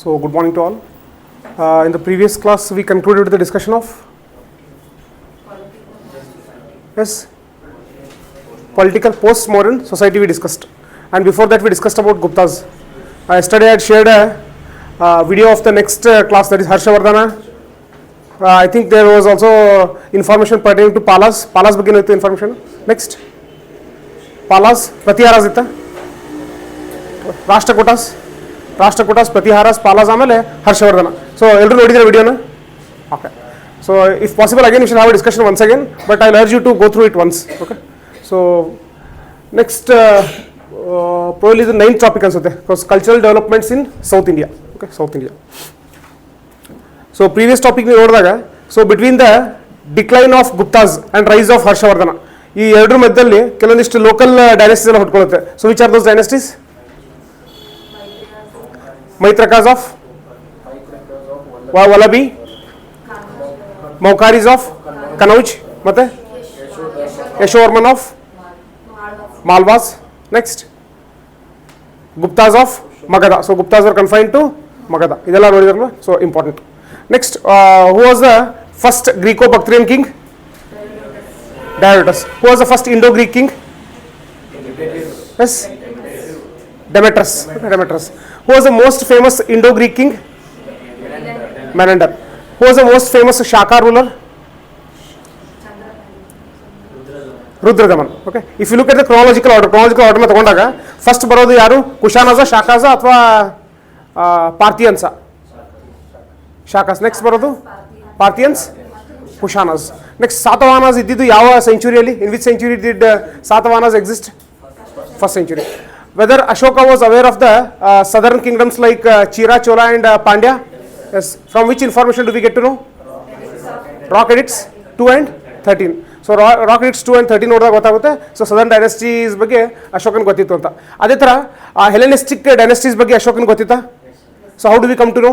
So good morning to all. In the previous class we concluded with the discussion of political post-modern society we discussed, and before that we discussed about Guptas. Yesterday I had shared a video of the next class, that is Harshavardhana. I think there was also information pertaining to Palas. Palas begin with the information. Next, Palas, Pratiharas itta, Rashtrakutas, Pratiharas, Palas, amele Harshavardhana. So eldaru nodidare video na? Okay. So if possible again we shall have a discussion once again, but I'll urge you to go through it once. Okay. So next probably the 9th topic ansute, because cultural developments in South India. Okay, South India. So previous topic ni nodidaga, so between the decline of Guptas and rise of Harshavardhana, ಈ ಎರಡರ ಮಧ್ಯದಲ್ಲಿ ಕೆಲವೊಂದಿಷ್ಟು local dynasties ಎಲ್ಲ ಹುಟ್ಕೊಳ್ಳುತ್ತೆ. So which are those dynasties? Maitrakas of Valabhi, Maukharis of Kannauj, ಮತ್ತೆ Yashovarman of Malwas. Next Guptas of Magadha. So Guptas are confined to Magadha. ಇದೆಲ್ಲ ನೋಡಿದ್ರಲ್ಲ, so important. Next, who was the first Greco Bactrian king? Diodotus. Who was the first Indo-Greek king? Yes, Demetrius. Okay, Demetrius. Who was the most famous Indo-Greek king? Menander. Who was the most famous Shaka ruler? Rudradaman. Okay. If you look at the chronological order na tagondaga first barodu yaru? Kushanaza, Shakaza athwa Parthiansa? Shakas. Next barodu Parthians, Kushanas. Next, Satavahanas iddidu yava century? In which century did Satavahanas exist? First century. Whether Ashoka was aware of the southern kingdoms like Chira, Chola and Pandya? Yes. From which information do we get to know? Rock edicts 2 and 13. So rock edicts 2 and 13 ನೋಡಿದಾಗ ಗೊತ್ತಾಗುತ್ತೆ. So southern dynasties ಬಗ್ಗೆ ಅಶೋಕನ್ ಗೊತ್ತಿತ್ತು ಅಂತ. ಅದೇ ಥರ Hellenistic dynasties ಬಗ್ಗೆ ಅಶೋಕನ್ ಗೊತ್ತಿತ್ತಾ? So how do we come to know?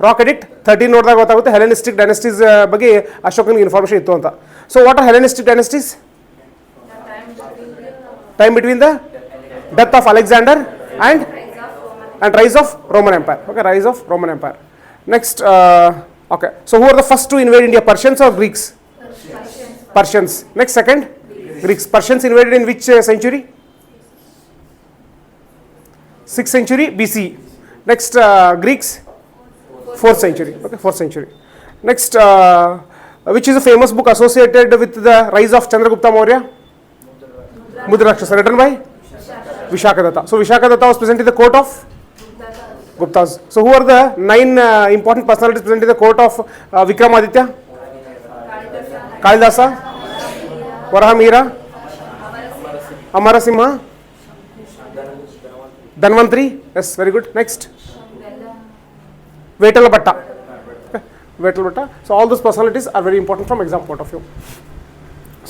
Rock edict 13 ನೋಡಿದಾಗ ಗೊತ್ತಾಗುತ್ತೆ ಹೆಲೆನಿಸ್ಟಿಕ್ ಡೈನೆಸ್ಟೀಸ್ ಬಗ್ಗೆ ಅಶೋಕನಿಗೆ ಇನ್ಫಾರ್ಮೇಷನ್ ಇತ್ತು ಅಂತ. So what are Hellenistic dynasties? Time between the death of Alexander and rise of Roman Empire. Okay, rise of Roman Empire. Next, okay. So who are the first to invade India? Persians or Greeks? Persians. Next, second, Greeks. Persians invaded in which century? 6th century BC. Next, Greeks 4th century. Okay, 4th century. Next, which is a famous book associated with the rise of Chandragupta Maurya? Mudrakshasa, written by Vishakadatta. So Vishakadatta was present in the court of Guptas. So who are the 9 important personalities present in the court of Vikramaditya? Kalidasa, Varahamira, Amarasimha, Dhanvantri. Yes, very good. Next, Vetalabhatta. Okay. Vetalabhatta. So all those personalities are very important from exam point of view.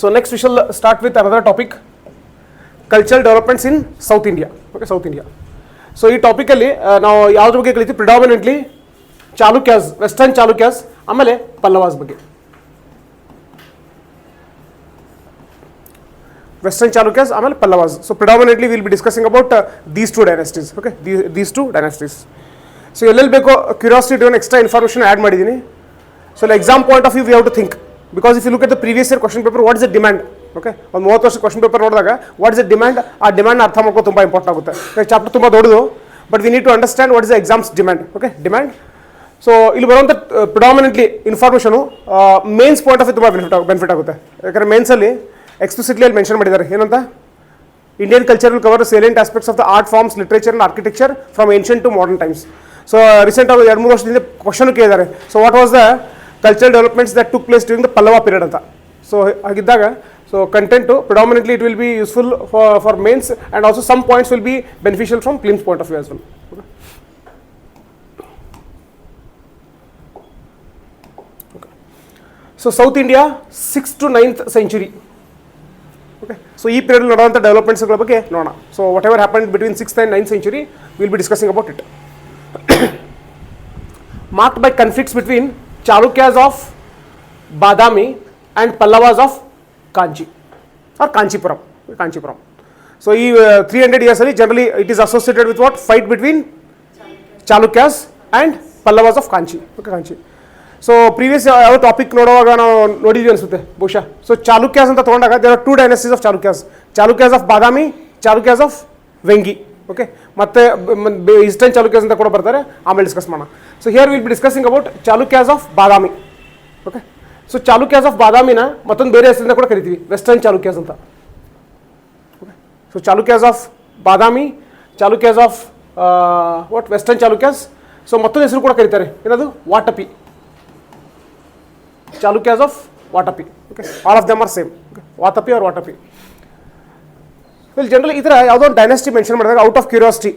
So next we shall start with another topic, cultural developments in South India. Okay, South India. So ಈ ಟಾಪಿಕಲ್ಲಿ ನಾವು ಯಾವ್ದ್ರ ಬಗ್ಗೆ ಕಲಿತೀವಿ? Predominantly Chalukyas, western Chalukyas, ಆಮೇಲೆ ಪಲ್ಲವಾಸ್ ಬಗ್ಗೆ. Western Chalukyas ಆಮೇಲೆ Pallavas. So predominantly will be discussing about these 2 dynasties. Okay, these 2 dynasties. So ಎಲ್ಲೆಲ್ಲಿ ಬೇಕೋ ಕ್ಯೂರಿಯಾಸಿಟಿ ಒಂದು ಎಕ್ಸ್ಟ್ರಾ ಇನ್ಫಾರ್ಮೇಷನ್ ಆ್ಯಡ್ ಮಾಡಿದ್ದೀನಿ. So exam point of view we have to think, because if you look at the previous year question paper, what is the demand? Okay, ಒಂದು 30 ವರ್ಷ question paper ನೋಡಿದಾಗ what is the demand, ಆ demand ಅರ್ಥ ಮಾಡ್ಕೋ ತುಂಬ important ಆಗುತ್ತೆ. Chapter ತುಂಬ ದೊಡ್ಡದು, but we need to understand what is the exams demand. Okay, demand. So ಇಲ್ಲಿ ಬರುವಂಥ predominantly information mains point of view ತುಂಬ ಬೆನಿಫಿಟ್ ಆಗುತ್ತೆ. ಯಾಕಂದರೆ ಮೇನ್ಸಲ್ಲಿ ಎಕ್ಸ್ಪ್ಲಿಸಿಟ್ಲಿ ಅಲ್ಲಿ ಮೆನ್ಷನ್ ಮಾಡಿದ್ದಾರೆ ಏನಂತ? Indian culture will cover salient aspects of the art forms, literature and architecture from ancient to modern times. So recent ಆಗಿ 2-3 ವರ್ಷದಿಂದ ಕ್ವಶನ್ ಕೇಳಿದ್ದಾರೆ. So what was the cultural developments that took place during the Pallava period ಅಂತ. So ಹಾಗಿದ್ದಾಗ so content predominantly it will be useful for mains and also some points will be beneficial from prelims point of view as well. So south India 6th to 9th century. Okay, so ಈ period ನಡೆಯುವಂಥ ಡೆವಲಪ್ಮೆಂಟ್ಸ್ಗಳ ಬಗ್ಗೆ ನೋಡೋಣ. So whatever happen between 6th and 9th century will be discussing about it. Marked by conflicts between Chalukyas of Badami and Pallavas of Kanchi or Kanchipuram. So, 300 years generally it is associated with what? Fight between Chalukyas and Pallavas of Kanchi. Okay, Kanchi. So previous ಯಾವ topic ನೋಡುವಾಗ ನಾವು ನೋಡಿದ್ವಿ ಅನಿಸುತ್ತೆ ಬಹುಶಃ. So Chalukyas ಅಂತ ತೊಗೊಂಡಾಗ there are 2 dynasties of Chalukyas. Chalukyas of Badami, Chalukyas of Vengi. Okay, ಮತ್ತೆ eastern Chalukyas ಅಂತ ಕೂಡ ಬರ್ತಾರೆ, ಆಮೇಲೆ ಡಿಸ್ಕಸ್ ಮಾಡೋಣ. So here will be discussing about Chalukyas of Badami. Okay, so Chalukyas of ಬಾದಾಮಿನ ಮತ್ತೊಂದು ಬೇರೆ ಹೆಸರಿಂದ ಕೂಡ ಕರಿತೀವಿ, ವೆಸ್ಟರ್ನ್ ಚಾಲುಕ್ಯಾಸ್ ಅಂತ. Okay, so Chalukyas of Badami, Chalukyas of western Chalukyas. So ಮತ್ತೊಂದು ಹೆಸರು ಕೂಡ ಕರೀತಾರೆ, ಏನದು Vatapi. Chalukyas of Vatapi. Okay, all of them are same. Vatapi or Vatapi. Generally ಈ ಥರ ಯಾವುದೋ ಒಂದು ಡೈನೆಸ್ಟಿ ಮೆನ್ಷನ್ ಮಾಡಿದಾಗ ಔಟ್ ಆಫ್ ಕ್ಯೂರಿಯಾಸಿಟಿ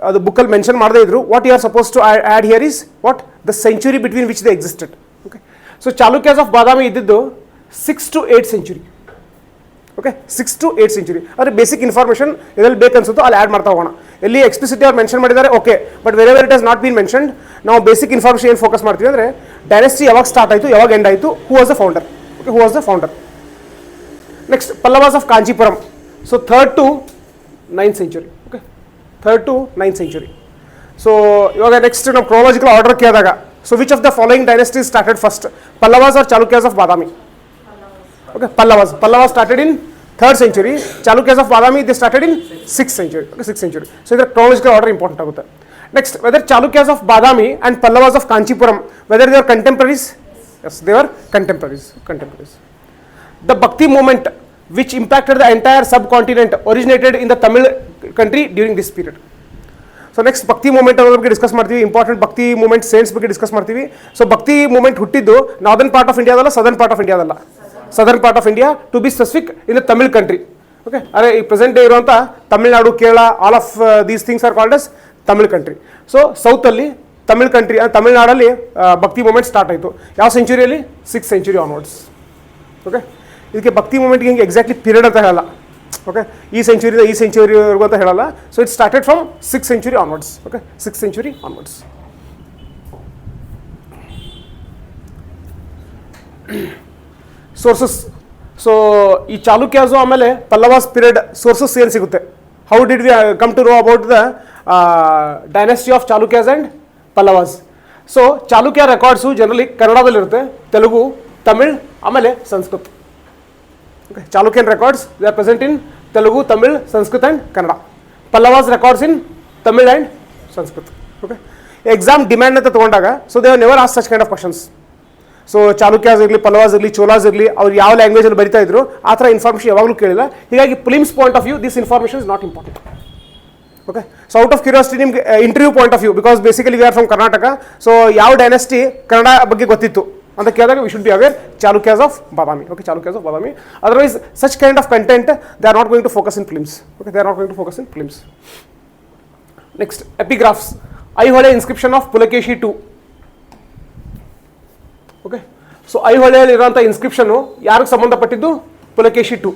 ಅದು ಬುಕ್ಕಲ್ಲಿ ಮೆನ್ಷನ್ ಮಾಡದೇ ಇದ್ರು, what you are suppose to add here is what the century between which they existed. Okay, so Chalukyas of Badami ಇದ್ದಿದ್ದು 6 to 8 century. Okay, 6 to 8 century. ಅಂದರೆ ಬೇಸಿಕ್ ಇನ್ಫಾರ್ಮೇಷನ್ ಎಲ್ಲಿ ಬೇಕು ಅನ್ಸುತ್ತೋ ಅಲ್ಲಿ ಆ್ಯಡ್ ಮಾಡ್ತಾ ಹೋಗೋಣ. ಎಲ್ಲಿ ಎಕ್ಸ್ಪ್ಲಿಸಿಟಿ ಅವ್ರು ಮೆನ್ಷನ್ ಮಾಡಿದ್ದಾರೆ, okay, but wherever it has not been mentioned, ನಾವು ಬೇಸಿಕ್ ಇನ್ಫಾರ್ಮೇಷನ್ ಏನು ಫೋಕಸ್ ಮಾಡ್ತೀವಿ ಅಂದರೆ ಡೈನೆಸ್ಟಿ ಯಾವಾಗ ಸ್ಟಾರ್ಟ್ ಆಯಿತು, ಯಾವಾಗ ಎಂಡ್ ಆಯಿತು, who was the founder. Okay, who was the founder. Next Pallavas of Kanchipuram. So 3rd to 9th century. Okay, 3rd to 9th century. So ಇವಾಗ next ನಾವು ಕ್ರೋಲಾಜಿಕಲ್ ಆರ್ಡರ್ ಕೇಳಿದಾಗ, so which of the following dynasties started first, Pallavas or Chalukyas of Badami? Okay, Pallavas started in 3rd century. Chalukyas of Badami, they started in 6th century. Okay, 6th century. So the chronological order important agutte. Next, whether Chalukyas of Badami and Pallavas of Kanchipuram, whether they are contemporaries? Yes, they were contemporaries. The Bhakti movement which impacted the entire subcontinent originated in the Tamil country during this period. So next bhakti movement ಅನ್ನೋದ್ರ ಬಗ್ಗೆ discuss ಮಾಡ್ತೀವಿ. Important bhakti movement saints ಬಗ್ಗೆ discuss ಮಾಡ್ತೀವಿ. So bhakti movement ಹುಟ್ಟಿದ್ದು northern part of ಇಂಡಿಯಾದಲ್ಲ, southern part of ಇಂಡಿಯಾದಲ್ಲ, southern part of India, to be specific in the Tamil country. Okay, ಅದೇ ಈ ಪ್ರೆಸೆಂಟ್ ಡೇ ಇರುವಂಥ Tamil Nadu, Kerala, all of these things are called as Tamil country. So ಸೌತಲ್ಲಿ Tamil country, ತಮಿಳ್ನಾಡಲ್ಲಿ bhakti movement start ಆಯಿತು. ಯಾವ ಸೆಂಚುರಿಯಲ್ಲಿ? 6th century onwards. Okay, ಇದಕ್ಕೆ ಭಕ್ತಿ ಮೂಮೆಂಟ್ಗೆ ಹಿಂಗೆ ಎಕ್ಸಾಕ್ಟ್ಲಿ ಪೀರಿಯಡ್ ಅಂತ ಹೇಳಲ್ಲ. ಓಕೆ, ಈ ಸೆಂಚುರಿಯಿಂದ ಈ ಸೆಂಚುರಿವರೆಗೂ ಅಂತ ಹೇಳಲ್ಲ. So it started from 6th century onwards. Okay, 6th century onwards. Sources. So ಈ ಚಾಲುಕ್ಯಾಸು ಆಮೇಲೆ ಪಲ್ಲವಾಸ್ ಪೀರಿಯಡ್ ಸೋರ್ಸಸ್ ಏನು ಸಿಗುತ್ತೆ? How did we come to know about the dynasty of Chalukyas and Pallavas? So Chalukya records generally ಕನ್ನಡದಲ್ಲಿರುತ್ತೆ, ತೆಲುಗು, ತಮಿಳ್, ಆಮೇಲೆ Sanskrit. Okay, Chalukyan records they are present in Telugu, Tamil, Sanskrit and Kannada. Pallavas records in Tamil and Sanskrit. Okay, exam demand ಅಂತ ತೊಗೊಂಡಾಗ, so they never as such kind of questions. So Chalukyas ಇರಲಿ, ಪಲ್ಲವಾಸ್ ಇರಲಿ, ಚೋಲಾಸ್ ಇರಲಿ, ಅವ್ರು ಯಾವ ಲ್ಯಾಂಗ್ವೇಜಲ್ಲಿ ಬರಿತಾ ಇದ್ರು ಆ ಥರ ಇನ್ಫಾರ್ಮೇಷನ್ ಯಾವಾಗಲೂ ಕೇಳಿಲ್ಲ. ಹೀಗಾಗಿ prelims point of view this information is not important. Okay, so out of curiosity ನಿಮ್ಗೆ interview point of view, because basically we are from Karnataka, so ಯಾವ ಡೈನೆಸ್ಟಿ ಕನ್ನಡ ಬಗ್ಗೆ ಗೊತ್ತಿತ್ತು ಅಂತ ಕೇಳಿದಾಗ we should be aware Chalukyas of Badami. Okay, Chalukyas of Badami. Otherwise such kind of content they are not going to focus in films. Okay, they are not going to focus in films. Next, epigraphs. Aihole inscription of Pulakeshi 2. Okay, so ಐಹೊಳೆಯಲ್ಲಿರುವಂಥ inscription ಯಾರಿಗೆ ಸಂಬಂಧಪಟ್ಟಿದ್ದು? Pulakeshi 2.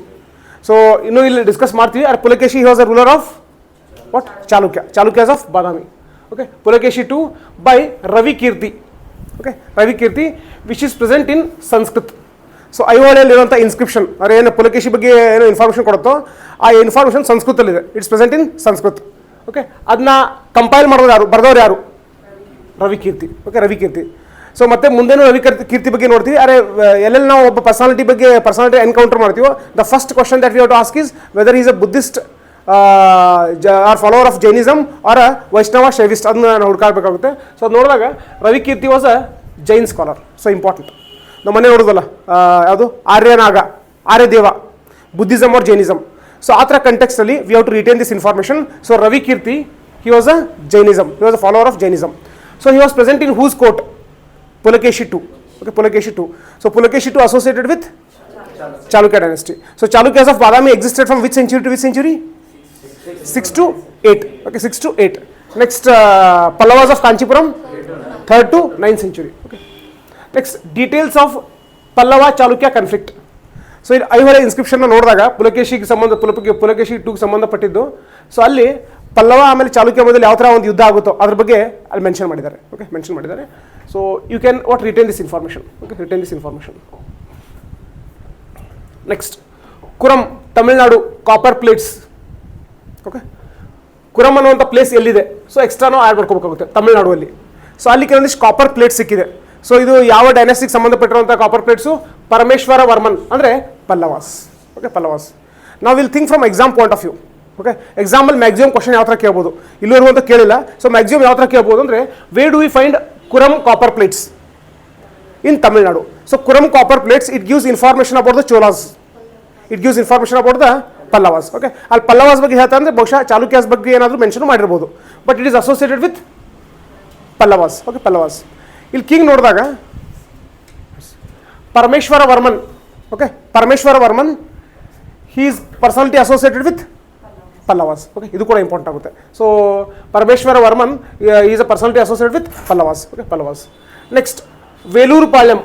So ಇನ್ನೂ ಇಲ್ಲಿ discuss ಮಾಡ್ತೀವಿ. Are Pulakeshi was a ruler of what? Chalukyas of Badami. Okay, Pulakeshi 2 by Ravi Kirti. Okay, Ravi Kirti which is present in Sanskrit. So ಐಹೊಳೆಯಲ್ಲಿರುವಂಥ inscription ಅವ್ರು ಏನು ಪುಲಕೇಶಿ ಬಗ್ಗೆ ಏನು ಇನ್ಫಾರ್ಮೇಷನ್ ಕೊಡುತ್ತೋ ಆ ಇನ್ಫಾರ್ಮೇಷನ್ ಸಂಸ್ಕೃತಲ್ಲಿದೆ. It's present in Sanskrit. Okay, ಅದನ್ನ ಕಂಪೈಲ್ ಮಾಡೋದು ಯಾರು, ಬರೆದವ್ರು ಯಾರು? ರವಿ ಕೀರ್ತಿ. ಓಕೆ, ರವಿ ಕೀರ್ತಿ. ಸೊ ಮತ್ತೆ ಮುಂದೇನು ರವಿ ಕೀರ್ತಿ ಬಗ್ಗೆ ನೋಡ್ತೀವಿ. ಅರೆ ಎಲ್ಲೆಲ್ಲಿ ನಾವು ಒಬ್ಬ ಪರ್ಸನಾಲಿಟಿ ಎನ್ಕೌಂಟರ್ ಮಾಡ್ತೀವೋ, the first question that we have to ask is whether is a Buddhist or follower of Jainism or a Vaishnava Shaivist, ಅದನ್ನ ನಾವು ಹುಡುಕಾಡಬೇಕಾಗುತ್ತೆ. ಸೊ ಅದು ನೋಡಿದಾಗ Ravi Kirti was a Jain scholar. So important. ನಮ್ಮ ಮನೆ ನೋಡೋದಲ್ಲ ಯಾವುದು? Aryanaga, Aryadeva, Buddhism or Jainism. So ಆ ಥರ ಕಂಟೆಕ್ಸ್ಟಲ್ಲಿ we have to retain this information. So Ravi Kirti, he was a Jainism, he was a follower of Jainism. So he was present in whose court? Pulakeshi 2. Okay, Pulakeshi 2. So Pulakeshi 2 associated with Chalukya dynasty. So Chalukyas of Badami existed from which century to which century? 6 to 8. Okay, 6 to 8. Next, Pallavas of Kanchipuram, 3rd to 9th century. Okay. Next, details of Pallava Chalukya conflict. So ಇದು ಐಹೊಳೆ ಇನ್ಸ್ಕ್ರಿಪ್ಷನ್ನ ನೋಡಿದಾಗ ಪುಲಕೇಶಿಗೆ ಪುಲಕೇಶಿ 2ಗೆ ಸಂಬಂಧಪಟ್ಟಿದ್ದು. So ಅಲ್ಲಿ ಪಲ್ಲವ ಆಮೇಲೆ ಚಾಲುಕ್ಯ ಮೊದಲು ಯಾವ ಥರ ಒಂದು ಯುದ್ಧ ಆಗುತ್ತೋ ಅದ್ರ ಬಗ್ಗೆ ಅಲ್ಲಿ ಮೆನ್ಷನ್ ಮಾಡಿದ್ದಾರೆ. ಓಕೆ, ಮೆನ್ಷನ್ ಮಾಡಿದ್ದಾರೆ. So you can what retain this information. Okay, retain this information. Next, Kuram, Tamil Nadu, copper plates. Okay, Kuram ಅನ್ನುವಂಥ ಪ್ಲೇಸ್ ಎಲ್ಲಿದೆ, ಸೊ ಎಕ್ಸ್ಟ್ರಾನೋ ಆ್ಯಡ್ ಮಾಡ್ಕೋಬೇಕಾಗುತ್ತೆ ತಮಿಳುನಾಡುವಲ್ಲಿ. ಸೊ ಅಲ್ಲಿ ಕೆಲವೊಂದಿಷ್ಟು ಕಾಪರ್ ಪ್ಲೇಟ್ ಸಿಕ್ಕಿದೆ. ಸೊ ಇದು ಯಾವ ಡೈನಾಸ್ಟಿಗೆ ಸಂಬಂಧಪಟ್ಟಿರುವಂಥ ಕಾಪರ್ ಪ್ಲೇಟ್ಸು? ಪರಮೇಶ್ವರ ವರ್ಮನ್ ಅಂದರೆ ಪಲ್ಲವಾಸ್. ಓಕೆ, ಪಲ್ಲವಾಸ್. ನಾವು will think from exam point of view. Okay, example maximum question ಯಾವ ಥರ ಕೇಳ್ಬೋದು, ಇಲ್ಲಿವರೆಗೂ ಅಂತ ಕೇಳಿಲ್ಲ. ಸೊ ಮ್ಯಾಕ್ಸಿಮಮ್ ಯಾವ ಥರ ಕೇಳ್ಬೋದು ಅಂದರೆ, where do we find Kuram copper plates in Tamil Nadu? So Kuram copper plates, it gives information about the Cholas, it gives information about the Pallavas. Okay, ಅಲ್ಲಿ ಪಲ್ಲವಾಸ್ ಬಗ್ಗೆ ಹೇಳ್ತಾ ಅಂದರೆ ಬಹುಶಃ ಚಾಲುಕ್ಯಾಸ್ ಬಗ್ಗೆ ಏನಾದರೂ ಮೆನ್ಷನ್ ಮಾಡಿರ್ಬೋದು, but it is associated with Pallavas. Okay, Pallavas. ಇಲ್ಲಿ ಕಿಂಗ್ ನೋಡಿದಾಗ Parameshwara Varman. Okay, Parameshwara Varman, he is personality associated with Pallavas. Okay, ಇದು ಕೂಡ ಇಂಪಾರ್ಟೆಂಟ್ ಆಗುತ್ತೆ. So Parameshwara Varman is a personality associated with Pallavas. Okay, Pallavas. Next, Velur Palyam,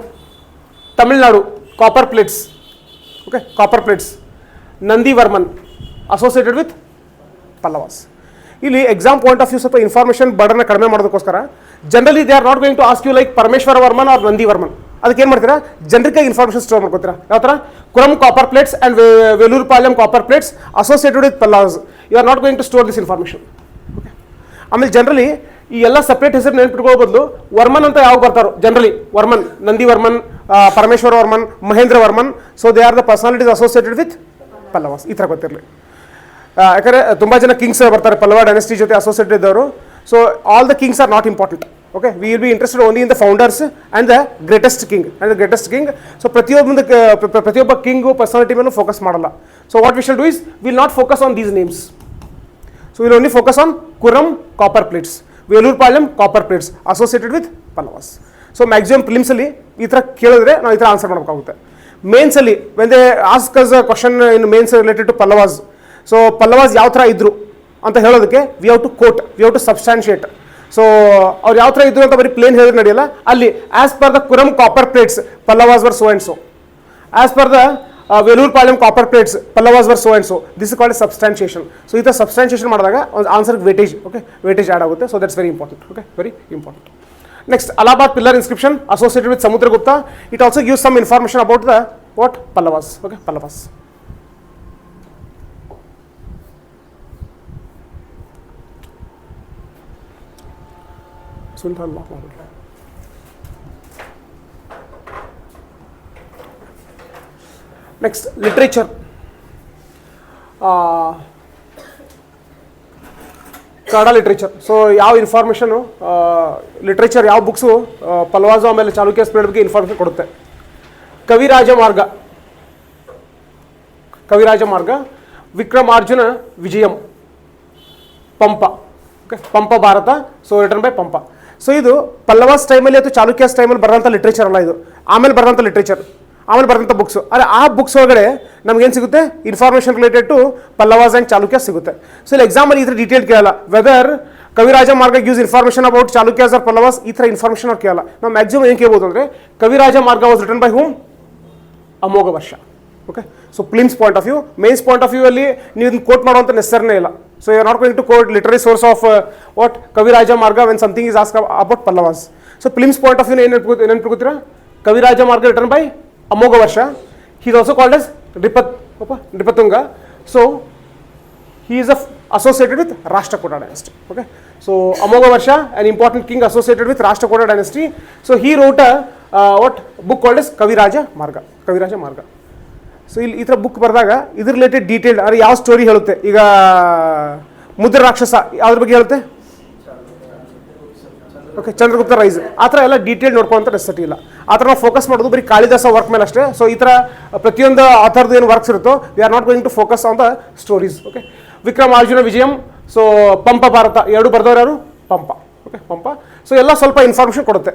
Tamil Nadu, copper plates. Okay, copper plates. Nandi Varman associated with Pallavas. ಇಲ್ಲಿ exam point of view ಸ್ವಲ್ಪ information ಬರ್ಡನ್ನ ಕಡಿಮೆ ಮಾಡೋದಕ್ಕೋಸ್ಕರ generally they are not going to ask you like Parameshwara Varman or Nandi Varman. ಅದಕ್ಕೆ ಏನು ಮಾಡ್ತೀರಾ, ಜನರಿಗಾಗಿ information store ಮಾಡ್ಕೋತೀರಾ. ಯಾವ ಥರ? Kuram copper plates and Vellore Palayam copper plates associated with Pallavas. You are not going to store this information. Okay, ಆಮೇಲೆ ಜನರಲಿ ಈ ಎಲ್ಲ ಸಪ್ರೇಟ್ ಹೆಸರು ನೆನ್ಪಿಟ್ಕೊಳ್ಳೋ ಬದಲು ವರ್ಮನ್ ಅಂತ ಯಾವ ಬರ್ತಾರೋ, generally Varman, Nandi Varman, Parameshwara Varman, Mahendra Varman. So they are the personalities associated with Pallavas. ಈ ಥರ ಗೊತ್ತಿರಲಿ. ಯಾಕಂದರೆ ತುಂಬ ಜನ ಕಿಂಗ್ಸ್ ಬರ್ತಾರೆ ಪಲ್ಲವ ಡೈನೆಸ್ಟಿ ಜೊತೆ ಅಸೋಸಿಯೇಟೆಡ್ ಇದ್ದವರು. So all the kings are not important. Okay, we will be interested only in the founders and the greatest king so ಪ್ರತಿಯೊಬ್ಬ ಕಿಂಗು ಪರ್ಸನಾಲಿಟಿ ಮೇಲೂ ಫೋಕಸ್ ಮಾಡಲ್ಲ. So what we shall do is will not focus on these names. So will only focus on Kuram copper plates, Vellore Palayam copper plates associated with Pallavas. So maximum ಫಿಲಿಮ್ಸಲ್ಲಿ ಈ ಥರ ಕೇಳಿದ್ರೆ ನಾವು ಈ ಥರ ಆನ್ಸರ್ ಮಾಡಬೇಕಾಗುತ್ತೆ. ಮೇನ್ಸಲ್ಲಿ when they ask us a question in mains related to Pallavas, so Pallavas ಯಾವ ಥರ ಇದ್ರು ಅಂತ ಹೇಳೋದಕ್ಕೆ we have to quote, we have to substantiate. So ಅವ್ರು ಯಾವ ಥರ ಇದ್ರು ಅಂತ ಬರೀ ಪ್ಲೇನ್ ಹೇಳಿದ್ರೆ ನಡೆಯಲ್ಲ. ಅಲ್ಲಿ as per the Kuram copper plates Pallavas were so and so, as per the Vellore Palayam copper plates Pallavas were so and so. This is called substantiation. So ಈ ಥರ ಸಬ್ಸ್ಟಾನ್ಶಿಯೇಷನ್ ಮಾಡಿದಾಗ ಒಂದು ಆನ್ಸರ್ಗೆ ವೇಟೇಜ್, ಓಕೆ, ವೇಟೇಜ್ ಆ್ಯಡ್ ಆಗುತ್ತೆ. So that's very important. Okay, very important. Next, Allahabad pillar inscription associated with Samudragupta. It also gives some information about the what Pallavas. Okay, Pallavas. Sultan Mahmood. Next, literature. Kannada literature. So ಯಾವ information literature, ಯಾವ books ಪಲ್ಲವಾಸು ಆಮೇಲೆ Chalukyas period ಬಗ್ಗೆ information ಕೊಡುತ್ತೆ? ಕವಿರಾಜ Marga, Kaviraja Marga, Vikramarjuna Vijayam, Pampa. Okay, Pampa Bharata. So written by Pampa. So ಇದು ಪಲ್ಲವಾಸ್ ಟೈಮಲ್ಲಿ ಅಥವಾ ಚಾಲುಕ್ಯಾಸ್ ಟೈಮಲ್ಲಿ ಬರೆದಂಥ ಲಿಟ್ರೇಚರ್ ಅಲ್ಲ, ಇದು ಆಮೇಲೆ ಬರೆದಂಥ ಲಿಟ್ರೇಚರ್, ಆಮೇಲೆ ಬರೆದಂಥ ಬುಕ್ಸು. ಆದರೆ ಆ ಬುಕ್ಸ್ ಒಳಗಡೆ ನಮಗೇನು ಸಿಗುತ್ತೆ? Information related to Pallavas and Chalukyas ಸಿಗುತ್ತೆ. ಸೊ ಇಲ್ಲಿ ಎಕ್ಸಾಮಲ್ಲಿ ಈ ಥರ ಡೀಟೇಲ್ ಕೇಳಲ್ಲ. Whether Kaviraja Marga gives information about Chalukyas or Pallavas, ಈ ಥರ ಇನ್ಫಾರ್ಮೇಷನ್ ಅವ್ರು ಕೇಳಲ್ಲ. ನಾವು ಮ್ಯಾಕ್ಸಿಮಮ್ ಏನು ಕೇಳ್ಬೋದು ಅಂದರೆ, ಕವಿರಾಜ ಮಾರ್ಗ was written by whom? Amogha Varsha. Okay, so prelims point of view. Mains point of view ಅಲ್ಲಿ ನೀವು ಇದನ್ನು ಕೋಟ್ ಮಾಡುವಂಥ ನೆಸರ್ನೇ ಇಲ್ಲ. So you are not going to quote literary source of what Kaviraja Marga when something is ask about Pallavas. So prelims point of view ಏನು ನೆನ್ಪಿಟ್ಕೋತೀರಾ? Kaviraja Marga written by Amogha Varsha. He is also called as Nripatunga. So he is associated with Rashtrakuta dynasty. Okay, so Amogha Varsha, an important king associated with Rashtrakuta dynasty. So he wrote a what book called as Kaviraja Marga. Kaviraja Marga. So ಇಲ್ಲಿ ಈ ಥರ book ಬರೆದಾಗ ಇದ್ರ related detailed ಅಂದರೆ ಯಾವ story ಹೇಳುತ್ತೆ? ಈಗ ಮುದ್ರ ರಾಕ್ಷಸ ಯಾವ್ದ್ರ ಬಗ್ಗೆ ಹೇಳುತ್ತೆ? Okay, Chandragupta rise. ಆ ಥರ ಎಲ್ಲ ಡೀಟೇಲ್ ನೋಡ್ಕೊಳ್ಳೋಂಥ ನೆಸೆಸಿಟಿ ಇಲ್ಲ. ಆ ಥರ ನಾವು ಫೋಕಸ್ ಮಾಡೋದು ಬರೀ ಕಾಳಿದಾಸ ವರ್ಕ್ ಮೇಲೆ ಅಷ್ಟೇ. ಸೊ ಈ ಥರ ಪ್ರತಿಯೊಂದು ಆಥರ್ದು ಏನು ವರ್ಕ್ಸ್ ಇರುತ್ತೋ we are not going to focus on the stories. Okay, Vikramarjuna Vijayam. So Pampa Bharata ಎರಡು ಬರೆದವರು ಯಾರು? ಪಂಪ. ಓಕೆ, ಪಂಪ. ಸೊ ಎಲ್ಲ ಸ್ವಲ್ಪ ಇನ್ಫಾರ್ಮೇಷನ್ ಕೊಡುತ್ತೆ.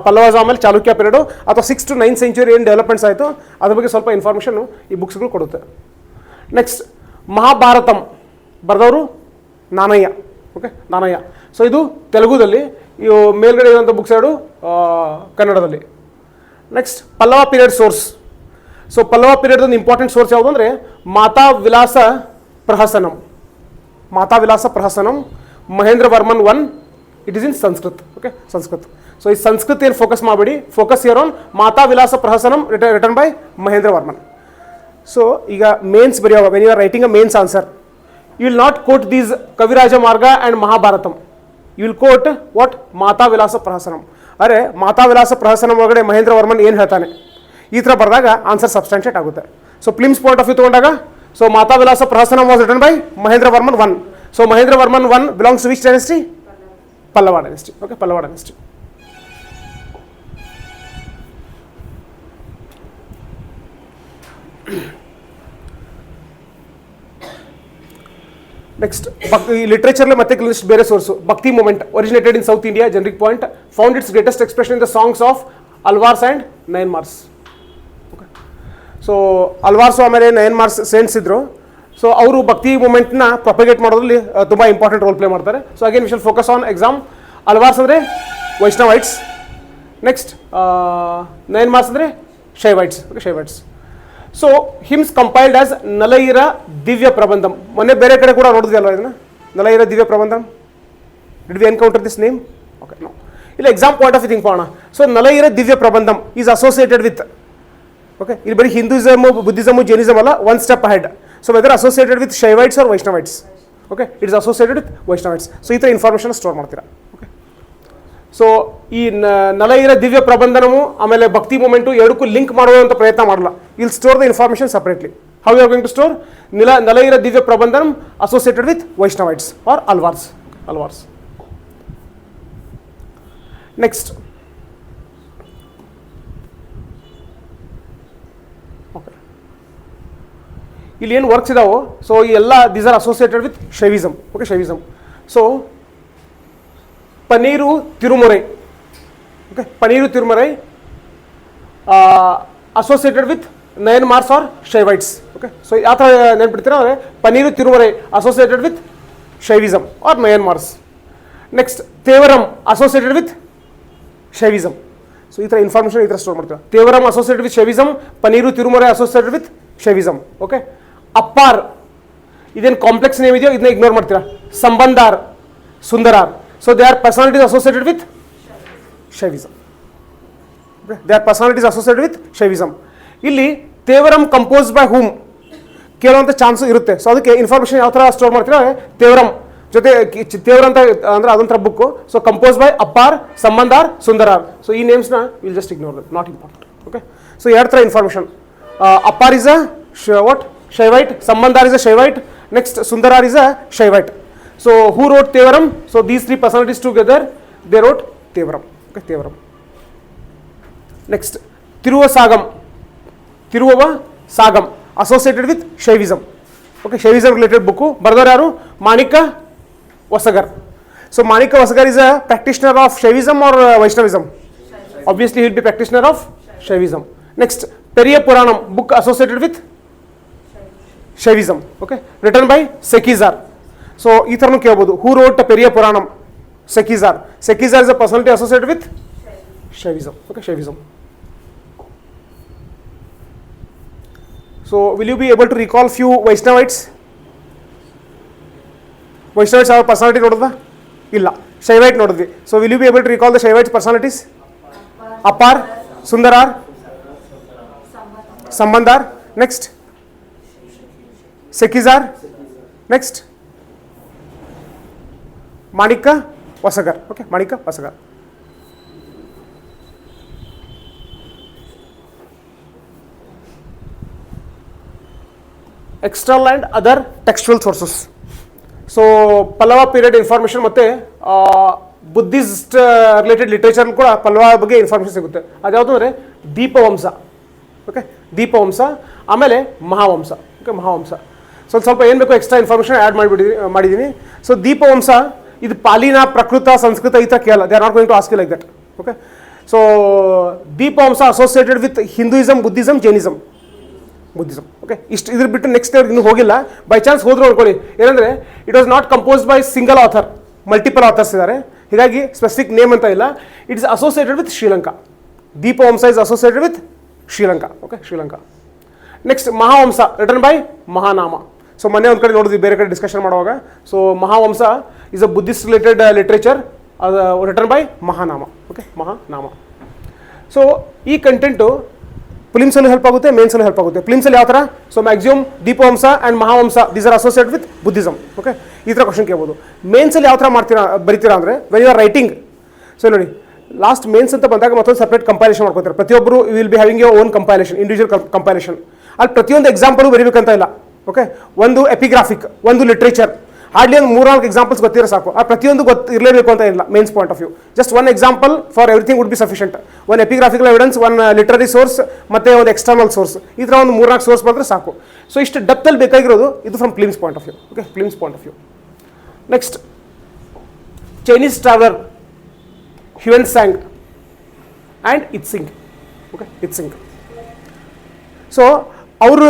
ಪಲ್ಲವಾಸ್ ಆಮೇಲೆ ಚಾಲುಕ್ಯ ಪೀರಿಯಡು ಅಥವಾ 6th to 9th century ಏನು ಡೆವಲಪ್ಮೆಂಟ್ಸ್ ಆಯಿತು ಅದ್ರ ಬಗ್ಗೆ ಸ್ವಲ್ಪ ಇನ್ಫಾರ್ಮೇಷನ್ನು ಈ ಬುಕ್ಸ್ಗಳು ಕೊಡುತ್ತೆ. ನೆಕ್ಸ್ಟ್, ಮಹಾಭಾರತಂ ಬರೆದವರು ನಾನಯ್ಯ. ಓಕೆ, ನಾನಯ್ಯ. ಸೊ ಇದು ತೆಲುಗುದಲ್ಲಿ, ಇವು ಮೇಲ್ಗಡೆ ಇರುವಂಥ ಬುಕ್ಸ್ ಎರಡು ಕನ್ನಡದಲ್ಲಿ. Next, Pallava period source. So Pallava period ಒಂದು ಇಂಪಾರ್ಟೆಂಟ್ ಸೋರ್ಸ್ ಯಾವುದು ಅಂದರೆ Matta Vilasa Prahasanam. Matta Vilasa Prahasanam, Mahendra Varman 1. It is in Sanskrit. Okay, Sanskrit. So ಈ ಸಂಸ್ಕೃತ ಏನು ಫೋಕಸ್ ಮಾಡಬೇಡಿ, focus here on Matta Vilasa Prahasanam written by Mahendra Varman. So ಈಗ ಮೇನ್ಸ್ ಬರೆಯುವಾಗ when you are writing a mains answer, you will not quote these Kaviraja Marga and Mahabharatam. You will quote what? Mata Vilasa Prahasanam. ಅರೆ ಮಾತಾ ವಿಲಾಸ ಪ್ರಹಸನ ಒಳಗಡೆ ಮಹೇಂದ್ರ ವರ್ಮನ್ ಏನು ಹೇಳ್ತಾನೆ ಈ ಥರ ಬರೆದಾಗ ಆನ್ಸರ್ ಸಬ್ಸ್ಟಾನ್ಷಿಯೇಟ್ ಆಗುತ್ತೆ. So prelims point of view ತೊಗೊಂಡಾಗ so Matta Vilasa Prahasana was written by Mahendra Varman 1. So Mahendra Varman 1 belongs to which dynasty? Pallava dynasty. Okay, Pallava dynasty. Next ಈ ಲಿಟ್ರೇಚರ್ಲಿ ಮತ್ತೆ ಲಿಸ್ಟ್ ಬೇರೆ source. Bhakti movement originated in south India, generic point, found its greatest expression in the songs of Alvars and Nayanmars. Okay, so Alvars ಆಮೇಲೆ Nayanmars saints ಇದ್ರು. So ಅವರು ಭಕ್ತಿ ಮೂಮೆಂಟ್ನ propagate ಮಾಡೋದ್ರಲ್ಲಿ ತುಂಬ ಇಂಪಾರ್ಟೆಂಟ್ ರೋಲ್ ಪ್ಲೇ ಮಾಡ್ತಾರೆ. So again we shall focus on exam. Alvars ಅಂದರೆ Vaishnavites, next Nayanmars ಅಂದರೆ Shaivites. Okay, Shaivites. So hymns compiled as Nalayira Divya Prabandham. ಮೊನ್ನೆ ಬೇರೆ ಕಡೆ ಕೂಡ ನೋಡಿದ್ವಿ ಅಲ್ವಾ ಇದನ್ನ, Nalayira Divya Prabandham. Did we encounter this name? Okay, no. ಇಲ್ಲ ಎಕ್ಸಾಮ್ ಪಾಯಿಂಟ್ ಆಫ್ ಥಿಂಕ್ ಮಾಡೋಣ. So Nalayira Divya Prabandham is associated with, okay, ಇಲ್ಲಿ ಬರೀ ಹಿಂದೂಯಿಸಮ್, ಬುದ್ಧಿಸಮ್, ಜೈನಿಸಮ್ ಅಲ್ಲ, one step ahead. So whether associated with Shaivites or Vaishnavites. Okay, it is associated with Vaishnavites. So ಈ ಥರ information store ಮಾಡ್ತೀರಾ. Okay, so ಈ ನಲೈರ ದಿವ್ಯ ಪ್ರಬಂಧನವು ಆಮೇಲೆ ಭಕ್ತಿ ಮೂಮೆಂಟು ಎರಡಕ್ಕೂ ಲಿಂಕ್ ಮಾಡುವಂಥ ಪ್ರಯತ್ನ ಮಾಡಲ್ಲ. Will store the information separately. How you are going to store? Nalayira Divya Prabandhanam associated with Vaishnavites or Alvars. Alvars. Next, okay, ಇಲ್ಲಿ ಏನು ವರ್ಕ್ಸ್ ಇದಾವೋ ಸೊ ಈ ಎಲ್ಲ these are associated with Shaivism. Okay, Shaivism. So Panniru Tirumurai. Okay, Panniru Tirumurai associated with Nayanmars or Shaivites. Okay, so ಯಾವ ಥರ ನೆನ್ಪಿಡ್ತೀರಾ ಅಂದರೆ Panniru Tirumurai associated with Shaivism or Nayanmars. Next Tevaram associated with Shaivism. So ಈ ಥರ ಇನ್ಫಾರ್ಮೇಷನ್ ಈ ಥರ ಸ್ಟೋರ್ ಮಾಡ್ತೀರಾ. Tevaram associated with Shaivism, Panniru Tirumurai associated with Shaivism. Okay, Appar ಇದೇನು ಕಾಂಪ್ಲೆಕ್ಸ್ ನೇಮ್ ಇದೆಯೋ ಇದನ್ನ ಇಗ್ನೋರ್ ಮಾಡ್ತೀರಾ. ಸಂಬಂಧಾರ್, ಸುಂದರಾರ್. So they are personalities associated with Shaivism. They are personalities associated with Shaivism. ಇಲ್ಲಿ ತೇವರಂ ಕಂಪೋಸ್ ಬೈ ಹೂಮ್ ಕೇಳುವಂಥ ಚಾನ್ಸು ಇರುತ್ತೆ. ಸೊ ಅದಕ್ಕೆ ಇನ್ಫಾರ್ಮೇಷನ್ ಯಾವ ಥರ ಸ್ಟೋರ್ ಮಾಡ್ತೀರಾ? ತೇವರಂ ಜೊತೆ ತೇವರ ಅಂತ ಅಂದರೆ ಅದೊಂಥರ book. So compose by Appar, Sambandar, Sundarar. So ಈ ನೇಮ್ಸ್ನ will just ignore them, not important. Okay, so ಎರಡು ಥರ information. Appar is a what? Shaivite. Sambandar is a Shaivite. Next Sundarar is a Shaivite. So who wrote Tevaram? So these three personalities together, they wrote Tevaram. Okay, Tevaram. Next, Tiruvasagam. Tiruvava Sagam associated with Shaivism. Okay, Shaivism related book. Bardar yaru? Manika Vasagar. So Manika Vasagar is a practitioner of Shaivism or Vaishnavism? Obviously he will be practitioner of Shaivism. Next, Periya Puranam book associated with Shaivism. Okay, written by Sekizar. So ಈ ಥರನೂ ಕೇಳ್ಬೋದು. Who wrote Periya Puranam? Sekkizhar. Sekkizhar is a personality associated with Shaivism. Okay, Shaivism. So will you be able to recall few Vaishnavites? Vaishnavites ಅವ್ರ personality ನೋಡಿದ್ವಾ? ಇಲ್ಲ. Shaivite ನೋಡಿದ್ವಿ. So will you be able to recall the Shaivites personalities? Appar, Sundarar, Sambandar. Next Sekkizhar. Next Manika Vasagar. Okay, Manika Vasagar. External and other textual sources. So Pallava period information ಮತ್ತೆ Buddhist related literature ಕೂಡ ಪಲ್ಲವ ಬಗ್ಗೆ information ಸಿಗುತ್ತೆ. ಅದ್ಯಾವುದು ಅಂದರೆ ದೀಪವಂಶ. Okay, ದೀಪವಂಶ. ಆಮೇಲೆ Mahavamsa. Okay, Mahavamsa. ಸ್ವಲ್ಪ ಏನು ಬೇಕು ಎಕ್ಸ್ಟ್ರಾ ಇನ್ಫಾರ್ಮೇಷನ್ ಆ್ಯಡ್ ಮಾಡಿದ್ದೀನಿ. ಸೊ ದೀಪವಂಶ ಇದು ಪಾಲಿನ, ಪ್ರಕೃತ, ಸಂಸ್ಕೃತ ಈ ಥರ ಕೇಳಲ್ಲ. They are not going to ask you like that. Okay, so Dipavamsa associated with Hinduism, Buddhism, Jainism, Buddhism. Okay, ಇಷ್ಟು ಇದ್ರ ಬಿಟ್ಟು ನೆಕ್ಸ್ಟ್ ಇಯರ್ ಇನ್ನೂ ಹೋಗಿಲ್ಲ. ಬೈ ಚಾನ್ಸ್ ಹೋದ್ರು ಅನ್ಕೊಳ್ಳಿ. ಏನಂದರೆ it was not composed by single author, multiple authors ಇದ್ದಾರೆ. ಹೀಗಾಗಿ ಸ್ಪೆಸಿಫಿಕ್ ನೇಮ್ ಅಂತ ಇಲ್ಲ. It is associated with Sri Lanka. Dipavamsa is associated with Sri Lanka. Okay, Sri Lanka. Next Mahavamsa written by Mahanama. So ಮೊನ್ನೆ ಒಂದು ಕಡೆ ನೋಡಿದ್ವಿ ಬೇರೆ ಕಡೆ ಡಿಸ್ಕಷನ್ ಮಾಡುವಾಗ. So Mahavamsa is a Buddhist related literature written by Mahanama. Okay, Mahanama. So ಈ ಕಂಟೆಂಟು ಪ್ರಿಲಿಮ್ಸಲ್ಲೂ ಹೆಲ್ಪ್ ಆಗುತ್ತೆ, ಮೇನ್ಸಲ್ಲೂ ಹೆಲ್ಪ್ ಆಗುತ್ತೆ. ಪ್ರಿಲಿಮ್ಸಲ್ಲಿ ಯಾವ ಥರ? So maximum Dipavamsa and Mahavamsa these are associate with Buddhism. Okay, ಈ ಥರ ಕ್ವಶನ್ ಕೇಳ್ಬೋದು. ಮೇನ್ಸಲ್ಲಿ ಯಾವ ಥರ ಬರಿತೀರಾ ಅಂದರೆ when you are writing, so ನೋಡಿ ಲಾಸ್ಟ್ ಮೇನ್ಸ್ ಅಂತ ಬಂದಾಗ ಮತ್ತೊಂದು ಸಪ್ರೇಟ್ ಕಂಪೈಲೇಷನ್ ಮಾಡ್ಕೊತಾರೆ. ಪ್ರತಿಯೊಬ್ಬರು will be having your own compilation, individual compilation. ಅಲ್ಲಿ ಪ್ರತಿಯೊಂದು ಎಕ್ಸಾಂಪಲ್ ಬರೀಬೇಕಂತ ಇಲ್ಲ. ಓಕೆ, ಒಂದು ಎಪಿಗ್ರಾಫಿಕ್, ಒಂದು ಲಿಟ್ರೇಚರ್, ಹಾರ್ಡ್ಲಿ ಒಂದು 3-4 ಎಕ್ಸಾಂಪಲ್ಸ್ ಗೊತ್ತಿರೋ ಸಾಕು. ಆ ಪ್ರತಿಯೊಂದು ಇರಲೇಬೇಕು ಅಂತ ಇಲ್ಲ mains point of view. Just one example for everything would be sufficient. One epigraphical evidence, one literary source, ಮತ್ತು ಒಂದು ಎಕ್ಸ್ಟರ್ನಲ್ ಸೋರ್ಸ್, ಈ ಥರ ಒಂದು 3-4 ಸೋರ್ಸ್ ಬಂದರೆ ಸಾಕು. ಸೊ ಇಷ್ಟು ಡೆಪ್ತಲ್ಲಿ ಬೇಕಾಗಿರೋದು ಇದು from prelims point of view. Okay, prelims point of view. Next, Chinese traveller Hiuen Tsang and Itsing. Okay, Itsing. So ಅವರು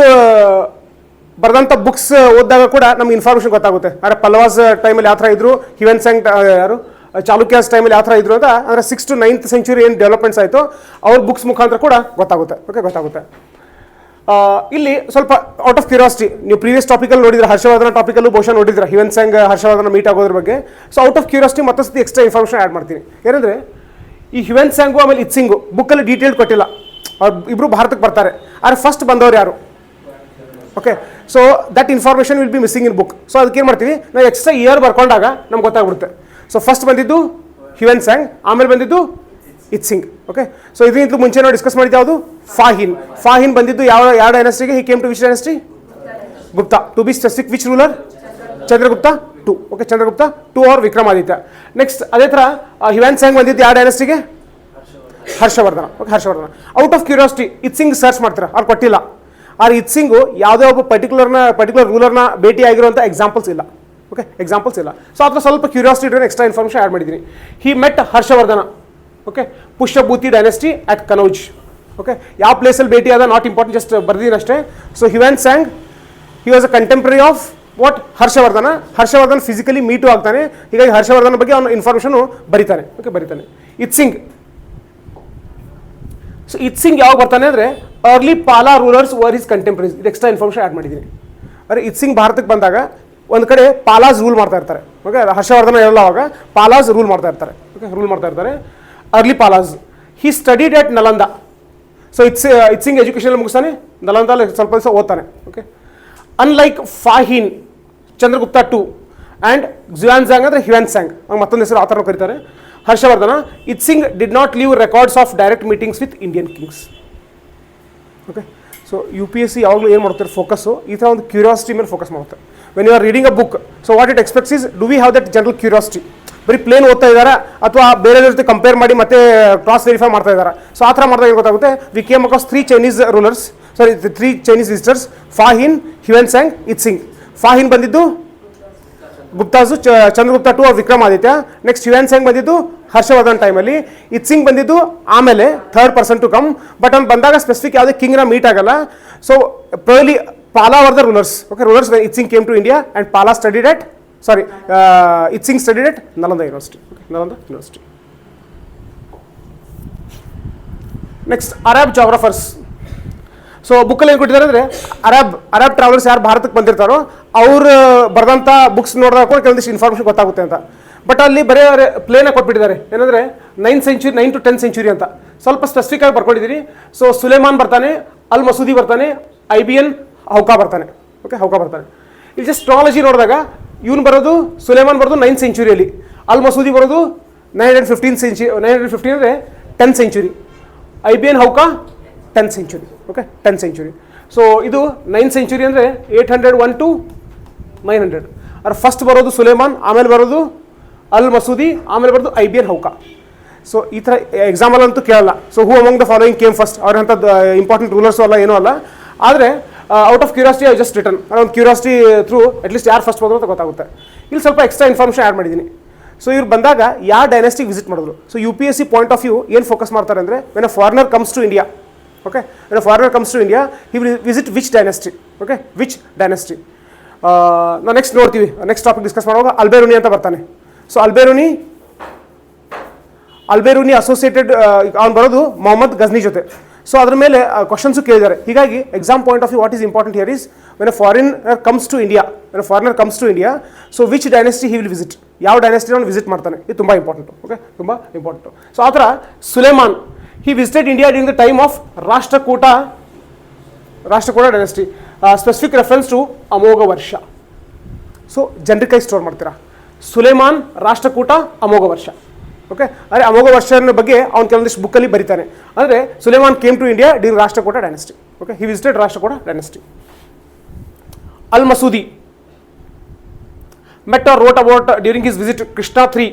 ಬರೆದಂಥ ಬುಕ್ಸ್ ಓದಿದಾಗ ಕೂಡ ನಮ್ಗೆ ಇನ್ಫಾರ್ಮೇಷನ್ ಗೊತ್ತಾಗುತ್ತೆ. ಅಂದರೆ ಪಲ್ಲವಾಸ್ ಟೈಮಲ್ಲಿ ಯಾವ ಥರ ಇದ್ರು, ಹ್ಯುಯೆನ್ ಸಾಂಗ್ ಯಾರು ಚಾಲುಕ್ಯಾಸ್ ಟೈಮಲ್ಲಿ ಯಾವ ಥರ ಇದ್ರು ಅಂತ, ಅಂದರೆ 6th to 9th century ಏನು ಡೆವಲಪ್ಮೆಂಟ್ಸ್ ಆಯಿತು ಅವ್ರ ಬುಕ್ಸ್ ಮುಖಾಂತರ ಕೂಡ ಗೊತ್ತಾಗುತ್ತೆ. ಓಕೆ, ಗೊತ್ತಾಗುತ್ತೆ. ಇಲ್ಲಿ ಸ್ವಲ್ಪ ಔಟ್ ಆಫ್ ಕ್ಯೂರಿಯಾಸಿಟಿ, ನೀವು ಪ್ರೀವಿಯಸ್ ಟಾಪಿಕಲ್ಲಿ ನೋಡಿದ್ರೆ ಹರ್ಷವರ್ಧನ ಟಾಪಿಕಲ್ಲೂ ಬಹುಶಃ ನೋಡಿದ್ರೆ ಹ್ಯುಯೆನ್ ಸಾಂಗ್ ಹರ್ಷವರ್ಧನ ಮೀಟ್ ಆಗೋದ್ರ ಬಗ್ಗೆ. ಸೊ ಔಟ್ ಆಫ್ ಕ್ಯೂರಿಯಾಸಿಟಿ ಮತ್ತೊಂದು ಎಕ್ಸ್ಟ್ರಾ ಇನ್ಫಾರ್ಮೇಷನ್ ಆ್ಯಡ್ ಮಾಡ್ತೀನಿ. ಏನಂದರೆ ಈ ಹ್ಯುಯೆನ್ ಸಾಂಗು ಆಮೇಲೆ ಇತ್ಸಿಂಗು ಬುಕ್ಕಲ್ಲಿ ಡೀಟೇಲ್ ಕೊಟ್ಟಿಲ್ಲ. ಅವ್ರು ಇಬ್ಬರು ಭಾರತಕ್ಕೆ ಬರ್ತಾರೆ, ಆದರೆ ಫಸ್ಟ್ ಬಂದವರು ಯಾರು? Okay, so that information will be missing in book. So ಅದಕ್ಕೆ ಏನು ಮಾಡ್ತೀವಿ ನಾವು ಎಕ್ಸ್ಟ್ರಾ ಇಯರ್ ಬರ್ಕೊಂಡಾಗ ನಮ್ಗೆ ಗೊತ್ತಾಗ್ಬಿಡುತ್ತೆ. ಸೊ ಫಸ್ಟ್ ಬಂದಿದ್ದು ಹ್ಯುಯೆನ್ ಸಾಂಗ್, ಆಮೇಲೆ ಬಂದಿದ್ದು ಇತ್ಸಿಂಗ್. ಓಕೆ, ಸೊ ಇದಕ್ಕಿಂತ ಮುಂಚೆ ನಾವು ಡಿಸ್ಕಸ್ ಮಾಡಿದ್ದು ಯಾವುದು? ಫಾಹಿನ್. ಫಾಹಿನ್ ಬಂದಿದ್ದು ಯಾವ ಡೈನೆಸ್ಟಿಗೆ? He came to which dynasty? Gupta. To be specific which ruler? Chandragupta 2. Okay, Chandragupta 2 or Vikramaditya. Next ಅದೇ ಥರ ಹ್ಯುಯೆನ್ ಸಾಂಗ್ ಬಂದಿದ್ದು ಯಾವ ಡೈನೆಸ್ಟಿಗೆ? Harshavardhana. Okay, Harshavardhana. Out of curiosity Itsing search ಮಾಡ್ತಾರೆ, ಅವ್ರು ಕೊಟ್ಟಿಲ್ಲ. ಆದ್ರೆ ಇತ್ಸಿಂಗು ಯಾವುದೇ ಒಬ್ಬ ಪರ್ಟಿಕ್ಯುಲರ್ ರೂಲರ್ನ ಭೇಟಿ ಆಗಿರುವಂಥ ಎಕ್ಸಾಂಪಲ್ಸ್ ಇಲ್ಲ. ಓಕೆ, ಎಕ್ಸಾಂಪಲ್ಸ್ ಇಲ್ಲ. ಸೊ ಅಥವಾ ಸ್ವಲ್ಪ ಕ್ಯೂರಿಯಾಸಿಟಿ ಇರೋ ಎಕ್ಸ್ಟ್ರಾ ಇನ್ಫಾರ್ಮೇಷನ್ ಆ್ಯಡ್ ಮಾಡಿದ್ದೀನಿ. He met Harshavardhana, okay, Pushyabhuti dynasty at Kannauj. Okay, ಯಾವ ಪ್ಲೇಸಲ್ಲಿ ಭೇಟಿ ಆದ ನಾಟ್ ಇಂಪಾರ್ಟೆಂಟ್, ಜಸ್ಟ್ ಬರ್ದಿದ್ದೀನಿ ಅಷ್ಟೇ. So Hiuen Tsang he was a contemporary of what? Harshavardhana. Harshavardhan physically meet ಆಗ್ತಾನೆ, ಹೀಗಾಗಿ ಹರ್ಷವರ್ಧನ ಬಗ್ಗೆ ಅವನು ಇನ್ಫಾರ್ಮೇಷನು ಬರೀತಾನೆ. ಓಕೆ, ಬರೀತಾನೆ. ಇತ್ಸಿಂಗ್, ಸೊ ಇತ್ಸಿಂಗ್ ಯಾವಾಗ ಬರ್ತಾನೆ ಅಂದರೆ early Pala rulers were his contemporaries. ಇದು ಎಕ್ಸ್ಟ್ರಾ ಇನ್ಫಾರ್ಮೇಷನ್ ಆ್ಯಡ್ ಮಾಡಿದ್ದೀನಿ. ಅಂದರೆ ಇತ್ಸಿಂಗ್ ಭಾರತಕ್ಕೆ ಬಂದಾಗ ಒಂದು ಕಡೆ ಪಾಲಾಸ್ ರೂಲ್ ಮಾಡ್ತಾ ಇರ್ತಾರೆ. ಓಕೆ, ಹರ್ಷವರ್ಧನ ಇರಲ್ಲ ಅವಾಗ, ಪಾಲಾಸ್ ರೂಲ್ ಮಾಡ್ತಾ ಇರ್ತಾರೆ. ಓಕೆ, ರೂಲ್ ಮಾಡ್ತಾ ಇರ್ತಾರೆ, early Palas. He studied at Nalanda. So Itsing education ಮುಗಿಸ್ತಾನೆ, ನಲಂದಲ್ಲಿ ಸ್ವಲ್ಪ ದಿವಸ ಓದ್ತಾನೆ. Okay, unlike Fahien, Chandragupta 2 and Xuanzang ಅಂದರೆ ಹ್ಯುಯೆನ್ ಸಾಂಗ್, ಮತ್ತೊಂದು ಹೆಸರು ಆ ಥರ ಕರೀತಾರೆ, Harshavardhana, Itsing did not leave records of direct meetings with Indian kings. Okay, so UPSC ಯಾವಾಗಲೂ ಏನು ಮಾಡ್ತಾರೆ ಫೋಕಸ್ಸು ಈ ಥರ ಒಂದು ಕ್ಯೂರಿಯಾಸಿಟಿ ಮೇಲೆ ಫೋಕಸ್ ಮಾಡುತ್ತೆ. When you are reading a book, so what it expects is do we have that general curiosity. ಬರೀ plain ಓದ್ತಾ ಇದ್ದಾರೆ ಅಥವಾ ಬೇರೆ ಜೊತೆ ಕಂಪೇರ್ ಮಾಡಿ ಮತ್ತೆ ಕ್ರಾಸ್ ವೆರಿಫೈ ಮಾಡ್ತಾ ಇದ್ದಾರೆ. ಸೊ ಆ ಥರ ಮಾಡಿದಾಗ ಏನು ಗೊತ್ತಾಗುತ್ತೆ? We came across 3 Chinese rulers, 3 Chinese visitors, Fahien, Hiuen Tsang, Itsing. Fahien ಬಂದಿದ್ದು Guptas, Chandragupta 2 or Vikramaditya. Next Hiuen Tsang ಬಂದಿದ್ದು ಹರ್ಷವರ್ಧನ್ ಟೈಮಲ್ಲಿ. ಇತ್ಸಿಂಗ್ ಬಂದಿದ್ದು ಆಮೇಲೆ 3rd person to come. But ಅವ್ನು ಬಂದಾಗ ಸ್ಪೆಸಿಫಿಕ್ ಯಾವುದೇ ಕಿಂಗ್ನ ಮೀಟ್ ಆಗಲ್ಲ. So probably Pala were the rulers. Okay, rulers when Itsing came to India and Pala studied at Itsing studied at Nalanda university. Okay, Nalanda university. Next Arab geographers. So ಬುಕ್ಕಲ್ಲಿ ಏನು ಕೊಟ್ಟಿದ್ದಾರೆ ಅಂದರೆ Arab travellers ಯಾರು ಭಾರತಕ್ಕೆ ಬಂದಿರ್ತಾರೋ ಅವ್ರು ಬರೆದಂಥ ಬುಕ್ಸ್ ನೋಡಿದಾಗ ಕೂಡ ಕೆಲವೊಂದಿಷ್ಟು ಇನ್ಫಾರ್ಮೇಷನ್ ಗೊತ್ತಾಗುತ್ತೆ ಅಂತ. ಬಟ್ ಅಲ್ಲಿ ಬರೀ ಪ್ಲೇನಾಗಿ ಕೊಟ್ಬಿಟ್ಟಿದ್ದಾರೆ. ಏನಂದರೆ 9 to 10th century ಅಂತ ಸ್ವಲ್ಪ ಸ್ಪೆಸಿಫಿಕ್ ಆಗಿ ಬರ್ಕೊಂಡಿದ್ದೀರಿ. ಸೊ ಸುಲೇಮಾನ್ ಬರ್ತಾನೆ, ಅಲ್ ಮಸೂದಿ ಬರ್ತಾನೆ, IBN ಹೌಕಾ ಬರ್ತಾನೆ. ಓಕೆ, ಹೌಕಾ ಬರ್ತಾನೆ. ಇಲ್ಲಿ ಜಸ್ಟ್ ಸ್ಟ್ರಾಲಜಿ ನೋಡಿದಾಗ ಇವನು ಬರೋದು ಸುಲೇಮಾನ್ ಬರೋದು 9th century, ಅಲ್ ಮಸೂದಿ ಬರೋದು 915 ಅಂದರೆ 10th century, IBN ಹೌಕಾ 10th century. Okay, 10th century. So ಇದು 9th century ಅಂದರೆ 801 to 900. ಅದ್ರ ಫಸ್ಟ್ ಬರೋದು ಸುಲೇಮಾನ್, ಆಮೇಲೆ ಬರೋದು ಅಲ್ ಮಸೂದಿ, ಆಮೇಲೆ ಬರೋದು IBN ಹೌಕಾ. ಸೊ ಈ ಥರ ಎಕ್ಸಾಂಪಲ್ ಅಂತೂ ಕೇಳಲ್ಲ. So who among the following came first, ಅವ್ರಂಥದ್ದು ಇಂಪಾರ್ಟೆಂಟ್ ರೂಲರ್ಸು ಅಲ್ಲ, ಏನೂ ಅಲ್ಲ. ಆದರೆ out of curiosity I just return ಒಂದು ಕ್ಯೂರಿಯಾಸಿಟಿ ಥ್ರೂ ಅಟ್ಲೀಸ್ಟ್ ಯಾರು ಫಸ್ಟ್ ಬಂದ್ರು ಅಂತ ಗೊತ್ತಾಗುತ್ತೆ. ಇಲ್ಲಿ ಸ್ವಲ್ಪ ಎಕ್ಸ್ಟ್ರಾ ಇನ್ಫಾರ್ಮೇಷನ್ ಆ್ಯಡ್ ಮಾಡಿದ್ದೀನಿ. ಸೊ ಇವ್ರು ಬಂದಾಗ ಯಾವ ಡೈನೆಸ್ಟಿಗೆ ವಿಸಿಟ್ ಮಾಡಿದ್ರು? So UPSC point of view ಏನು ಫೋಕಸ್ ಮಾಡ್ತಾರೆ ಅಂದರೆ when a foreigner comes to India, okay, when a foreigner comes to India he will visit which dynasty. Okay, which dynasty. ನಾವು ನೆಕ್ಸ್ಟ್ ನೋಡ್ತೀವಿ, ನೆಕ್ಸ್ಟ್ ಟಾಪಿಕ್ ಡಿಸ್ಕಸ್ ಮಾಡುವಾಗ ಅಲ್ಬೇರುನಿ ಅಂತ ಬರ್ತಾನೆ. ಸೊ ಅಲ್ಬೇರುನಿ ಅಸೋಸಿಯೇಟೆಡ್ ಅವ್ನು ಬರೋದು ಮೊಹಮ್ಮದ್ ಗಜ್ನಿ ಜೊತೆ. ಸೊ ಅದ್ರ ಮೇಲೆ ಕ್ವಶನ್ಸು ಕೇಳಿದ್ದಾರೆ. ಹೀಗಾಗಿ exam point of view what is important here is when a foreigner comes to India, so which dynasty he will visit, ಯಾವ ಡೈನೆಸ್ಟಿನ ಅವ್ನು ವಿಸಿಟ್ ಮಾಡ್ತಾನೆ, ಇದು ತುಂಬ ಇಂಪಾರ್ಟೆಂಟು. ಓಕೆ, ತುಂಬ ಇಂಪಾರ್ಟೆಂಟು. ಸೊ ಆ ಥರ Sulaiman He visited India during the time of Rashtrakuta dynasty. Specific reference to Amogha Varsha. So generic ಆಗಿ ಸ್ಟೋರ್ ಮಾಡ್ತೀರಾ. ಸುಲೇಮಾನ್ ರಾಷ್ಟ್ರಕೂಟ ಅಮೋಘ ವರ್ಷ. ಓಕೆ, ಅಂದರೆ ಅಮೋಘ ವರ್ಷನ ಬಗ್ಗೆ ಅವ್ನು ಕೆಲವೊಂದಿಷ್ಟು ಬುಕ್ಕಲ್ಲಿ ಬರೀತಾನೆ. ಅಂದರೆ Sulaiman came to India during Rashtrakuta dynasty. Okay, he visited Rashtrakuta dynasty. Al Masudi met or wrote about during his visit to Krishna III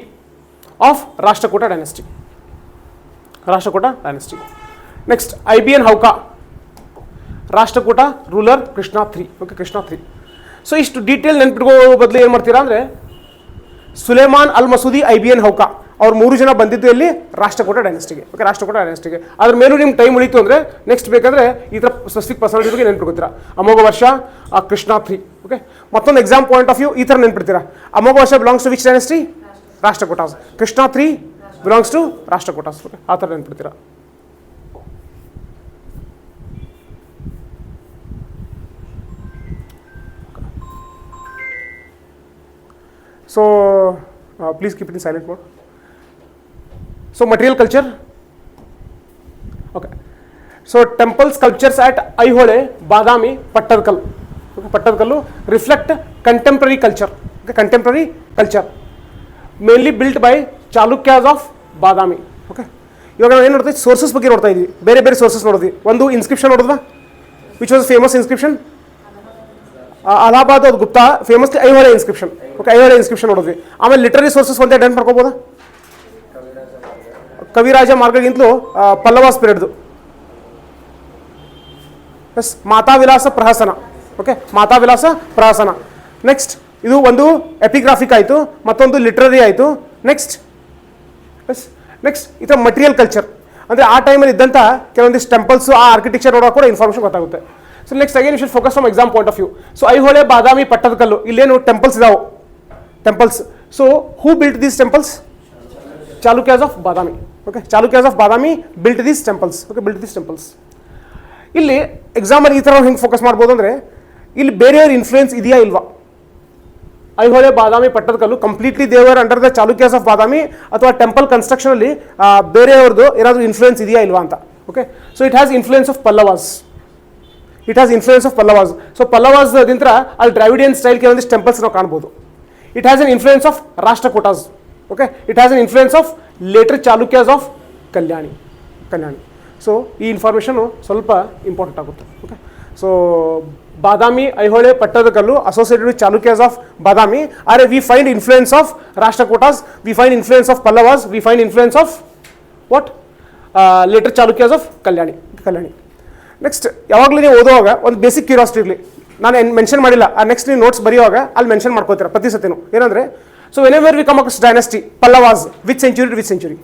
of Rashtrakuta dynasty. Next, IBN Hauka, Rashtrakuta ruler Krishna III. Okay, Krishna III. So ಇಷ್ಟು detail ನೆನ್ಪಿಟ್ಕೋ ಬದಲು ಏನು ಮಾಡ್ತೀರಾ ಅಂದರೆ Soleimani ಅಲ್ ಮಸೂದಿ IBN ಹೌಕಾ ಅವ್ರು 3 ಜನ ಬಂದಿದ್ದು ಎಲ್ಲಿ ರಾಷ್ಟ್ರಕೂಟ ಡೈನೆಸ್ಟಿಗೆ. ಓಕೆ, ರಾಷ್ಟ್ರಕೂಟ ಡೈನೆಸ್ಟಿಗೆ. ಅದ್ರ ಮೇಲೂ ನಿಮ್ಗೆ ಟೈಮ್ ಉಳಿತು ಅಂದರೆ ನೆಕ್ಸ್ಟ್ ಬೇಕಂದರೆ ಈ ಥರ ಸ್ಪೆಸಿಫಿಕ್ ಪರ್ಸನಾಲಿಟಿ ಬಗ್ಗೆ ನೆನ್ಪಿಟ್ಕೋತೀರಾ. Amoghavarsha, Krishna III. Okay, ಮತ್ತೊಂದು ಎಕ್ಸಾಮ್ ಪಾಯಿಂಟ್ ಆಫ್ ವ್ಯೂ ಈ ಥರ ನೆನ್ಪಿಡ್ತೀರಾ. Amoghavarsha belongs to which dynasty? Rashtrakutas. Krishna III belongs to Rashtrakutas. Okay, ಆ ಥರ ನೆನ್ಪಿಡ್ತೀರಾ. So please keep it in silent mode. So material culture. Okay, so temple sculptures at Aihole, Badami, Pattadkal. Okay, Pattadkallu reflect contemporary culture. Okay, contemporary culture mainly built by Chalukyas of Badami. Okay, ಇವಾಗ ನಾವು ಏನು ನೋಡ್ತೀವಿ, sources ಬಗ್ಗೆ ನೋಡ್ತಾ ಇದ್ವಿ. ಬೇರೆ ಬೇರೆ sources ನೋಡಿದ್ವಿ. ಒಂದು ಇನ್ಸ್ಕ್ರಿಪ್ಷನ್ ನೋಡಿದ್ವಾ, which was famous inscription Allahabad ಅದು Gupta famously Aihole inscription. Okay, Aihole inscription ನೋಡಿದ್ವಿ. ಆಮೇಲೆ ಲಿಟರರಿ ಸೋರ್ಸಸ್ ಒಂದೇ ಡನ್ ಮಾಡ್ಕೋಬೋದಾ? ಕವಿರಾಜ ಮಾರ್ಗಗಿಂತಲೂ ಪಲ್ಲವಾಸ್ ಪೀರಿಯಡ್ದು. Yes, Mattavilasa Prahasana. Okay, Mattavilasa Prahasana. Next ಇದು ಒಂದು ಎಪಿಗ್ರಾಫಿಕ್ ಆಯಿತು, ಮತ್ತೊಂದು ಲಿಟ್ರರಿ ಆಯಿತು. ನೆಕ್ಸ್ಟ್ ಈ ಥರ ಮಟೀರಿಯಲ್ ಕಲ್ಚರ್ ಅಂದರೆ ಆ ಟೈಮಲ್ಲಿ ಇದ್ದಂಥ ಕೆಲವೊಂದಿಷ್ಟು ಟೆಂಪಲ್ಸು, ಆ ಆರ್ಕಿಟೆಕ್ಚರ್ ನೋಡೋ ಕೂಡ ಇನ್ಫಾರ್ಮೇಷನ್ ಗೊತ್ತಾಗುತ್ತೆ. So next again you should focus from exam point of view. So Aihole, Badami, Pattadakal ಇಲ್ಲೇನು ಟೆಂಪಲ್ಸ್ ಇದಾವೆ, temples. So who built these temples? Chalukyas of Badami. Okay, Chalukyas of Badami built these temples. Okay, built these temples. ಇಲ್ಲಿ ಎಕ್ಸಾಮಲ್ಲಿ ಈ ಥರ ಹೆಂಗೆ ಫೋಕಸ್ ಮಾಡ್ಬೋದು ಅಂದರೆ ಇಲ್ಲಿ ಬೇರೆಯವ್ರ ಇನ್ಫ್ಲೂಯೆನ್ಸ್ ಇದೆಯಾ ಇಲ್ವಾ? Aihole, Badami, Pattadakal completely they were under the Chalukyas of Badami, ಅಥವಾ ಟೆಂಪಲ್ ಕನ್ಸ್ಟ್ರಕ್ಷನಲ್ಲಿ ಬೇರೆಯವ್ರದ್ದು ಏನಾದರೂ ಇನ್ಫ್ಲೂಯೆನ್ಸ್ ಇದೆಯಾ ಇಲ್ವಾ ಅಂತ. Okay, so it has influence of Pallavas. So Pallavas ದಿಂತ್ರ ಅಲ್ಲಿ ದ್ರಾವಿಡಿಯನ್ ಸ್ಟೈಲ್ ಕೆಲವೊಂದಿಷ್ಟು ಟೆಂಪಲ್ಸ್ ನಾವು ಕಾಣ್ಬೋದು. It has an influence of Rashtrakutas. Okay, it has an influence of later Chalukyas of Kalyani. So ಈ ಇನ್ಫಾರ್ಮೇಷನು ಸ್ವಲ್ಪ ಇಂಪಾರ್ಟೆಂಟ್ ಆಗುತ್ತೆ. Okay, so Badami, Aihole, Pattadakal associated with Chalukyas of Badami. Or we find influence of Rashtrakutas, we find influence of Pallavas, we find influence of what later Chalukyas of Kalyani. Next ಯಾವಾಗಲೂ ನೀವು ಓದುವಾಗ ಒಂದು basic curiosity ಇರಲಿ. ನಾನು mention ಮಾಡಿಲ್ಲ, ಆ ನೆಕ್ಸ್ಟ್ ನೀವು ನೋಟ್ಸ್ ಬರೆಯುವಾಗ ಅಲ್ಲಿ ಮೆನ್ಷನ್ ಮಾಡ್ಕೋತೀರ ಪ್ರತಿ ಸತಿನೂ. ಏನಂದರೆ, so whenever we come across dynasty Pallavas, which century to which century?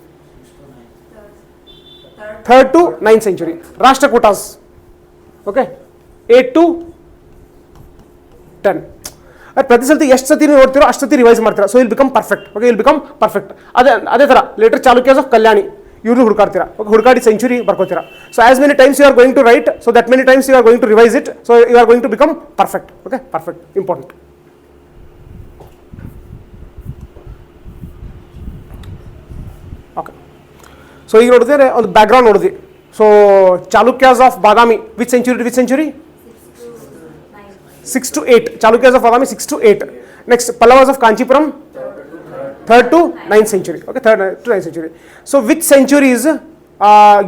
3rd to 9th century. Rashtrakutas, okay, 8 to 10. ಪ್ರತಿ ಸತಿ ಎಷ್ಟು ಸತಿ ನೀವು ನೋಡ್ತೀರೋ ಅಷ್ಟು ಸತಿ ರಿವೈಸ್ ಮಾಡ್ತೀರಾ. So will become perfect. Okay, will become perfect. ಅದೇ ಥರ ಲೇಟರ್ ಚಾಲುಕ್ಯಾಸ್ ಆಫ್ ಕಲ್ಯಾಣಿ ಇವ್ರದ್ದು ಹುಡುಕಾಡ್ತೀರಾ. ಓಕೆ, ಹುಡುಕಾಡಿ ಸೆಂಚುರಿ ಬರ್ಕೋತೀರಾ. So as many times you are going to write, so that many times you are going to revise it. So you are going to become perfect. Okay, perfect, important. Okay, so ಈಗ ನೋಡಿದ್ರೆ ಒಂದು background ನೋಡಿದ್ವಿ. So Chalukyas of Badami which century to which century? 6 to 8. Chalukyas of Badami 6 to 8. Next, Pallavas of Kanchipuram 3rd to 9th century. Okay, 3rd to 9th century. So which centuries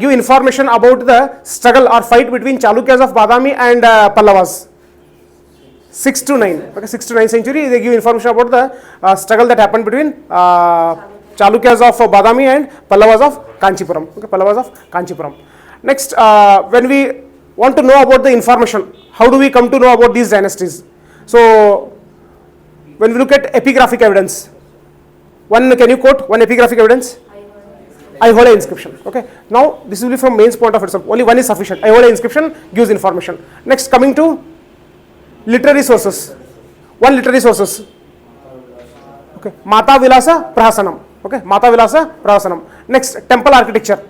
give information about the struggle or fight between Chalukyas of Badami and Pallavas? 6 to 9. Okay, 6 to 9th century they give information about the struggle that happened between Chalukyas of Badami and Pallavas of Kanchipuram. Okay, Pallavas of Kanchipuram. Next, when we want to know about the information, how do we come to know about these dynasties? So when we look at epigraphic evidence, can you quote one epigraphic evidence? Aihole inscription. Okay, now this will be from mains point of view. Only one is sufficient. Aihole inscription gives information. Next, coming to literary sources. One literary sources. Okay, Mata Vilasa Prahasanam. Okay, Mata Vilasa Prahasanam. Next, temple architecture.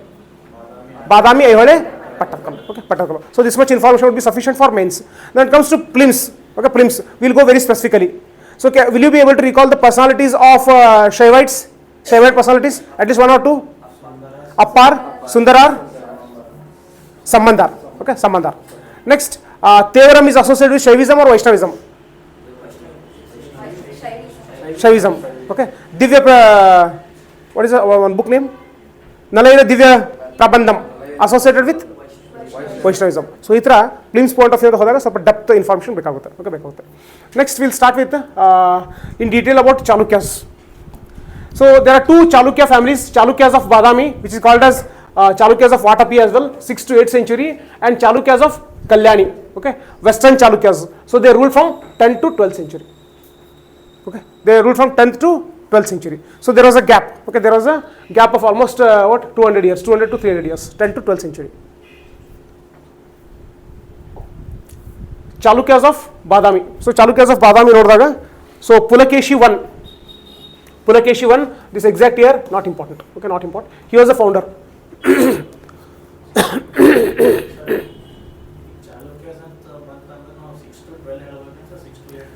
Badami, Aihole, Pattadkal. Okay, Pattadkal. So this much information would be sufficient for mains. Then it comes to prelims. Okay, prelims. We'll go very specifically. So will you be able to recall the personalities of Shaivites? Shaivite personalities? At least one or two? Appar, Sundarar, Sambandar. Okay, Sambandar. Next, Tevaram is associated with Shaivism or Vaishnavism? Shaivism. Okay. Divya, what is one book name? Nalayana Divya Prabandham, associated with Vaishnavism. So, itra Plim's point of view hodaga ಸ್ವಲ್ಪ depth information ಬೇಕಾಗುತ್ತೆ. Okay, ಬೇಕಾಗುತ್ತೆ. Next, we'll start with in detail about Chalukyas. So, there are two Chalukya families, Chalukyas of Badami, which is called as Chalukyas of Vatapi as well, 6th to 8th century, and Chalukyas of Kalyani, okay, Western Chalukyas. So, they ruled from 10th to 12th century. Okay, they ruled from 10th to 12th century. So, there was a gap. Okay, there was a gap of almost 200 years, 200 to 300 years, 10th to 12th century. Chalukyas of Badami. So, Chalukyas of Badami nodaga. So, Pulakeshi I, this exact year, not important. Okay, not important. He was the founder.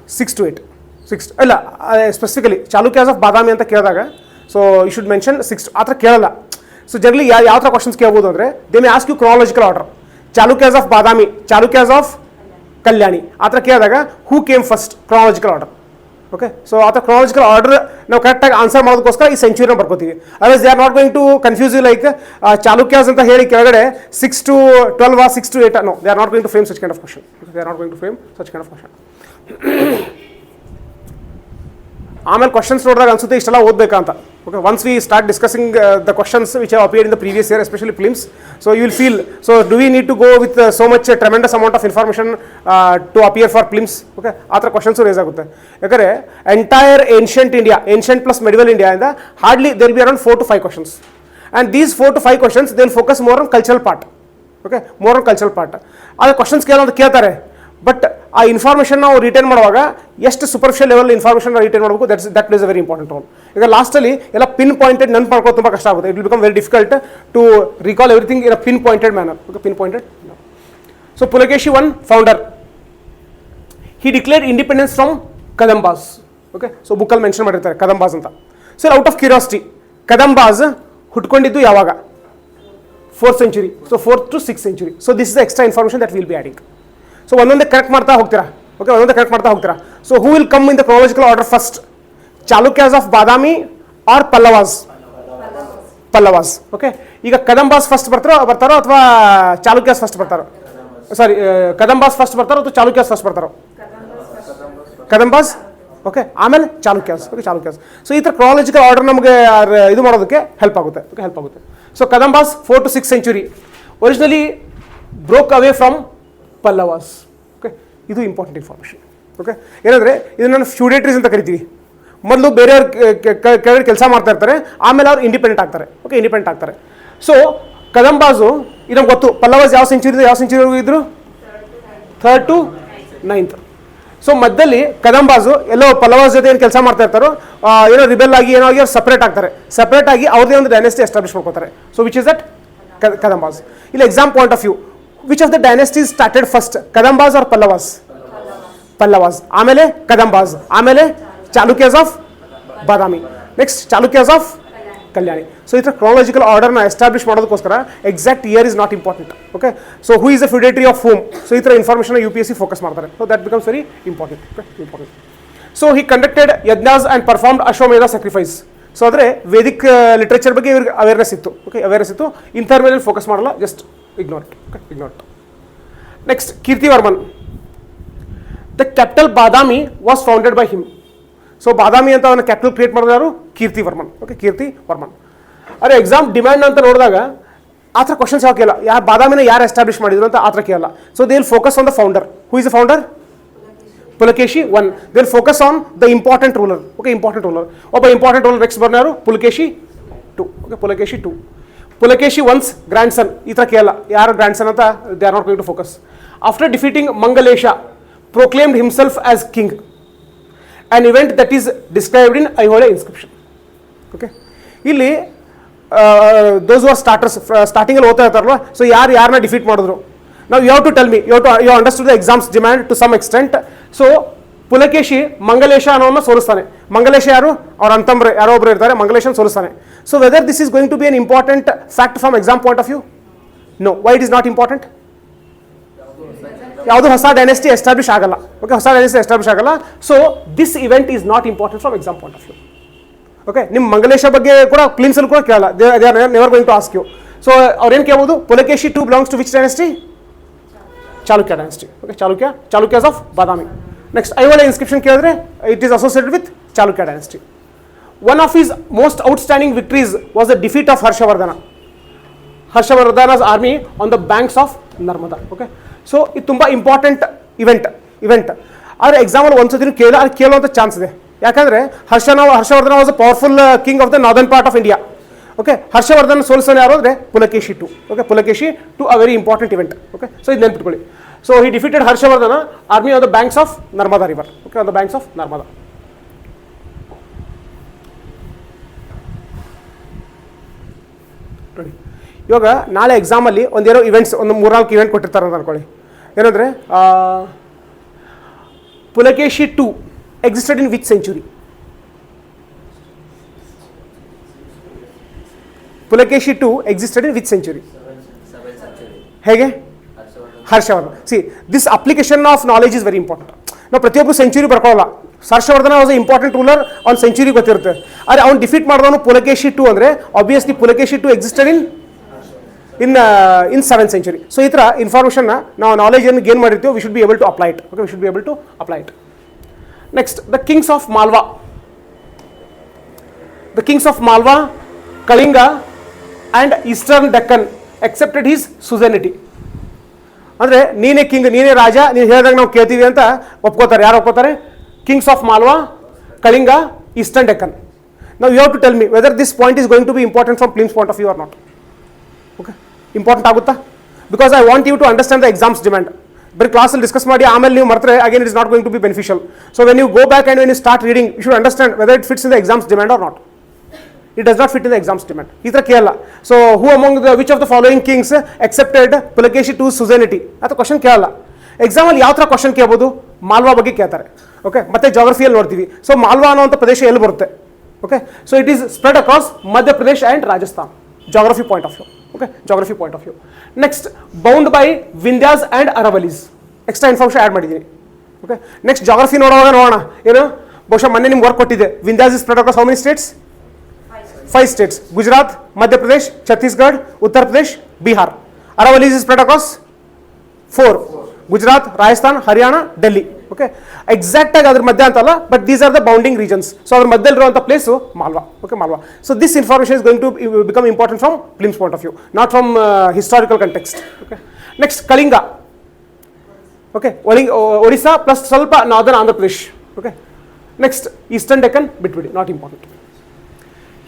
Six to eight. Specifically, Chalukyas of Badami anta keladaga. So, you should mention 6. Atra kelala. So, generally, ಯಾವ ತರ questions ಕೇಳಬಹುದು ಅಂದ್ರೆ they may ask you chronological order. Chalukyas of Badami, Chalukyas of Kalyani. atra ಕೇಳಿದಾಗ who came first, chronological order. Okay, so atra chronological order ನಾವು correct ಆಗಿ answer ಮಾಡೋದಕ್ಕೋಸ್ಕರ ಈ ಸೆಂಚುರಿನ ಬರ್ಕೋತೀವಿ. Otherwise they are not going to confuse you like Chalukyas ಅಂತ ಹೇಳಿ ಕೆಳಗಡೆ 6 to 12 6 to 8. No, they are not going to frame such kind of question. They are not going to frame such kind of question. ಆಮೇಲೆ questions ನೋಡಿದಾಗ ಅನ್ಸುತ್ತೆ ಇಷ್ಟೆಲ್ಲ ಓದಬೇಕಂತ. Okay, once we start discussing the questions which have appeared in the previous year, especially prelims, so you will feel, so do we need to go with so much tremendous amount of information to appear for prelims? Okay, ಆ ಥರ questions raise ಆಗುತ್ತೆ. ಯಾಕಂದರೆ entire ancient India, ancient plus medieval India ಇಂದ hardly there be around 4 to 5 questions, and these 4 to 5 questions they will focus more on cultural part. Okay, more on cultural part. ಆದರೆ questions ಕೇಳ್ತಾರೆ, but ಆ information ನಾವು retain ಮಾಡುವಾಗ ಎಷ್ಟು superficial level information retain ಮಾಡಬೇಕು, that place a very important role. ಈಗ ಲಾಸ್ಟಲ್ಲಿ ಎಲ್ಲ ಪಿನ್ ಪಾಯಿಂಟೆಡ್ ನೆನ್ಪು ಮಾಡ್ಕೊಳ್ಳೋದು ತುಂಬ ಕಷ್ಟ ಆಗುತ್ತೆ. It will become very difficult to recall everything in a pin pointed manner. Okay, pin pointed. So Pulakeshi I, founder, he declared independence from Kadambas. Okay, so ಬುಕ್ಕಲ್ಲಿ mention ಮಾಡಿರ್ತಾರೆ ಕದಂಬಾಸ್ ಅಂತ. So out of curiosity, Kadambas ಹುಟ್ಕೊಂಡಿದ್ದು ಯಾವಾಗ? 4th century. So 4th to 6th century. So this is the extra information that will be adding. So ಒಂದೊಂದೇ correct ಮಾಡ್ತಾ ಹೋಗ್ತೀರಾ. Okay, ಒಂದೊಂದೇ correct ಮಾಡ್ತಾ ಹೋಗ್ತೀರಾ. So who will come in the chronological order first? Chalukyas of Badami or Pallavas? Pallavas. Okay, ಈಗ Kadambas first ಬರ್ತಾರೋ ಅಥವಾ Chalukyas first ಬರ್ತಾರೋ? ಸಾರಿ, ಕದಂಬಾಸ್ ಫಸ್ಟ್ ಬರ್ತಾರೋ ಅಥವಾ ಚಾಲುಕ್ಯಾಸ್ ಫಸ್ಟ್ ಬರ್ತಾರೋ? ಕದಂಬಾಸ್. ಓಕೆ, ಆಮೇಲೆ ಚಾಲುಕ್ಯಾಸ್. ಓಕೆ, ಚಾಲುಕ್ಯಾಸ್. ಸೊ ಈ ಥರ ಕ್ರೋನಾಲಜಿಕಲ್ ಆರ್ಡರ್ ನಮಗೆ ಇದು ಮಾಡೋದಕ್ಕೆ ಹೆಲ್ಪ್ ಆಗುತ್ತೆ. ಓಕೆ, ಹೆಲ್ಪ್ ಆಗುತ್ತೆ. So Kadambas 4 to 6th century originally broke away from Pallavas. Okay, ಇದು ಇಂಪಾರ್ಟೆಂಟ್ ಇನ್ಫಾರ್ಮೇಷನ್. ಓಕೆ, ಏನಂದರೆ ಇದನ್ನು ಫ್ಯೂಡೇಟ್ರೀಸ್ ಅಂತ ಕರಿತೀವಿ. ಮೊದಲು ಬೇರೆಯವ್ರ ಕೆಳಗಡೆ ಕೆಲಸ ಮಾಡ್ತಾ ಇರ್ತಾರೆ, ಆಮೇಲೆ ಅವ್ರು ಇಂಡಿಪೆಂಡೆಂಟ್ ಆಗ್ತಾರೆ. ಓಕೆ, ಇಂಡಿಪೆಂಡೆಂಟ್ ಆಗ್ತಾರೆ. ಸೊ ಕದಂಬಾಸು ಇದು ನಮ್ಗೆ ಗೊತ್ತು. ಪಲ್ಲವಾಸ್ ಯಾವ ಸೆಂಚುರಿವರೆಗೂ ಇದ್ರು? 3rd to 9th. ಸೊ ಮಧ್ಯದಲ್ಲಿ ಕದಂಬಾಸು ಎಲ್ಲೋ ಪಲ್ಲವಾಸ್ ಜೊತೆ ಏನು ಕೆಲಸ ಮಾಡ್ತಾ ಇರ್ತಾರೋ, ಏನೋ ರಿಬೆಲ್ ಆಗಿ ಏನೋ ಆಗಿ ಅವ್ರು ಸಪ್ರೇಟ್ ಆಗ್ತಾರೆ. ಸಪ್ರೇಟ್ ಆಗಿ ಅವ್ರದೇ ಒಂದು ಡೈನೆಸ್ಟಿ ಎಸ್ಟಾಬ್ಲಿಷ್ ಮಾಡ್ಕೋತಾರೆ. So which is that? Kadambas. ಇಲ್ಲಿ exam point of view, which of the dynasties started first, Kadambas or Pallavas? Pallavas. ಆಮೇಲೆ ಕದಂಬಾಸ್, ಆಮೇಲೆ Chalukyas of Badami, next Chalukyas of Kalyani. So ಈ ಥರ ಕ್ರೋನಾಲಜಿಕಲ್ ಆರ್ಡರ್ನ ಎಸ್ಟಾಬ್ಲಿಷ್ ಮಾಡೋದಕ್ಕೋಸ್ಕರ exact year is not important. Okay, so who is the feudatory of whom? So ಈ ಥರ information UPSC focus ಮಾಡ್ತಾರೆ. So that becomes very important. Important. So he conducted yajnas and performed Ashwamedha sacrifice. So ಆದರೆ Vedic literature ಬಗ್ಗೆ ಇವ್ರಿಗೆ awareness ಇತ್ತು. Okay, awareness ಇತ್ತು. ಇಂಥವ್ರ ಮೇಲೆ ಫೋಕಸ್ ಮಾಡಲ್ಲ, just ignore it. Okay, ignore it. Next, Kirtivarman. The capital Badami was founded by him. So Badami ಅಂತ ಅವನ ಕ್ಯಾಪಿಟಲ್ ಕ್ರಿಯೇಟ್ ಮಾಡಿದ್ರು ಯಾರು? ಕೀರ್ತಿವರ್ಮನ್. ಓಕೆ, ಕೀರ್ತಿವರ್ಮನ್. ಅದೇ ಎಕ್ಸಾಮ್ ಡಿಮ್ಯಾಂಡ್ ಅಂತ ನೋಡಿದಾಗ ಆ ಥರ ಕ್ವಶನ್ಸ್ ಯಾವ ಕೇಳಲ್ಲ. ಬಾದಾಮಿನ ಯಾರು ಎಸ್ಟಾಬ್ಲಿಷ್ ಮಾಡಿದ್ರು ಅಂತ ಆ ಥರ ಕೇಳಲ್ಲ. So they will focus on the founder. Who is the founder? Pulakeshi I. They will focus on the important ruler. Okay, important ruler. ಒಬ್ಬ ಇಂಪಾರ್ಟೆಂಟ್ ರೂಲರ್ ನೆಕ್ಸ್ಟ್ ಬರ್ನ ಯಾರು? Pulakeshi II. Okay, Pulakeshi II. Pulakeshi I's grandson, ಈ ಥರ ಕೇಳಲ್ಲ ಯಾರು grandson ಅಂತ. They are not going to focus. After defeating Mangalesha, proclaimed himself as king, an event that is described in Aihole inscription. Okay, ಇಲ್ಲಿ those are starters, ಸ್ಟಾರ್ಟಿಂಗಲ್ಲಿ ಓದ್ತಾ ಇರ್ತಾರಲ್ವ. So ಯಾರನ್ನ defeat ಮಾಡಿದ್ರು? ನಾವು you have to tell me, you understood the exams demand to some extent. So Pulakeshi Mangalesha ಅನ್ನೋನ್ನ ಸೋಲಿಸ್ತಾನೆ. ಮಂಗಲೇಶ ಯಾರು? ಅವ್ರ ಅಂತಂಬ್ರೆ ಯಾರೋ ಒಬ್ರು ಇರ್ತಾರೆ, ಮಂಗಲೇಶನ್ ಸೋಲಿಸ್ತಾನೆ. So whether this is going to be an important fact from exam point of view? No. Why it is not important? ಯಾವುದು ಹೊಸ ಡೈನೆಸ್ಟಿ ಎಸ್ಟಾಬ್ಲಿಷ್ ಆಗಲ್ಲ. ಓಕೆ, ಹೊಸ ಡೈನೆಸ್ಟಿ ಎಸ್ಟಾಬ್ಲಿಷ್ ಆಗಲ್ಲ. So this event is not important from exam point of view. Okay, ನಿಮ್ಮ ಮಂಗಲೇಶ ಬಗ್ಗೆ ಕೂಡ ಕ್ಲೀನ್ಸಲ್ಲಿ ಕೂಡ ಕೇಳಲ್ಲ. They are never going to ask you. So ಅವ್ರೇನು ಕೇಳ್ಬೋದು? Pulakeshi two belongs to which dynasty? Chalukya dynasty. Okay, Chalukyas of Badami. Next Aihole inscription ಕೇಳಿದ್ರೆ it is associated with Chalukya dynasty. One of his most outstanding victories was the defeat of Harshavardhana. Harshavardhana's army on the banks of Narmada. Okay, so ಇದು ತುಂಬ important event. ಆದರೆ ಎಕ್ಸಾಮಲ್ಲಿ ಒಂದ್ಸತಿ ಕೇಳುವಂಥ chance ಇದೆ. ಯಾಕಂದರೆ Harshavardhana was a powerful king of the northern part of India. Okay, Harshavardhan ಸೋಲಿಸೋನು ಯಾರು ಅಂದರೆ Pulakeshi two. Okay, Pulakeshi two a very important event. Okay, so ಇದು ನೆನ್ಪಿಟ್ಕೊಳ್ಳಿ. So he defeated Harshavardhana army on the banks of Narmada river. Okay, on the banks of Narmada. ನೋಡಿ, ಇವಾಗ ನಾಳೆ ಎಕ್ಸಾಮಲ್ಲಿ ಒಂದೇನೋ ಇವೆಂಟ್ಸ್, ಒಂದು 3-4 ಇವೆಂಟ್ ಕೊಟ್ಟಿರ್ತಾರೆ ಅಂತ ಅನ್ಕೊಳ್ಳಿ. ಏನಂದರೆ Pulakeshi two existed in which century? Pulakeshi two existed in which century? ಹೇಗೆ? Harshavardhan. See, this application of knowledge is very important. ನಾವು ಪ್ರತಿಯೊಬ್ಬರು ಸೆಂಚುರಿ ಬರ್ಕೊಳ್ಳಲ್ಲ. Harshavardhana was a important ruler, ಅವ್ನು ಸೆಂಚುರಿ ಗೊತ್ತಿರುತ್ತೆ. ಆದರೆ ಅವ್ನು ಡಿಫೀಟ್ ಮಾಡಿದವನು ಪುಲಕೇಶಿ ಟು ಅಂದರೆ obviously Pulakeshi two existed in 7th century. So ಈ ಥರ ಇನ್ಫಾರ್ಮೇಷನ್ನ ನಾವು ನಾಲೆಜನ್ನು ಗೇನ್ ಮಾಡಿರ್ತೀವಿ. We should be able to apply it. Okay, we should be able to apply it. Next, the kings of Malwa. The kings of Malwa, Kalinga and eastern Deccan accepted his suzerainty. ಅಂದರೆ ನೀನೇ king, ನೀನೇ ರಾಜ, ನೀನು ಹೇಳಿದಾಗ ನಾವು ಕೇಳ್ತೀವಿ ಅಂತ ಒಪ್ಕೋತಾರೆ. ಯಾರು ಒಪ್ಕೋತಾರೆ? Kings of Malwa, Kalinga, eastern Deccan. ನಾವು you have to tell me whether this point is going to be important from prelims point of view or not. Okay, important ಆಗುತ್ತಾ? Because I want you to understand the exams demand. ಬರೀ ಕ್ಲಾಸಲ್ಲಿ discuss ಮಾಡಿ ಆಮೇಲೆ ನೀವು ಮರ್ತರೆ again it is not going to be beneficial. So when you go back and when you start reading you should understand whether it fits in the exams demand or not. It does not fit in the exams demand. ಈ ಥರ ಕೇಳಲ್ಲ. So who among the which of the following kings accepted Pulakeshi to suzerainty ಅಥವಾ question ಕೇಳಲ್ಲ. ಎಕ್ಸಾಮಲ್ಲಿ ಯಾವ ಥರ question ಕೇಳ್ಬೋದು? ಮಾಲ್ವಾ ಬಗ್ಗೆ ಕೇಳ್ತಾರೆ. ಓಕೆ, ಮತ್ತೆ ಜಾಗ್ರಫಿಯಲ್ಲಿ ನೋಡ್ತೀವಿ. ಸೊ ಮಾಲ್ವಾ ಅನ್ನೋಂಥ ಪ್ರದೇಶ ಎಲ್ಲಿ ಬರುತ್ತೆ? Okay, so it is spread across Madhya Pradesh and Rajasthan. Geography point of view. Okay, geography point of view. Next, bound by Vindhyas and ಅರವಲೀಸ್. Extra information add ಮಾಡಿದ್ದೀನಿ. ಓಕೆ, ನೆಕ್ಸ್ಟ್ ಜಾಗ್ರಫಿ ನೋಡೋಣ. ಏನು ಬಹುಶಃ ಮೊನ್ನೆ ನಿಮ್ಗೆ ವರ್ಕ್ ಕೊಟ್ಟಿದೆ. Vindhyas is spread across how many States? 5 states: Gujarat, Madhya Pradesh, Chhattisgarh, Uttar Pradesh, Bihar. Aravallis is spread across 4: Gujarat, Rajasthan, Haryana, Delhi. Okay, exact ಆಗಿ ಅದರ ಮಧ್ಯ ಅಂತಲ್ಲ, but these are the bounding regions. So ಅದ್ರ ಮಧ್ಯದಲ್ಲಿರುವಂಥ place Malwa. Okay, Malwa. So this information is going to become important from prelims point of view, not from historical context. Okay, next Kalinga. Okay, Orissa plus ಸ್ವಲ್ಪ northern Andhra Pradesh. Okay, next eastern Deccan ಬಿಟ್ಬಿಡಿ, not important.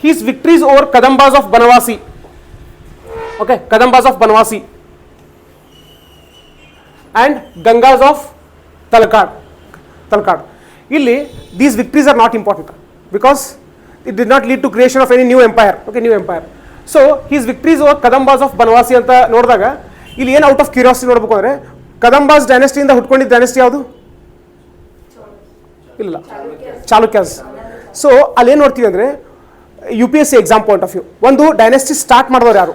His victories over Kadambas of Banavasi. Okay, Kadambas of Banavasi and Gangas of Talakad. Illi, these victories are not important because it did not lead to creation of any new empire. Okay, new empire. So his victories over Kadambas of Banavasi anta ನೋಡಿದಾಗ ಇಲ್ಲಿ ಏನು out of curiosity ನೋಡಬೇಕು ಅಂದರೆ Kadambas ಡೈನೆಸ್ಟಿಯಿಂದ ಹುಟ್ಕೊಂಡಿದ್ದ dynasty ಯಾವುದು? ಇಲ್ಲ, Chalukyas. So ಅಲ್ಲೇನು ನೋಡ್ತೀವಿ ಅಂದರೆ UPSC exam point of view, ಒಂದು ಡೈನೆಸ್ಟಿ ಸ್ಟಾರ್ಟ್ ಮಾಡಿದವರು ಯಾರು,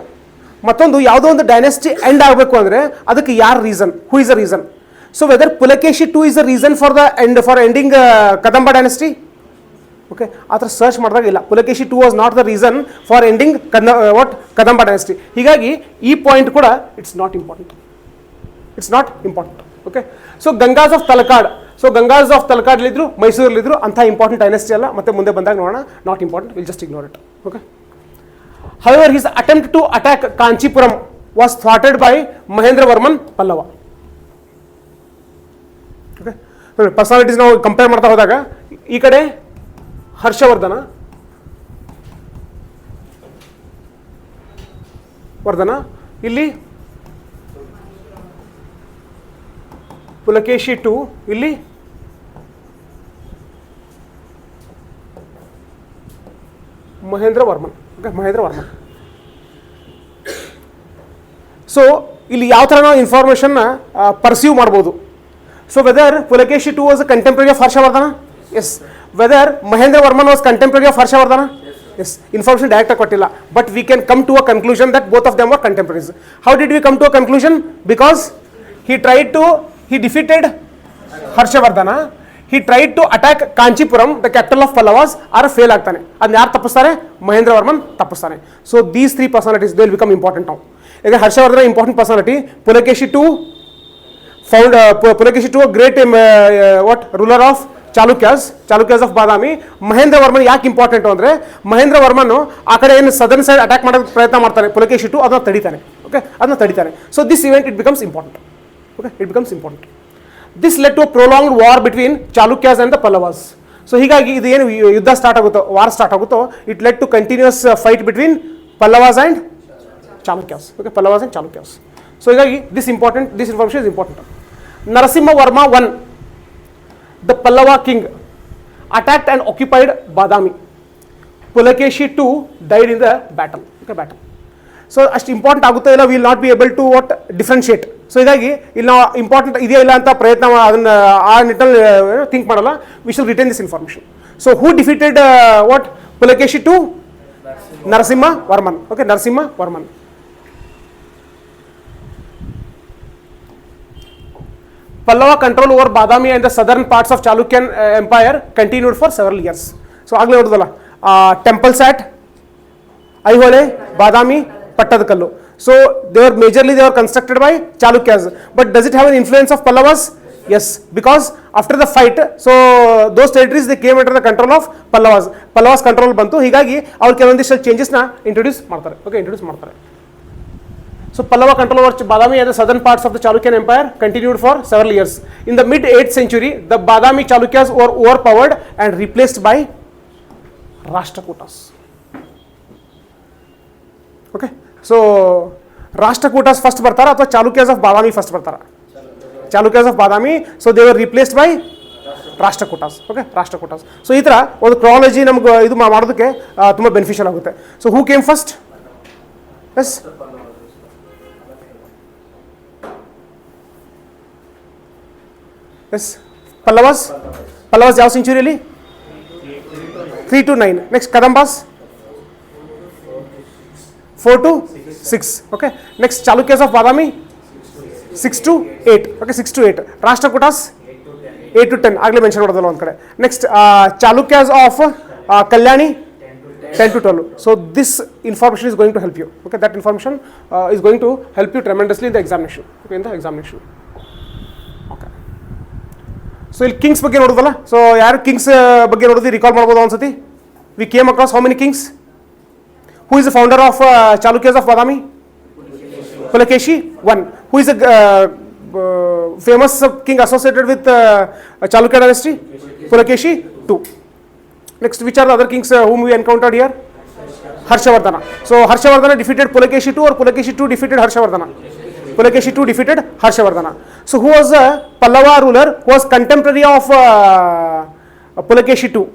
ಮತ್ತೊಂದು ಯಾವುದೋ ಒಂದು ಡೈನೆಸ್ಟಿ ಎಂಡ್ ಆಗಬೇಕು ಅಂದರೆ ಅದಕ್ಕೆ ಯಾರು reason, who is the reason. So whether Pulakeshi two is the reason for ending Kadamba dynasty? Okay, ಆ ಥರ ಸರ್ಚ್ ಮಾಡಿದಾಗ ಇಲ್ಲ, Pulakeshi two was not the reason for ending Kadamba dynasty. ಹೀಗಾಗಿ ಈ ಪಾಯಿಂಟ್ ಕೂಡ it's not important. Okay, so Gangas of Talakad. So Gangas of ತಲಕಾಡ್ಲಿದ್ರು, ಮೈಸೂರಲ್ಲಿದ್ರು, ಅಂಥ ಇಂಪಾರ್ಟೆಂಟ್ ಡೈನೆಸ್ಟಿ ಅಲ್ಲ. ಮತ್ತೆ ಮುಂದೆ ಬಂದಾಗ ನೋಡೋಣ, not important, will just ignore it. Okay, however his attempt to attack Kanchipuram was thwarted by Mahendra Varman Pallava. Okay, personalities ನಾವು compare ಮಾಡ್ತಾ ಹೋದಾಗ ಈ ಕಡೆ ಹರ್ಷವರ್ಧನ, ಇಲ್ಲಿ ಪುಲಕೇಶಿ ಟು, ಇಲ್ಲಿ ಮಹೇಂದ್ರ ವರ್ಮನ್. ಓಕೆ, ಮಹೇಂದ್ರ ವರ್ಮನ್. ಸೊ ಇಲ್ಲಿ ಯಾವ ಥರ ನಾವು ಇನ್ಫಾರ್ಮೇಷನ್ನ ಪರ್ಸೀವ್ ಮಾಡ್ಬೋದು. So whether Pulakeshi two was a contemporary of Harshavardhana? Yes. Whether Mahendra Varman was contemporary of Harshavardhana? Yes, information ಡೈರೆಕ್ಟಾಗಿ ಕೊಟ್ಟಿಲ್ಲ, but we can come to a conclusion that both of them are contemporaries. How did we come to a conclusion? Because he defeated Harshavardhana, he tried to attack Kanchipuram, the capital of Pallavas, ಆರ fail ಆಗ್ತಾನೆ. ಅದನ್ನ ಯಾರು ತಪ್ಪಿಸ್ತಾರೆ? ಮಹೇಂದ್ರ ವರ್ಮನ್ ತಪ್ಪಿಸ್ತಾನೆ. So these 3 personalities they will become important now. ಈಗ Harshavardhana important personality, Pulakeshi two a great ruler of Chalukyas of Badami. Mahendra Varman ಯಾಕೆ important ಅಂದರೆ, ಮಹೇಂದ್ರ ವರ್ಮನ್ ಆ ಕಡೆ ಏನು ಸದರ್ನ್ ಸೈಡ್ ಅಟ್ಯಾಕ್ ಮಾಡೋಕ್ಕೆ ಪ್ರಯತ್ನ ಮಾಡ್ತಾರೆ ಪುಲಕೇಶಿ ಟು, ಅದನ್ನ ತಡಿತಾನೆ. ಓಕೆ, ಅದನ್ನ ತಡಿತಾನೆ. So this event it becomes important. Okay, it becomes important. This led to a prolonged war between Chalukyas and the Pallavas. So ಹೀಗಾಗಿ ಇದು ಏನು ಯುದ್ಧ ಸ್ಟಾರ್ಟ್ ಆಗುತ್ತೋ, ವಾರ್ ಸ್ಟಾರ್ಟ್ ಆಗುತ್ತೋ, it led to continues fight between Pallavas and Chalukyas. Okay, Pallavas and Chalukyas. So ಹೀಗಾಗಿ this information is important. Narasimha Varma one, the Pallava king attacked and occupied Badami. Pulakeshi II died in the battle. Okay, battle. So ಅಷ್ಟು important ಆಗುತ್ತೋ ಇಲ್ಲ, will not be able to differentiate. So ಹೀಗಾಗಿ ಇಲ್ಲಿ ನಾವು important ಇದೆಯಾ ಇಲ್ಲ ಅಂತ ಪ್ರಯತ್ನ ಅದನ್ನು ಆ ನಿಟ್ಟಲ್ಲಿ ಥಿಂಕ್ ಮಾಡಲ್ಲ. We should retain this information. So who defeated Pulakeshi II? Narasimha Varman. Okay, Narasimha Varman. Pallava control over Badami and the southern parts of Chalukyan empire continued for several years. So ಆಗಲೇ ನೋಡಿದಲ್ಲ, temples at Aihole, Badami, Pattadakallu. So they were constructed by Chalukyas. But does it have an influence of Pallavas? Yes, because after the fight, so those territories they came under the control of Pallavas. Pallavas control ಬಂತು, ಹೀಗಾಗಿ ಅವ್ರು ಕೆಲವೊಂದಿಷ್ಟು ಚೇಂಜಸ್ನ introduce ಮಾಡ್ತಾರೆ. Okay, introduce ಮಾಡ್ತಾರೆ. So Pallava control over Badami and the southern parts of the Chalukyan empire continued for several years. In the mid 8th century, the Badami Chalukyas were overpowered and replaced by Rashtrakutas. Okay, so Rashtrakutas first bartara ಅಥವಾ Chalukyas of Badami first bartara? Chalukyas of Badami. So they were replaced by Rashtrakutas. Okay, Rashtrakutas. So ಈ ಥರ ಒಂದು ಕ್ರಾಲಜಿ ನಮ್ಗೆ ಇದು ಮಾಡೋದಕ್ಕೆ ತುಂಬ beneficial ಆಗುತ್ತೆ. So who came first? Yes, yes, Pallavas ಯಾವ ಸೆಂಚುರಿಯಲ್ಲಿ? 3 to 9. Next Kadambas 4 to 6. Okay, next Chalukyas of Badami 6 to 8. Okay, 6 to 8. Rashtrakutas 8 to 10 ಆಗಲೇ ಮೆನ್ಷನ್ ಮಾಡೋದಲ್ಲ ಒಂದು ಕಡೆ. Next Chalukyas of Kalyani 10 to 12. So this information is going to help you. Okay, that information is going to help you tremendously in the examination. Okay, in the examination. Okay. So ಇಲ್ಲಿ kings ಬಗ್ಗೆ ನೋಡೋದಲ್ಲ. So ಯಾರು kings ಬಗ್ಗೆ ನೋಡೋದು recall ಮಾಡ್ಬೋದು ಅನ್ಸತಿ. We came across how many kings? Who is the founder of Chalukyas of Badami? Pulakeshi I. Who is a famous king associated with Chalukya dynasty? Pulakeshi II. Next, which are the other kings whom we encountered here? Harshavardhana. So Harshavardhana defeated Pulakeshi II, or Pulakeshi II defeated Harshavardhana? Pulakeshi II defeated Harshavardhana. So who was a Pallava ruler who was contemporary of Pulakeshi II?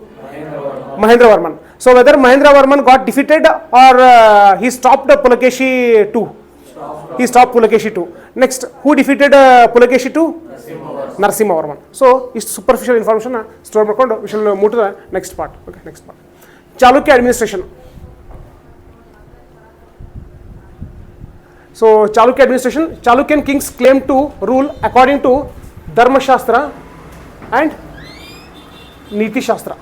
Mahendra Varman. So whether Mahendra Varman got defeated or he stopped Pulakeshi II? He stopped Pulakeshi II. Next, who defeated Pulakeshi II? Narasimha Varman. So this superficial information store ಮಾಡ್ಕೊಂಡು we shall move to the next part. Okay, next part. Chalukya administration. So Chalukya administration, Chalukyan kings claimed to rule according to Dharma Shastra and Niti Shastra.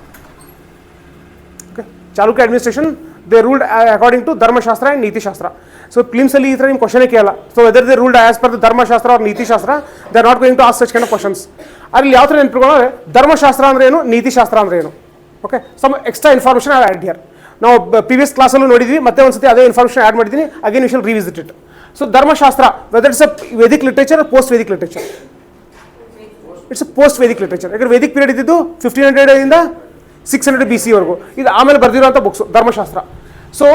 Okay, Chalukya administration, they ruled according to Dharma Shastra and Niti Shastra. So prelims ಅಲ್ಲಿ ಈ ಥರ ನಿಮ್ಮ question ಕೇಳಲ್ಲ. So whether they ruled as per the Dharmashastra or Nitishastra, they are not going to ask such kind of questions. ಅಲ್ಲಿ ಯಾವ ಥರ ನೆನಪಿಟ್ಕೊಂಡ್ರೆ ಧರ್ಮಶಾಸ್ತ್ರ ಅಂದ್ರೆ ಏನು, ನೀತಿಶಾಸ್ತ್ರ ಅಂದ್ರೆ ಏನು. Okay, some extra information add here. ನಾವು ಪ್ರೀವಿಯಸ್ ಕ್ಲಾಸಲ್ಲೂ ನೋಡಿದ್ವಿ, ಮತ್ತೆ ಒಂದ್ಸತಿ ಅದೇ ಇನ್ಫಾರ್ಮೇಷನ್ ಆ್ಯಡ್ ಮಾಡಿದ್ದೀನಿ. Again we shall revisit it. So Dharmashastra, whether it's a Vedic literature, post Vedic literature? It's a post Vedic literature. ಯಾಕಂದ್ರೆ ವೇದಿಕ್ ಪೀರಿಯಡ್ ಇದ್ದಿದ್ದು 1500 ಇಂದ 600 BC ವರೆಗೂ. ಇದು ಆಮೇಲೆ ಬರೆದಿರುವಂಥ books Dharmashastra. So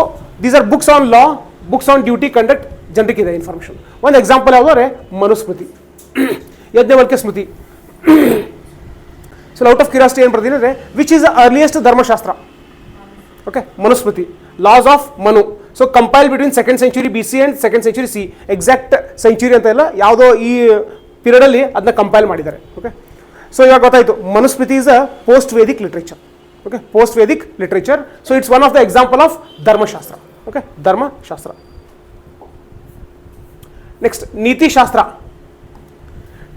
these are books on law, books on duty, conduct, ಜನರಿಗೆ ಇದೆ information. ಒಂದು example ಯಾವುದಾದ್ರೆ Manusmriti, Yajnavalkya Smriti. So out of curiosity ಏನು ಬರ್ತೀನಿ ಅಂದರೆ, which is the earliest Dharmashastra? Okay, Manusmriti, laws of Manu. So compile between 2nd century BC and 2nd century CE. Exact century ಅಂತ ಇಲ್ಲ, ಯಾವುದೋ ಈ ಪೀರಿಯಡಲ್ಲಿ ಅದನ್ನ ಕಂಪೈಲ್ ಮಾಡಿದ್ದಾರೆ. ಓಕೆ, ಸೊ ಇವಾಗ ಗೊತ್ತಾಯಿತು, Manusmriti is a post Vedic literature. Okay, post-Vedic literature. So it's one of the example of Dharma Shastra. Okay, Dharma Shastra. Next, Niti Shastra.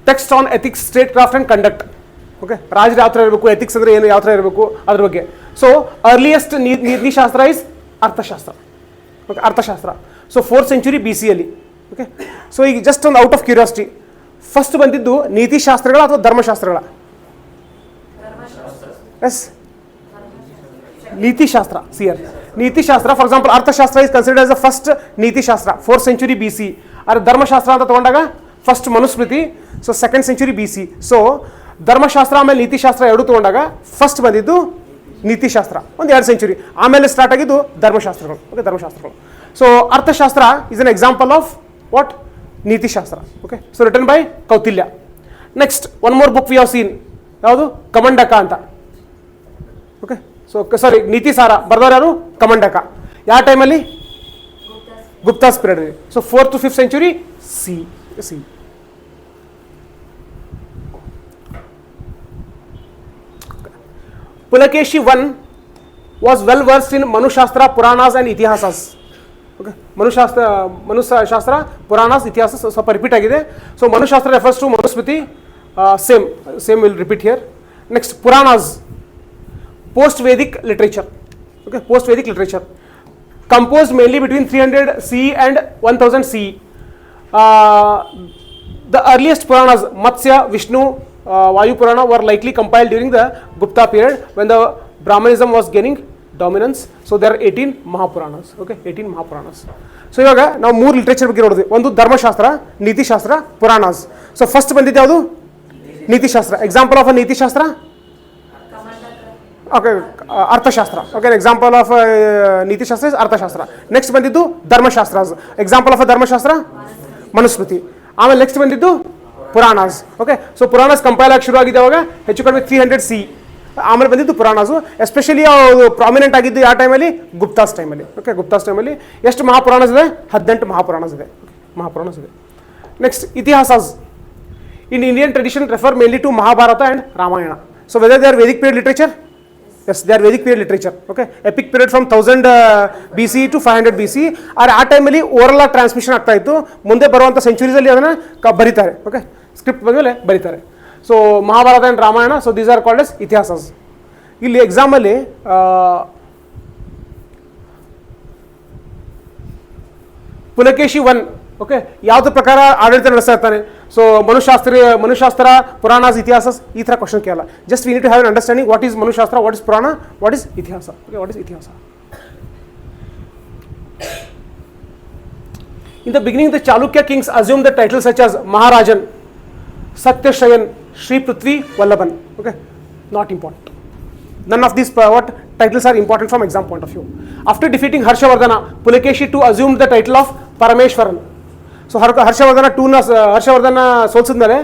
Text on ethics, statecraft and conduct. Okay, ರಾಜರು ಯಾವ ಥರ ಇರಬೇಕು, ethics ಅಂದರೆ ಏನು, ಯಾವ ಥರ ಇರಬೇಕು ಅದ್ರ ಬಗ್ಗೆ. ಸೊ ಅರ್ಲಿಯೆಸ್ಟ್ ನೀತಿ ಶಾಸ್ತ್ರ is Arthashastra. Okay, Arthashastra. So 4th century BC ಅಲ್ಲಿ. ಓಕೆ, ಸೊ ಈಗ ಜಸ್ಟ್ ಒಂದು ಔಟ್ ಆಫ್ ಕ್ಯೂರಿಯಾಸಿಟಿ, ಫಸ್ಟ್ ಬಂದಿದ್ದು ನೀತಿಶಾಸ್ತ್ರಗಳ ಅಥವಾ ಧರ್ಮಶಾಸ್ತ್ರಗಳ? ಎಸ್, ನೀತಿಶಾಸ್ತ್ರ. ಸಿಯರ್ Nitishastra. For example Arthashastra is considered as the first Nitishastra 4th century BC. ಆದರೆ ಧರ್ಮಶಾಸ್ತ್ರ ಅಂತ ತಗೊಂಡಾಗ first Manusmriti, so 2nd century BC. So Dharmashastra ಆಮೇಲೆ ನೀತಿಶಾಸ್ತ್ರ ಎರಡು ತಗೊಂಡಾಗ ಫಸ್ಟ್ ಬಂದಿದ್ದು ನೀತಿಶಾಸ್ತ್ರ ಒಂದು 2 century, ಆಮೇಲೆ ಸ್ಟಾರ್ಟ್ ಆಗಿದ್ದು ಧರ್ಮಶಾಸ್ತ್ರಗಳು. ಓಕೆ, ಧರ್ಮಶಾಸ್ತ್ರಗಳು. So Arthashastra is an example of what? Nitishastra. Okay, so written by Kautilya. Next one more book we have seen, ಯಾವುದು? ಕಮಂಡಕ ಅಂತ. ಓಕೆ, ಸೊ ಸಾರಿ, ನೀತಿಸಾರ ಬರ್ದವ್ರು ಯಾರು? ಕಮಂಡಕ. ಯಾವ ಟೈಮಲ್ಲಿ? Guptas period. So 4th to 5th century C. Pulakeshi I was well versed in Manushastra, Puranas and Itihasas. Okay, Manushastra, Puranas, Itihasas ಸ್ವಲ್ಪ repeat ಆಗಿದೆ. So Manushastra refers to Manusmriti, same will repeat here. Next, Puranas, post-Vedic literature. Okay, post-Vedic literature composed mainly between 300 CE and 1000 CE. The earliest Puranas, Matsya, Vishnu, Vayu Purana were likely compiled during the Gupta period when the Brahmanism was gaining dominance. So there are 18 Mahapuranas. Okay, 18 Mahapuranas. So ಇವಾಗ ನಾವು 3 literature ಬಗ್ಗೆ ನೋಡಿದ್ವಿ. ಒಂದು ಧರ್ಮಶಾಸ್ತ್ರ, ನೀತಿಶಾಸ್ತ್ರ, Puranas. So first ಬಂದಿದ್ದು ಯಾವುದು? Nitishastra. Example of a Nitishastra? Okay, Arthashastra. Okay, example of Nitishastra is Arthashastra. Next ಬಂದಿದ್ದು Dharmashastra. Example of ಅ ಧರ್ಮಶಾಸ್ತ್ರ? ಮನುಸ್ಮೃತಿ. ಆಮೇಲೆ next ಬಂದಿದ್ದು Puranas. Okay, so Puranas compile ಆಗಿ ಶುರು ಆಗಿದೆ ಅವಾಗ ಹೆಚ್ಚು ಕಡಿಮೆ 300 CE. ಆಮೇಲೆ ಬಂದಿದ್ದು ಪುರಾಣಾಸು. ಎಸ್ಪೆಷಲಿ ಅದು ಪ್ರಾಮಿನೆಂಟ್ ಆಗಿದ್ದು ಯಾವ ಟೈಮಲ್ಲಿ? ಗುಪ್ತಾಸ್ ಟೈಮಲ್ಲಿ. ಓಕೆ, ಗುಪ್ತಾಸ್ ಟೈಮಲ್ಲಿ ಎಷ್ಟು ಮಹಾಪುರಾಣಸ್ ಇದೆ? 18 ಮಹಾಪುರಾಣಸ್ ಇದೆ. ಮಹಾಪುರಾಣಸ್ ಇದೆ. Next, Itihasas in Indian tradition refer mainly to Mahabharata and Ramayana. So whether they are Vedic period literature? Yes, they are Vedic period literature. Okay, epic period from 1000 BC to 500 BC. ಆದರೆ ಆ ಟೈಮಲ್ಲಿ ಓರಲ್ ಆಗಿ ಟ್ರಾನ್ಸ್ಮಿಷನ್ ಆಗ್ತಾ ಇತ್ತು. ಮುಂದೆ ಬರುವಂಥ ಸೆಂಚುರೀಸಲ್ಲಿ ಅದನ್ನು ಬರೀತಾರೆ. ಓಕೆ, ಸ್ಕ್ರಿಪ್ಟ್ ಬಂದಮೇಲೆ ಬರೀತಾರೆ. So Mahabharata and Ramayana, so these are called as Itihasas. ಇಲ್ಲಿ ಎಕ್ಸಾಮಲ್ಲಿ ಪುಲಕೇಶಿ I, ಓಕೆ, ಯಾವ್ದು ಪ್ರಕಾರ ಆಡಳಿತ ನಡೆಸ್ತಾ ಇರ್ತಾನೆ? ಸೊ ಮನುಶಾಸ್ತ್ರ, ಪುರಾಣಾಸ್, ಇತಿಹಾಸಸ್, ಈ ಥರ ಕ್ವಶನ್ ಕೇಳಲ್ಲ. Just we need to have an understanding what is Manushastra, what is Purana, what is Itihasa. Okay, what is Itihasa. In the beginning, the Chalukya kings assumed the titles such as Maharajan, Satyashayan, Shri Prithvi Vallaban. Okay, not important. None of these titles are important from exam point of view. After defeating Harshavardhana, Pulakeshi II assumed the title of Parameshwaran. So Harshavardhana ಸೋಲ್ಸಿದ್ಮೇಲೆ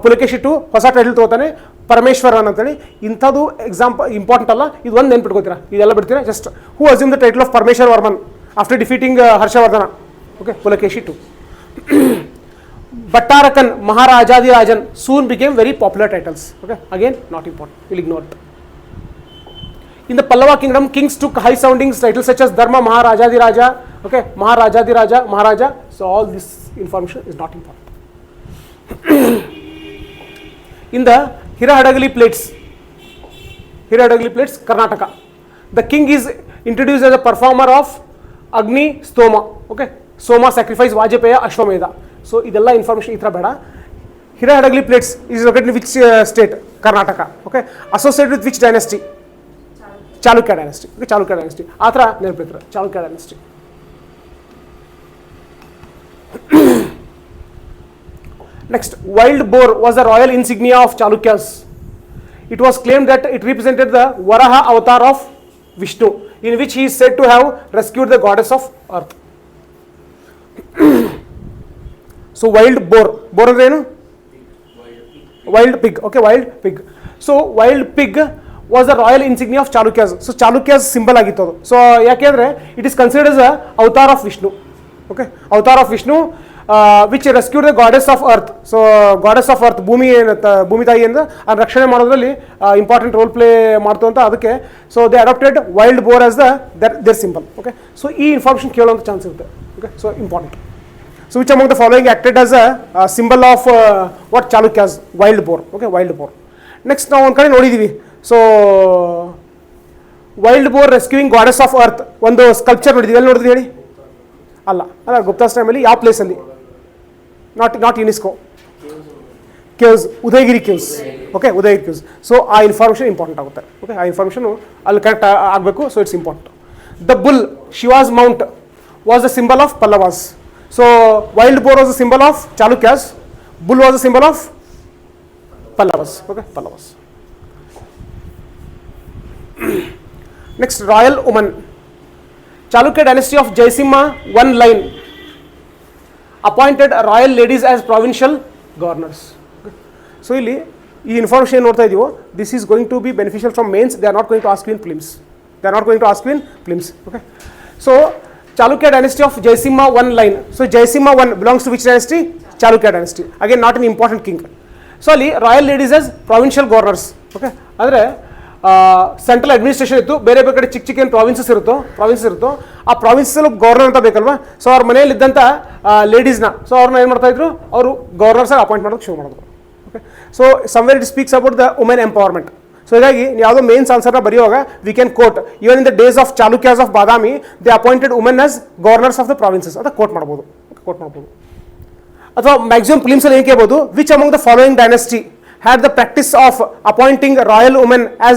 Pulakeshi II ಹೊಸ title ತಗೋತಾನೆ, ಪರಮೇಶ್ವರನ್ ಅಂತೇಳಿ. ಇಂಥದ್ದು important ಅಲ್ಲ, ಇದು ಒಂದು ನೆನ್ಪಿಟ್ಕೋತೀರಾ, ಇದೆಲ್ಲ ಬಿಡ್ತೀರಾ. Just who assume the title of Parameshwar Varman after defeating Harshavardhana. Okay, Pulakeshi II. Battarakan, Maharajan soon became very popular titles. Okay, again not important, we'll ignore it. In the Pallava kingdom, kings took high sounding titles such as Dharma Maharaja. Okay, Maharaja. So all this information is not important. In the Hirahadagli plates, Karnataka, the king is introduced as a performer of Agni Stoma. Okay, Soma sacrifice, Vajapeya, Ashwamedha. So idella information itra beda. Hirahadagli plates is located in which state? Karnataka. Okay, associated with which dynasty? Chalukya dynasty. Okay, Chalukya dynasty. Atra nerpitra Chalukya dynasty. Next, wild boar was the royal insignia of Chalukyas. It was claimed that it represented the Varaha avatar of Vishnu, in which he is said to have rescued the goddess of earth. So wild boar ಅಂದ್ರೆ ಏನು? Wild pig. Okay, wild pig. So wild pig was the royal insignia of Chalukyas. So Chalukyas symbol ಆಗಿತ್ತು ಅದು. So ಯಾಕೆಂದ್ರೆ it is considered as a avatar of Vishnu. Okay, avatar of Vishnu. Which rescued the goddess of earth. So goddess of earth, ಭೂಮಿ ತಾಯಿಯಿಂದ ಅದನ್ನ ರಕ್ಷಣೆ ಮಾಡೋದ್ರಲ್ಲಿ important role play ಮಾಡ್ತು ಅಂತ ಅದಕ್ಕೆ. So they adapted wild boar as their symbol. Okay, so ಈ information ಕೇಳುವಂಥ ಚಾನ್ಸ್ ಇರುತ್ತೆ. Okay, so important. So which among the following acted as a symbol of what Chalukyas? Wild boar. Okay, wild boar. Next ನಾವು ಒಂದು ಕಡೆ ನೋಡಿದ್ದೀವಿ. So wild boar rescuing goddess of earth ಒಂದು sculpture ನೋಡಿದ್ದೀವಿ. ಎಲ್ಲಿ ನೋಡಿದ್ವಿ ಹೇಳಿ? ಅಲ್ಲ ಗುಪ್ತಾಸ್ ಟೈಮಲ್ಲಿ ಯಾವ ಪ್ಲೇಸಲ್ಲಿ? Not UNESCO. Caves, Udayagiri caves. Okay, Udayagiri caves. So ಆ ಇನ್ಫಾರ್ಮೇಷನ್ ಇಂಪಾರ್ಟೆಂಟ್ ಆಗುತ್ತೆ. ಓಕೆ, ಆ ಇನ್ಫಾರ್ಮೇಷನು ಅಲ್ಲಿ ಕರೆಕ್ಟ್ ಆಗಬೇಕು. So it's important. The bull Shivas Mount was the symbol of Pallavas. So wild bore was the symbol of Chalukyas, bull was the symbol of Pallavas. Okay, Pallavas. Next, royal woman. Chalukya dynasty of Jaisimha one line appointed royal ladies as provincial governors. So ಇಲ್ಲಿ ಈ information ನೋಡ್ತಾ ಇದೀವೋ, this is going to be beneficial from mains. They are not going to ask in prelims. Okay, so Chalukya dynasty of Jaisimha one line. So Jaisimha one belongs to which dynasty? Chalukya dynasty. Again, not an important king. So ಅಲ್ಲಿ royal ladies as provincial governors. Okay, ಅಂದರೆ central administration ಇತ್ತು, ಬೇರೆ ಬೇರೆ ಕಡೆ ಚಿಕ್ಕ ಚಿಕ್ಕ ಏನು provinces ಇರುತ್ತೋ ಆ ಪ್ರಾವಿನ್ಸಲ್ಲಿ ಗವರ್ನರ್ ಅಂತ ಬೇಕಲ್ವಾ. ಸೊ ಅವ್ರ ಮನೆಯಲ್ಲಿ ಇದ್ದಂಥ ಲೇಡೀಸ್ನ, ಸೊ ಅವ್ರನ್ನ ಏನು ಮಾಡ್ತಾ ಇದ್ರು, ಅವರು ಗವರ್ನರ್ಸ್ ಆಗಿ ಅಪಾಯಿಂಟ್ ಮಾಡೋದು ಶುರು ಮಾಡಿದ್ರು. Okay, so somewhere it speaks about the women empowerment. So ಹೀಗಾಗಿ ಯಾವುದೋ ಮೇನ್ಸ್ ಆನ್ಸರ್ನ ಬರೆಯುವಾಗ we can quote even in the days of Chalukyas of Badami they appointed women as governors of the provinces ಅಂತ ಕೋಟ್ ಮಾಡ್ಬೋದು. ಅಥವಾ ಮ್ಯಾಕ್ಸಿಮಮ್ ಫಿಲಿಮ್ಸಲ್ಲಿ ಏನು ಕೇಳ್ಬೋದು, which among the following dynasty had the practice of appointing royal women as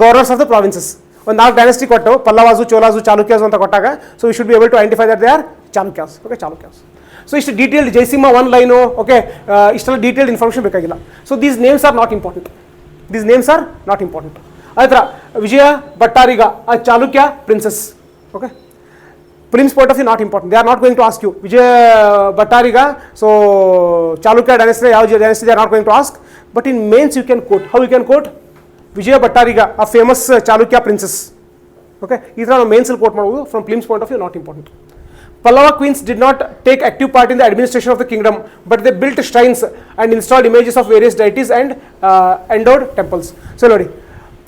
governors of the provinces. ಒಂದು 4 dynasty ಕೊಟ್ಟು, ಪಲ್ಲವಾಸು, ಚೋಲಾಸು, ಚಾಲುಕ್ಯಾಸ್ ಅಂತ ಕೊಟ್ಟಾಗ, so we should be able to identify that they are Chalukyas. Okay, Chalukyas. So ಇಷ್ಟು detailed Jaisimha one line. Okay, ಇಷ್ಟೆಲ್ಲ detailed information ಬೇಕಾಗಿಲ್ಲ. So these names are not important. ಅದೇ ಥರ Vijaya Bhattariga, a Chalukya princess. Okay, prelims point of view not important. They are not going to ask you Vijaya Bhattariga, so Chalukya dynasty ಯಾವ dynasty, they are not going to ask. But in mains you can quote. How you can quote? Vijaya Bhattariga, a famous Chalukya princess. Okay, ಈ ಥರ ನಾವು ಮೇನ್ಸಲ್ಲಿ quote ಮಾಡ್ಬೋದು. From prelims point of view not important. Pallava queens did not take active part in the administration of the kingdom, but they built shrines and installed images of various deities and endowed temples. So ನೋಡಿ,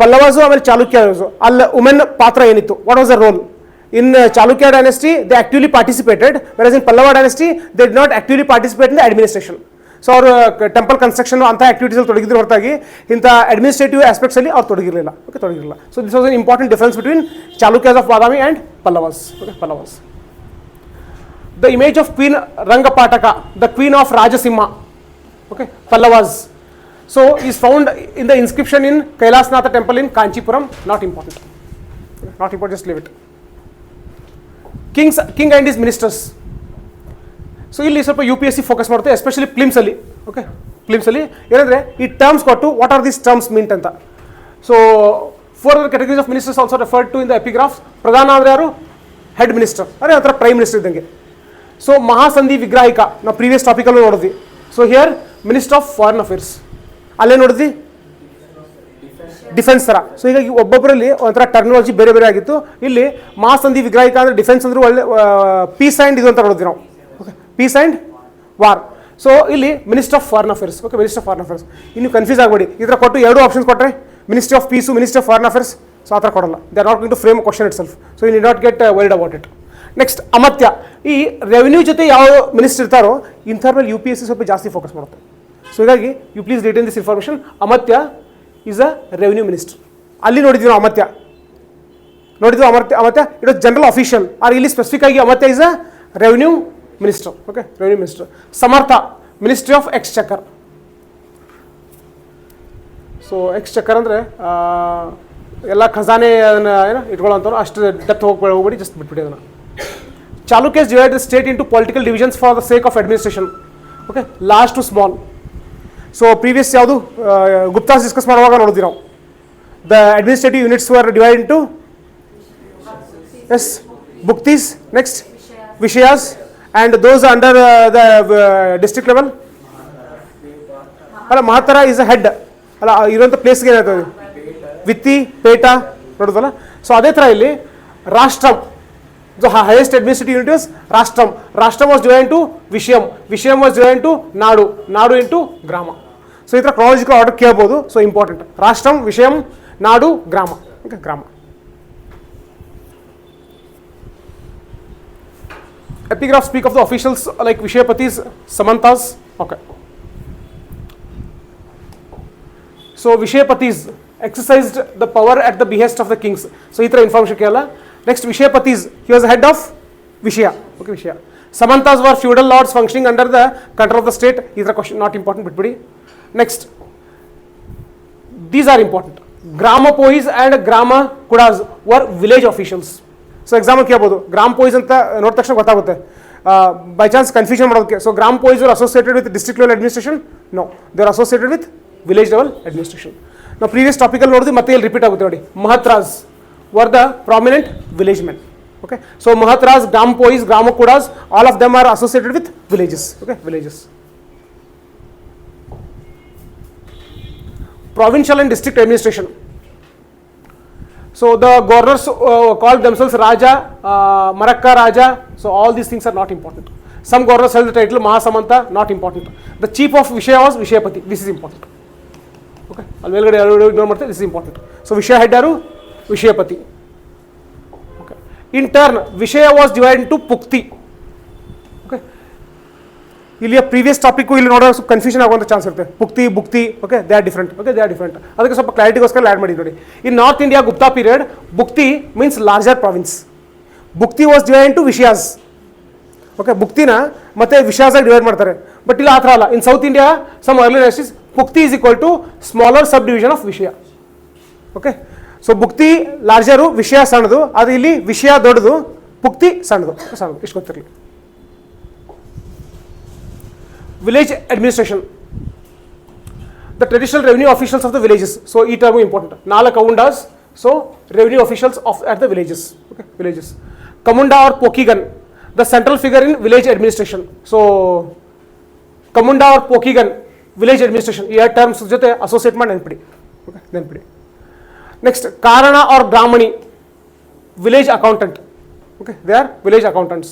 ಪಲ್ಲವಾಸು ಆಮೇಲೆ ಚಾಲುಕ್ಯಾಸು ಅಲ್ಲಿ women ಪಾತ್ರ ಏನಿತ್ತು? What was the role? In Chalukya dynasty, they actively participated, whereas in Pallava dynasty, they did not actively participate in the administration. So ಅವರು temple construction ಅಂಥ ಆಕ್ಟಿವಿಟೀಸಲ್ಲಿ ತೊಡಗಿದ್ರು ಹೊರತಾಗಿ ಇಂಥ ಅಡ್ಮಿನಿಸ್ಟ್ರೇಟಿವ್ ಆಸ್ಪೆಕ್ಟ್ಸಲ್ಲಿ ಅವ್ರು ತೊಡಗಿರಲಿಲ್ಲ. ಓಕೆ, ತೊಡಗಿರಲಿಲ್ಲ. So this was an important difference between Chalukyas of Badami and Pallavas. Okay, Pallavas. The image of queen Rangapataka, the queen of Rajasimha. Okay, Pallavas. So is found in the inscription in Kailasanatha temple in Kanchipuram. Not important, just leave it. King and is ministers. So ಇಲ್ಲಿ ಸ್ವಲ್ಪ UPSC focus ಮಾಡುತ್ತೆ, especially ಫಿಲಿಮ್ಸಲ್ಲಿ. Okay, ಫಿಲಿಮ್ಸಲ್ಲಿ ಏನಂದರೆ ಈ terms ಕೊಟ್ಟು what are this terms meant ಅಂತ. So 4 other categories of ministers also referred to in the epigraphs. ಪ್ರಧಾನ ಅಂದರೆ ಯಾರು? ಹೆಡ್ ಮಿನಿಸ್ಟರ್, ಅಂದರೆ ಒಂಥರ ಪ್ರೈಮ್ ಮಿನಿಸ್ಟರ್ ಇದ್ದಂಗೆ. ಸೊ ಮಹಾಸಂಧಿ ವಿಗ್ರಾಹಿಕ ನಾವು ಪ್ರೀವಿಯಸ್ ಟಾಪಿಕಲ್ಲೂ ನೋಡಿದ್ವಿ. So here minister of foreign affairs, ಅಲ್ಲೇ ನೋಡಿದ್ವಿ ಡಿಫೆನ್ಸ್ ಥರ. ಸೊ ಹೀಗಾಗಿ ಒಬ್ಬೊಬ್ಬರಲ್ಲಿ ಒಂಥರ ಟರ್ಮಿನಾಲಜಿ ಬೇರೆ ಬೇರೆ ಆಗಿತ್ತು. ಇಲ್ಲಿ ಮಹಾಸಂಧಿ ವಿಗ್ರಾಹಿಕ ಅಂದರೆ ಡಿಫೆನ್ಸ್ ಅಂದ್ರೆ ಒಳ್ಳೆ ಪೀಸ್ ಆ್ಯಂಡ್ ಇದು ಅಂತ ನೋಡಿದ್ವಿ ನಾವು. Okay, peace and war. So ಇಲ್ಲಿ minister of foreign affairs. Okay, minister of foreign affairs. ಇನ್ನು ಕನ್ಫ್ಯೂಸ್ ಆಗಬೇಡಿ, ಈ ಥರ ಕೊಟ್ಟು 2 ಆಪ್ಷನ್ಸ್ ಕೊಟ್ಟರೆ ministry of peace, minister of foreign affairs. So ಆ ಥರ ಕೊಡಲ್ಲ. They are not going to frame question itself. So you need not get worried about it. Next, Amatya. ಈ ರೆವಿನ್ಯೂ ಜೊತೆ ಯಾವ ಮಿನಿಸ್ಟರ್ ಇರ್ತಾರೋ ಇಂಥವ್ರ ಮೇಲೆ UPSC ಸ್ವಲ್ಪ ಜಾಸ್ತಿ ಫೋಕಸ್ ಮಾಡುತ್ತೆ. ಸೊ ಹೀಗಾಗಿ you please retain this information. Amatya is a revenue minister. ಅಲ್ಲಿ ನೋಡಿದ್ವಿ ನಾವು Amatya. It was general official. Or ಇಲ್ಲಿ ಸ್ಪೆಸಿಫಿಕ್ ಆಗಿ Amatya is a revenue minister. Okay, revenue minister. Samartha, ministry of exchequer. So exchequer ಅಂದರೆ ಎಲ್ಲ ಖಜಾನೆ ಏನೋ ಇಟ್ಕೊಳ್ಳೋಂಥವ್ರು, ಅಷ್ಟು ಡೆಪ್ತ್ ಹೋಗ್ಬೇಡಿ, ಜಸ್ಟ್ ಬಿಟ್ಬಿಡಿ ಅದನ್ನು. Chalukyas divide the state into political divisions for the sake of administration. Okay, large to small. So previous ಯಾವುದು Guptas discuss ಮಾಡುವಾಗ ನೋಡಿದ್ವಿ ನಾವು. The administrative units were divide into Bhuktis, next Vishayas, and those under the district level. ಅಲ್ಲ, Mahattara is a head ಅಲ್ಲ, ಇರುವಂಥ ಪ್ಲೇಸ್ಗೆ ಏನಾಗ್ತದೆ ವಿತ್ತಿ, ಪೇಟ ನೋಡೋದಲ್ಲ. So ಅದೇ ಥರ ಇಲ್ಲಿ ರಾಷ್ಟ್ರ The highest administrative unit was Rashtam. Rashtam was divided into Vishayam. Vishayam was divided into Nadu. Nadu into Grama. So, this is chronological order ಕೇಳಬಹುದು. So, important. Rashtam, Vishayam, Nadu, Grama. Okay, Grama. Epigraphs speak of the officials like Vishayapatis, Samantas. Okay. So, Vishayapatis exercised the power at the behest of the kings. So, this information ಕೇಳಲ್ಲ. Next, Vishayapatis, he was the head of Vishaya. Okay, Vishaya. Samantas were feudal lords functioning under the control of the state. These are question not important, but pretty. Next, these are important. Grama Pois and Grama Kudas were village officials. So, example ಕೇಳಬಹುದು. Gram Pois ಅಂತ ನೋಡಿದ ತಕ್ಷಣ ಗೊತ್ತಾಗುತ್ತೆ. By chance confusion ಮಾಡೋದಕ್ಕೆ. So, Gram Pois were associated with district level administration? No, they are associated with village level administration. Now, previous topic ಅಲ್ಲಿ ನೋಡಿದ್ವಿ ಮತ್ತೆ ಇಲ್ಲಿ ರಿಪೀಟ್ ಆಗುತ್ತೆ ನೋಡಿ. Mahatras were the prominent village men. Okay, so Mahatras, Gram Pois, Gramakudas, all of them are associated with villages. Okay, villages. Provincial and district administration. So the governors called themselves Raja, Marakka Raja. So all these things are not important. Some governors held the title Mahasamanta, not important. The chief of Vishaya was Vishayapati. This is important. Okay, this is important. So Vishaya head yaru Vishayapati. Okay. In turn, Vishaya was divided into Pukti. Okay. ಇಲ್ಲಿ previous topic ಇಲ್ಲಿ ನೋಡೋ ಸ್ವಲ್ಪ confusion ಆಗುವಂಥ chance ಇರುತ್ತೆ. Pukti Bhukti okay they are different. Okay they are different. ಅದಕ್ಕೆ ಸ್ವಲ್ಪ ಕ್ಲಾರಿಟಿಗೋಸ್ಕರ add ಮಾಡಿ ನೋಡಿ. In north India Gupta period Bhukti means larger province. Bhukti was divide into Vishayas. Okay, ಬುಕ್ತಿನ ಮತ್ತೆ ವಿಷಯಾಸಾಗಿ ಡಿವೈಡ್ ಮಾಡ್ತಾರೆ. ಬಟ್ ಇಲ್ಲಿ ಆ ಥರ ಅಲ್ಲ. In south India some early dynasties Pukti is equal to smaller sub division of Vishaya. Okay, so ಬುಕ್ತಿ ಲಾರ್ಜರು, ವಿಷಯ ಸಣ್ಣದು. ಅದು ಇಲ್ಲಿ ವಿಷಯ ದೊಡ್ಡದು, ಪುಕ್ತಿ ಸಣ್ಣದು. ಇಷ್ಟು ಗೊತ್ತಿರಲಿ. Village administration, the traditional revenue officials of the villages. So ಈ term important. Nala Kamundas, so revenue officials at the villages. Okay, villages. Kamunda or Pokigan, the central figure in village administration. So Kamunda or Pokigan, village administration. ಈ terms ಜೊತೆ associate ಮಾಡಿ ನೆನಪಿಡಿ. Okay, ನೆನಪಿಡಿ. Next, Karana or Brahmani, village accountant. Okay, they are village accountants.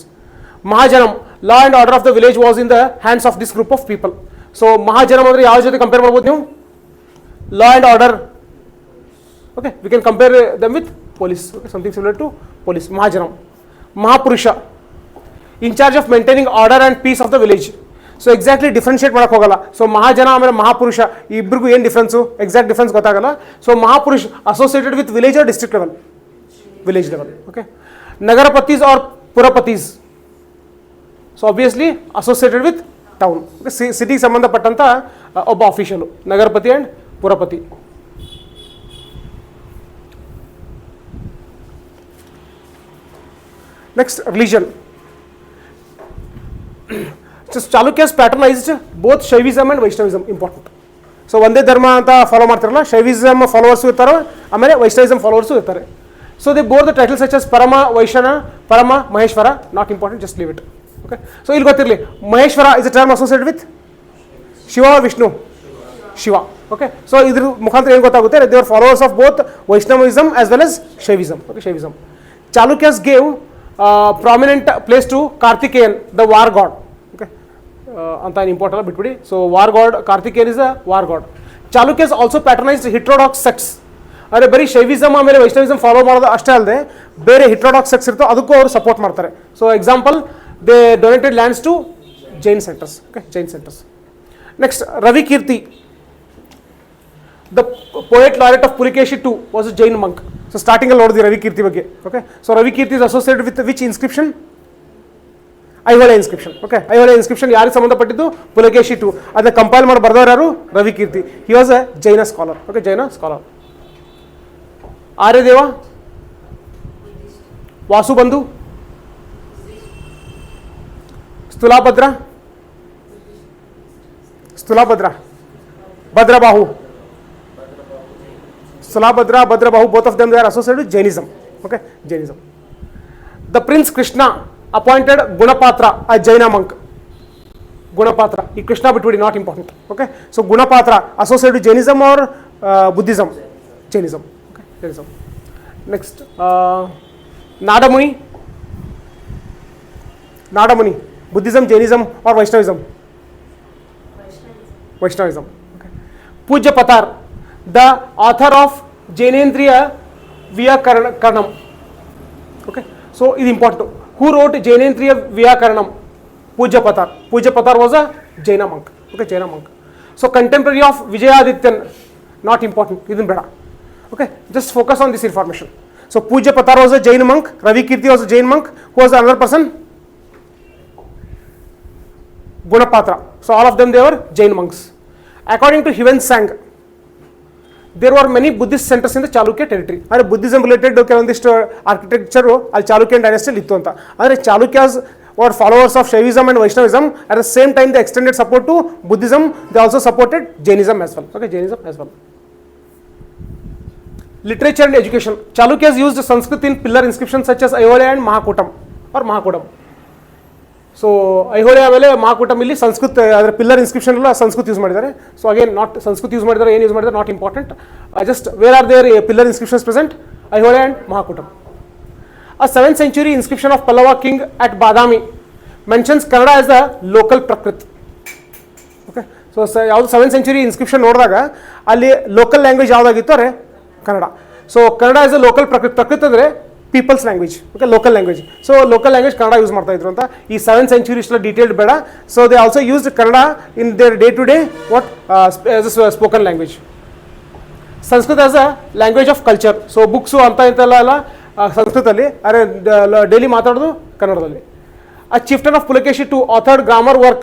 Mahajanam, law and order of the village was in the hands of this group of people. So Mahajanam andre ಯಾವ ಜೊತೆ compare ಮಾಡಬಹುದು ನೀವು? Law and order. Okay, we can compare them with police. Okay, something similar to police. Mahajanam. Mahapurusha, in charge of maintaining order and peace of the village. So exactly differentiate ಮಾಡಕ್ಕೆ ಹೋಗಲ್ಲ. So Mahajan ಆಮೇಲೆ ಮಹಾಪುರುಷ ಇಬ್ಬರಿಗೂ ಏನು difference, exact difference ಗೊತ್ತಾಗಲ್ಲ. So Mahapurusha associated with village or district level? Village level. Okay, Nagarapatis or Purapatis? So obviously associated with town. ಸಿಟಿಗೆ ಸಂಬಂಧಪಟ್ಟಂಥ ಒಬ್ಬ official Nagarapati and Purapati. Next, religion. Chalukyas patronised both Shaivism and Vaishnavism. Important. So ಒಂದೇ ಧರ್ಮ ಅಂತ ಫಾಲೋ ಮಾಡ್ತಾರಲ್ಲ, ಶೈವಿಸಮ್ ಫಾಲೋವರ್ಸು ಇರ್ತಾರೆ, ಆಮೇಲೆ ವೈಷ್ಣವಿಸಮ್ ಫಾಲೋವರ್ಸು ಇರ್ತಾರೆ. So they bore the title such as Parama Vaishnava, Parama Maheshwara. Not important, just leave it. Okay, so ಇಲ್ಲಿ ಗೊತ್ತಿರಲಿ, Maheshwara is a term associated with Shiva, Vishnu, Shiva. Okay, so ಇದ್ರ ಮುಖಾಂತರ ಏನು ಗೊತ್ತಾಗುತ್ತೆ? They are followers of both Vaishnavism as well as Shaivism. Okay, Shaivism. Chalukyas gave prominent place to Kartikeyan, the war god. Okay, ಅಂತ ಏನು important ಬಿಟ್ಬಿಡಿ. So war god, Kartikeyan is a war god. Chalukyas also patronised heterodox sects. ಅಂದರೆ ಬರೀ ಶೈವಿಸಮ್ ಆಮೇಲೆ ವೈಷ್ಣವಿಸಮ್ ಫಾಲೋ ಮಾಡೋದು ಅಷ್ಟೇ ಅಲ್ಲದೆ ಬೇರೆ ಹಿಟ್ರೋಡಾಕ್ಸ್ ಸೆಕ್ಟ್ಸ್ ಇರ್ತೋ ಅದಕ್ಕೂ ಅವರು ಸಪೋರ್ಟ್ ಮಾಡ್ತಾರೆ. So example, they donated lands to Jain centers. Okay, Jain centers. Next, Ravi Kirti, the poet laureate of Pulikeshi too was a Jain monk. So starting along the Ravi Kirti ಬಗ್ಗೆ. Okay, so Ravi Kirti is associated with which inscription? Aihole inscription. Okay, Aihole inscription ಯಾರಿಗೆ ಸಂಬಂಧಪಟ್ಟಿದ್ದು? Pulakeshi to. ಅದನ್ನ compile ಮಾಡಿ ಬರೆದವರು ಯಾರು? ರವಿ ಕೀರ್ತಿ. He was a Jaina scholar. Okay, Jaina scholar. ಆರ್ಯದೇವ, ವಾಸುಬಂಧು, Sthulabhadra, Bhadrabahu, Sthulabhadra, Bhadrabahu, both of them they are associated with Jainism. Okay, Jainism. The Prince Krishna appointed Gunapatra, a Jaina monk. Gunapatra, ಈ ಕೃಷ್ಣ ಬಿಟ್ಬಿಡಿ, not important. Okay, so Gunapatra associated with Jainism or Buddhism? Jainism. Okay, Jainism. Next, Nadamuni, Nadamuni, Buddhism, Jainism or Vaishnavism? Vaishnavism. Okay. Pujya Patar, the author of Jainendriya Vyakaranam. Okay, so it is important. Who wrote Jainendriya Vyakaranam? Pujya Patar. Pujya Patar was a Jaina monk. Okay, Jaina monk. So contemporary of Vijayadityan, not important. Idin beda. Okay, just focus on this information. So Pujya Patar was a Jain monk. Ravi Kirti was a Jain monk. Who was the another person? Gunapatra. So all of them, they were Jain monks. According to Hiven Sang, there were many Buddhist centers in the Chalukya territory. And Buddhism related architecture al Chalukyan dynasty littu anta. And Chalukyas were followers of Shaivism and Vaishnavism. At the same time, they extended support to Buddhism. They also supported Jainism as well. Okay, Jainism as well. Literature and education. Chalukyas used Sanskrit in pillar inscriptions such as Aihole and Mahakutam or Mahakudam. So Aihole avele Mahakutam illi Sanskrit adra pillar inscription alla Sanskrit use madidare. So again, not Sanskrit use madidare, ಏನು use madidare, not important. Just where are their pillar inscriptions present? Aihole and Mahakutam. A 7th century inscription of Pallava king at Badami mentions Kannada as the local Prakrit. Okay, so ಯಾವುದು 7th century inscription ನೋಡಿದಾಗ ಅಲ್ಲಿ local language ಯಾವುದಾಗಿತ್ತು ಅಂದರೆ Kannada. So Kannada is a local Prakrit ಅಂದರೆ people's language. Okay, local language. So local language Kannada use ಮಾಡ್ತಾ ಇದ್ರು ಅಂತ. ಈ 7th century ಇಷ್ಟೆಲ್ಲ ಡೀಟೇಲ್ಡ್ ಬೇಡ. So they also used Kannada in their day to day what spoken language. Sanskrit as a language of culture. So books ಅಂತ ಇಂತೆಲ್ಲ ಸಂಸ್ಕೃತದಲ್ಲಿ, ಅರೆ ಡೈಲಿ ಮಾತಾಡೋದು ಕನ್ನಡದಲ್ಲಿ. A chieftain of Pulakeshi II authored grammar work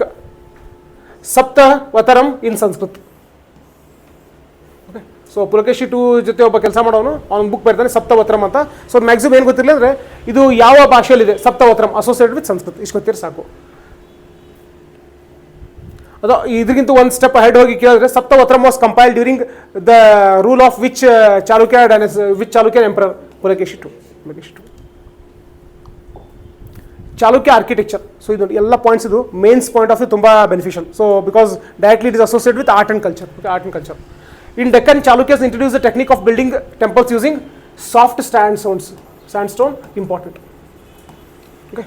Saptavataram in Sanskrit. Okay. So Pulakeshi II ಜೊತೆ ಒಬ್ಬ ಕೆಲಸ ಮಾಡೋನು, ಅವನ ಬುಕ್ ಬರ್ತಾನೆ ಸಪ್ತವತ್ರಂ ಅಂತ. ಸೊ ಮ್ಯಾಕ್ಸಿಮಮ್ ಏನು ಗೊತ್ತಿರಲಿಲ್ಲ ಅಂದರೆ ಇದು ಯಾವ ಭಾಷೆಯಲ್ಲಿದೆ ಸಪ್ತವತ್ರಂ ಅಸೋಸಿಯೇಟೆಡ್ ವಿತ್ ಸಂಸ್ಕೃತ್, ಇಷ್ಟು ಗೊತ್ತಿರ ಸಾಕು. ಅದು ಇದಕ್ಕಿಂತ ಒಂದು ಸ್ಟೆಪ್ ಹೆಡ್ ಹೋಗಿ ಕೇಳಿದ್ರೆ ಸಪ್ತವತ್ರಂ was compiled during the rule of which Chalukya emperor? Pulakeshi II. Chalukya architecture. So ಇದು ಎಲ್ಲ ಪಾಯಿಂಟ್ಸ್ ಇದು ಮೇನ್ಸ್ ಪಾಯಿಂಟ್ ಆಫ್ ವ್ಯೂ ತುಂಬ beneficial. So because directly it is associated with art and culture. Okay, art and culture. In Deccan Chalukyas introduce the technique of building temples using soft sandstone important. Okay,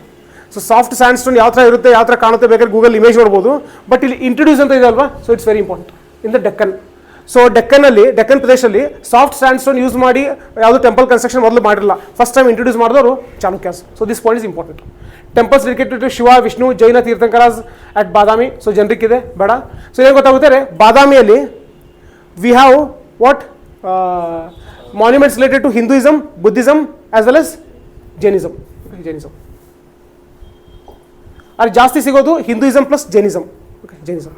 so soft sandstone ಯಾವ ಥರ ಇರುತ್ತೆ, ಯಾವ ಥರ ಕಾಣುತ್ತೆ ಬೇಕಾದ್ರೆ Google image ನೋಡ್ಬೋದು. But ಇಲ್ಲಿ introduce ಅಂತ ಇದೆ ಅಲ್ವಾ, so it's very important in the Deccan. So Deccan ಪ್ರದೇಶದಲ್ಲಿ ಸಾಫ್ಟ್ ಸ್ಯಾಂಡ್ಸ್ಟೋನ್ ಯೂಸ್ ಮಾಡಿ ಯಾವುದು ಟೆಂಪಲ್ ಕನ್ಸ್ಟ್ರಕ್ಷನ್ ಮೊದಲು ಮಾಡಿರಲ್ಲ. ಫಸ್ಟ್ ಟೈಮ್ ಇಂಟ್ರೊಡ್ಯೂಸ್ ಮಾಡಿದವರು Chalukyas. So this point is important. Temples dedicated to Shiva, Vishnu, Jaina Tirthankaras at Badami. So ಜನರಿಗಿದೆ ಬೇಡ. ಸೊ ಏನು ಗೊತ್ತಾಗುತ್ತೆ, ಬಾದಾಮಿಯಲ್ಲಿ we have what monuments related to Hinduism, Buddhism as well as Jainism. ಅಲ್ಲಿ ಜಾಸ್ತಿ ಸಿಗೋದು Hinduism plus Jainism. Okay, Jainism.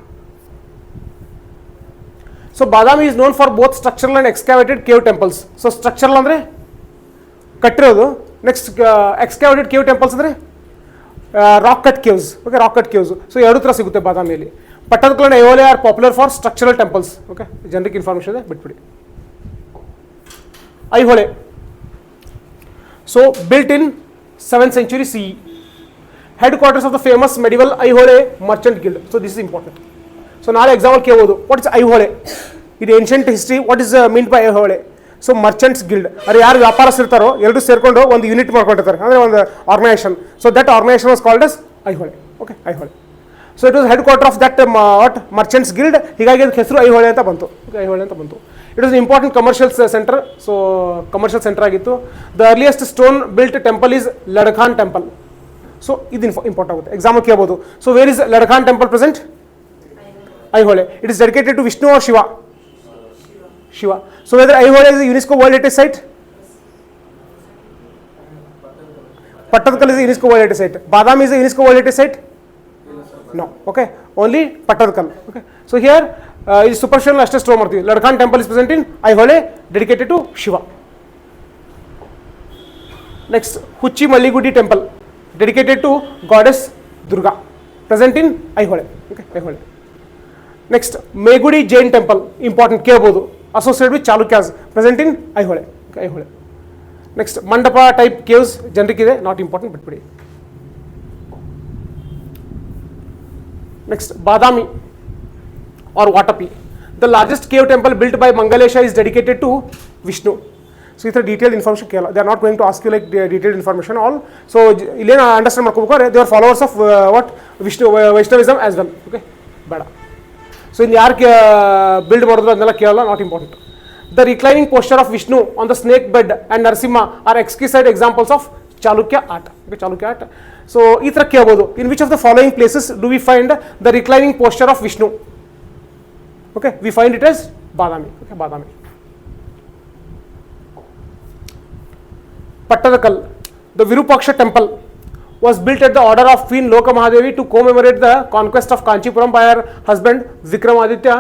So Badami is known for both structural and excavated cave temples. So structural ಅಂದರೆ ಕಟ್ಟಿರೋದು, ನೆಕ್ಸ್ಟ್ ಎಕ್ಸ್ಕ್ಯಾವೇಟೆಡ್ ಕೇವ್ ಟೆಂಪಲ್ಸ್ ಅಂದರೆ rock cut caves. Okay, rock cut caves. So ಎರಡು ಥರ ಸಿಗುತ್ತೆ ಬಾದಾಮಿಯಲ್ಲಿ. Pattadakal and Aihole are popular for structural temples. Okay, ಜನರಿಗೆ information ಇದೆ, ಬಿಟ್ಬಿಡಿ. Aihole. So built in 7th century CE. Headquarters of the famous medieval Aihole merchant guild. So this is important. So ನಾಳೆ example ಕೇಳ್ಬೋದು, what is Aihole? ಇದು ancient history. What is mean by Aihole? So merchants guild, ಅದು ಯಾರು ವ್ಯಾಪಾರಸ್ಥರಿರ್ತಾರೋ ಎಲ್ಲರೂ ಸೇರ್ಕೊಂಡು ಒಂದು unit ಮಾಡ್ಕೊಂಡಿರ್ತಾರೆ, ಅಂದರೆ ಒಂದು organisation. So that organisation was called as Aihole. Okay, Aihole. So it was headquarter of that what merchants guild. ಹೀಗಾಗಿ ಅದಕ್ಕೆ ಹೆಸರು ಐಹೊಳೆ ಅಂತ ಬಂತು. ಓಕೆ, ಐಹೊಳೆ ಅಂತ ಬಂತು. It was important commercial centre. So commercial centre ಆಗಿತ್ತು. The earliest stone built temple is Ladkhan temple. So ಇದು important ಆಗುತ್ತೆ, ಎಕ್ಸಾಂಪಲ್ ಕೇಳ್ಬೋದು. So where is Ladkhan temple present? Aihole. It is dedicated to Vishnu or Shiva? Shiva. So whether Aihole is a UNESCO World Heritage Site? Pattadakal is a UNESCO World Heritage Site. Badami is a UNESCO World Heritage Site? No. Okay. Only Pattadakal. Okay. So here is superstition ashte store marti. Ladakhan temple is present in Aihole, dedicated to Shiva. Next, Huchi Malligudi temple, dedicated to goddess Durga, present in Aihole. Okay, Aihole. Next, Megudi Jain temple, important ಕೇಳಬಹುದು, associated with Chalukyas, present in Aihole. Okay, Aihole. Next, Mandapa type caves ಜನರಿಗಿದೆ, not important ಬಿಟ್ಬಿಡಿ. Next, Badami or Vatapi, the largest cave temple built by Mangalesha is dedicated to Vishnu. So ಈ ಥರ detailed information ಕೇಳಲ್ಲ. They are not going to ask you like detailed information all. So ಇಲ್ಲೇನು understand ಮಾಡ್ಕೋಬೇಕಾದ್ರೆ they are followers of what Vaishnavism as well. Okay, ಬೇಡ. So ಇನ್ನು ಯಾರು build ಮಾಡಿದ್ರು ಅದನ್ನೆಲ್ಲ ಕೇಳಲ್ಲ, not important. The reclining posture of Vishnu on the snake bed and Narasimha are exquisite examples of Chalukya art. Okay, Chalukya art. So ಈ ಥರ ಕೇಳ್ಬೋದು. In which of the following places do we find the reclining posture of Vishnu? Okay, we find it as Badami. Okay, Badami. Pattadakal, the Virupaksha temple was built at the order of Queen Loka Mahadevi to commemorate the conquest of Kanchipuram by her husband Vikramaditya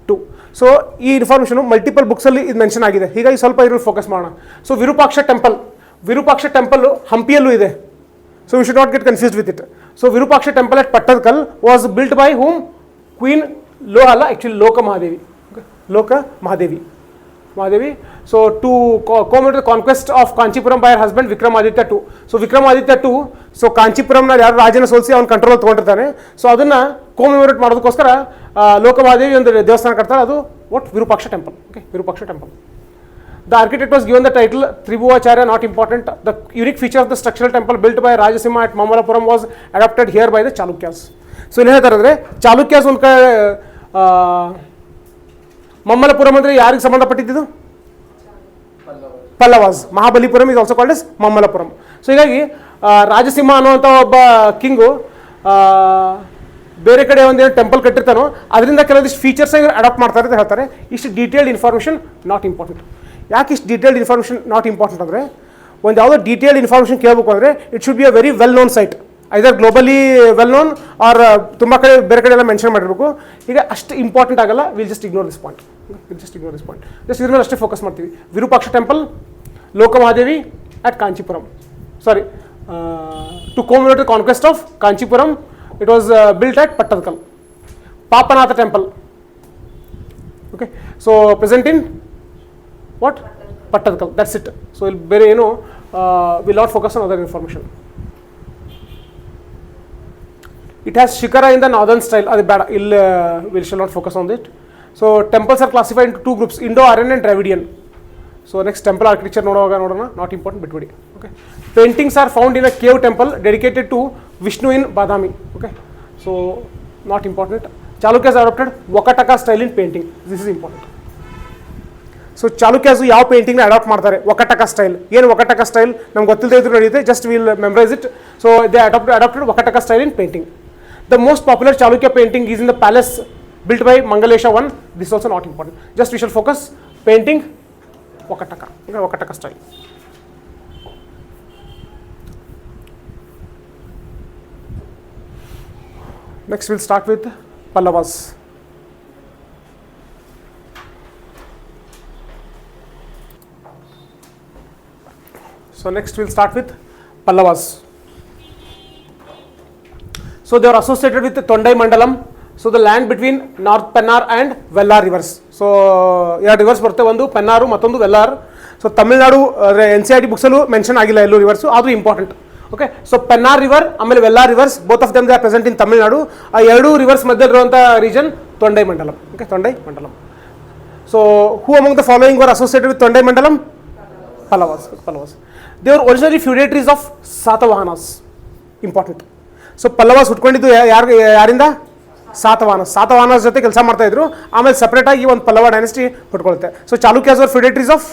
II. So ಈ information multiple ಬುಕ್ಸಲ್ಲಿ ಇದು mention ಆಗಿದೆ, ಹೀಗಾಗಿ ಸ್ವಲ್ಪ ಇದ್ರಲ್ಲಿ focus ಮಾಡೋಣ. So Virupaksha temple ಹಂಪಿಯಲ್ಲೂ ಇದೆ. So we should not get confused with it. So Virupaksha temple at Pattadakal was built by whom? Queen ಲೋಕ Mahadevi. So to commemorate the conquest of Kanchipuram by her husband Vikramaditya II. So Vikramaditya II, so Kanchipuram na ಯಾರು ರಾಜನ ಸೋಲಿಸಿ ಅವ್ನ control ತೊಗೊಂಡಿರ್ತಾನೆ. So ಅದನ್ನ ಕೋಮೆಮೊರೇಟ್ ಮಾಡೋದಕ್ಕೋಸ್ಕರ ಲೋಕಮಹಾದೇವಿ ಒಂದು ದೇವಸ್ಥಾನ ಕಟ್ತಾರೆ, ಅದು what? Virupaksha temple. Okay, Virupaksha temple. The architect was given the title Tribhuacharya, not important. The unique feature of the structural temple built by Rajasimha at Mamallapuram was adopted here by the Chalukyas. So ಇಲ್ಲಿ ಹೇಳ್ತಾರೆ ಅಂದರೆ ಚಾಲುಕ್ಯಾಸ್ ಒಂದು ಕಡೆ, ಮಮ್ಮಲಪುರಂ ಅಂದರೆ ಯಾರಿಗೆ ಸಂಬಂಧಪಟ್ಟಿದ್ದು? Pallavas. Mahabalipuram is also called as Mamallapuram. So ಹೀಗಾಗಿ ರಾಜಸಿಂಹ ಅನ್ನುವಂಥ ಒಬ್ಬ ಕಿಂಗು ಬೇರೆ ಕಡೆ ಒಂದೇನು ಟೆಂಪಲ್ ಕಟ್ಟಿರ್ತಾನೋ ಅದರಿಂದ ಕೆಲವೊಂದಿಷ್ಟು ಫೀಚರ್ಸ್ ಅಡಾಪ್ಟ್ ಮಾಡ್ತಾರೆ ಅಂತ ಹೇಳ್ತಾರೆ. ಇಷ್ಟು ಡೀಟೇಲ್ಡ್ ಇನ್ಫಾರ್ಮೇಷನ್ ನಾಟ್ ಇಂಪಾರ್ಟೆಂಟ್. ಯಾಕೆ ಇಷ್ಟು ಡೀಟೇಲ್ಡ್ ಇನ್ಫಾರ್ಮೇಷನ್ ನಾಟ್ ಇಂಪಾರ್ಟೆಂಟ್ ಅಂದರೆ, ಒಂದು ಯಾವುದೋ ಡೀಟೇಲ್ಡ್ ಇನ್ಫಾರ್ಮೇಷನ್ ಕೇಳಬೇಕು ಅಂದರೆ it should be a very well known site, either globally well known or ತುಂಬ ಕಡೆ ಬೇರೆ ಕಡೆ ಎಲ್ಲ ಮೆನ್ಷನ್ ಮಾಡಿರಬೇಕು. ಈಗ ಅಷ್ಟು ಇಂಪಾರ್ಟೆಂಟ್ ಆಗಲ್ಲ. Will just ignore this point. Just ಇದ್ರ ಮೇಲೆ ಅಷ್ಟೇ ಫೋಕಸ್ ಮಾಡ್ತೀವಿ. Virupaksha temple, Lokamahadevi at Kanchipuram. Sorry, to commemorate the conquest of Kanchipuram, it was built at Pattadakal. Papanatha temple. Okay, so present in what? Pattadakal. That's it. So ಬೇರೆ ಏನು will not focus on other information. It has shikara in the northern style. ಅದು ಬೇಡ, ಇಲ್ಲಿ we shall not focus on it. So temples are classified into two groups, Indo-Aryan and Dravidian. So next temple architecture ನೋಡೋಣ, not important, ಬಿಟ್ಬಿಡಿ. Okay, paintings are found in a cave temple dedicated to Vishnu in Badami. Okay, so not important. Chalukyas adopted Vakataka style in painting. This is important. So Chalukyas ಯಾವ ಪೇಂಟಿಂಗ್ನ adapt ಮಾಡ್ತಾರೆ? Vakataka style. ಏನು Vakataka style ನಮ್ಗೆ ಗೊತ್ತಿಲ್ಲದೆ ಇದ್ರೂ ನಡೆಯುತ್ತೆ, just will memorise it. So they adapted Vakataka style in painting. The most popular Chalukya painting is in the palace built by Mangalesha I. This is also not important. Just we shall focus painting Vakataka. Okay, Vakataka style. Next we'll start with Pallavas. So next we'll start with Pallavas. So they are associated with the Tondai Mandalam. So the land between North Pennar and Vellar rivers. So ಎರಡು rivers ಬರುತ್ತೆ, ಒಂದು ಪೆನ್ನಾರು ಮತ್ತೊಂದು Vellar. So Tamil Nadu NCERT ಬುಕ್ಸಲ್ಲೂ mention ಆಗಿಲ್ಲ ಎಲ್ಲೂ rivers, ಆದರೂ important. Okay, so Pennar river ಆಮೇಲೆ Vellar rivers, both of them they are present in Tamil Nadu. ಆ ಎರಡೂ ರಿವರ್ಸ್ ಮಧ್ಯೆ ಇರುವಂಥ region Tondai Mandalam. Okay, Tondai Mandalam. So who among the following were associated with Tondai Mandalam? Pallavas. They were originally feudatories of Satavahanas. Important. So Pallavas ಹುಟ್ಕೊಂಡಿದ್ದು ಯಾರಿಂದ? ಸಾತವಾಹನಸ್ ಜೊತೆ ಕೆಲಸ ಮಾಡ್ತಾ ಇದ್ರು. ಆಮೇಲೆ ಸಪ್ರೇಟ್ ಆಗಿ ಒಂದು ಪಲ್ಲವ ಡೈನೆಸ್ಟಿ ಹುಟ್ಕೊಳ್ಳುತ್ತೆ. So Chalukyas were feudatories of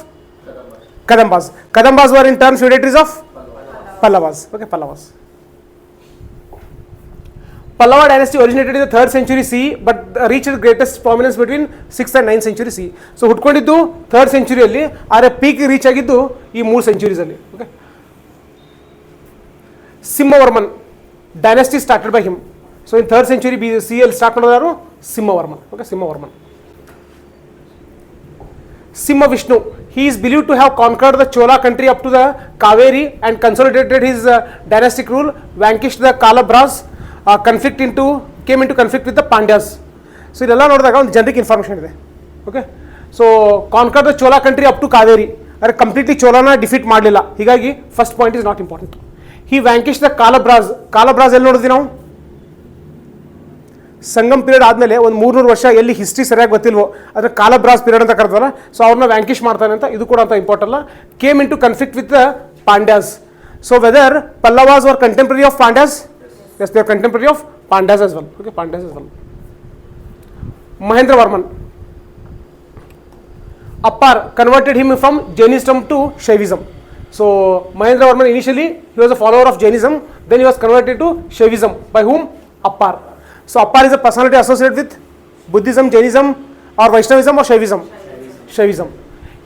Kadambas were in turn feudatories of Pallavas. Okay, Pallavas. Pallava dynasty originated in the 3rd century CE but reached greatest prominence between 6th and 9th century CE. So ಹುಟ್ಕೊಂಡಿದ್ದು 3rd centuryಯಲ್ಲಿ, ಆದರೆ peak reach ಆಗಿದ್ದು ಈ 3 centuriesಲ್ಲಿ. Okay, Simhavarman dynasty started by him. So in 3rd century CE ಅಲ್ಲಿ start ಮಾಡೋದು ಯಾರು? Simhavarman. Okay, Simhavarman. Simha Vishnu, he is believed to have conquered the Chola country up to the Kaveri and consolidated his dynastic rule, vanquished the Kalabras, came into conflict with the Pandyas. So ಇದೆಲ್ಲ ನೋಡಿದಾಗ ಒಂದು generic information ಇದೆ. Okay, so conquer the Chola country up to Kaveri, ಅಂದರೆ completely ಚೋಲಾನ defeat ಮಾಡಲಿಲ್ಲ. ಹೀಗಾಗಿ first point is not important. He vanquished the Kalabhras ಎಲ್ಲಿ ನೋಡಿದ್ವಿ ನಾವು? ಸಂಗಮ್ ಪೀರಿಯಡ್ ಆದಮೇಲೆ ಒಂದು 300 ವರ್ಷ ಎಲ್ಲಿ ಹಿಸ್ಟ್ರಿ ಸರಿಯಾಗಿ ಗೊತ್ತಿಲ್ವೋ ಅದರ ಕಾಲಬ್ರಾಸ್ ಪೀರಿಯಡ್ ಅಂತ ಕರೆದಲ್ಲ, ಸೊ ಅವ್ರನ್ನ ವ್ಯಾಂಕಿಶ್ ಮಾಡ್ತಾನೆ ಅಂತ, ಇದು ಕೂಡ ಅಂತ ಇಂಪಾರ್ಟೆಂಟ್ ಅಲ್ಲ. Came into conflict with Pandyas. So whether Pallavas are contemporary of Pandyas? Yes, they are contemporary of Pandyas as well. Okay, Pandyas as well. Mahendra Varman. Appar converted him from Jainism to Shaivism. So Mahendra Varman initially he was a follower of Jainism, then he was converted to Shaivism. By whom? Appar. So Appar is a personality associated with Buddhism, Jainism or Vaishnavism or Shaivism? Shaivism.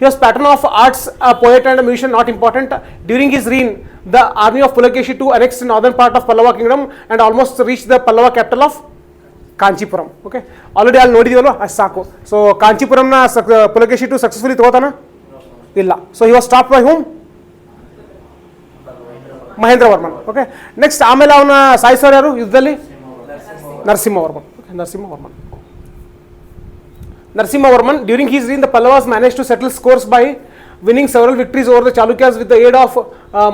He was patron of arts, a poet and a musician, not important. During his reign, the army of Pulakeshi to annex the northern part of Pallava kingdom and almost reached the Pallava capital of Kanchipuram. Okay, already ಅಲ್ಲಿ ನೋಡಿದೀವಲ್ವ, ಅಷ್ಟು ಸಾಕು. So ಕಾಂಚೀಪುರಂನ Pulakeshi two successfully ತಗೋತಾನ ಇಲ್ಲ. So he was stop by whom? Mahendra Varman. Okay, next ಆಮೇಲೆ ಅವನ ಸಾಯಿಸೋರು ಯಾರು ಯುದ್ಧದಲ್ಲಿ? Narasimhavarman. Okay, Narasimhavarman. Narasimhavarman during his reign the Pallavas manage to settle scores by winning several victories over the Chalukyas with the aid of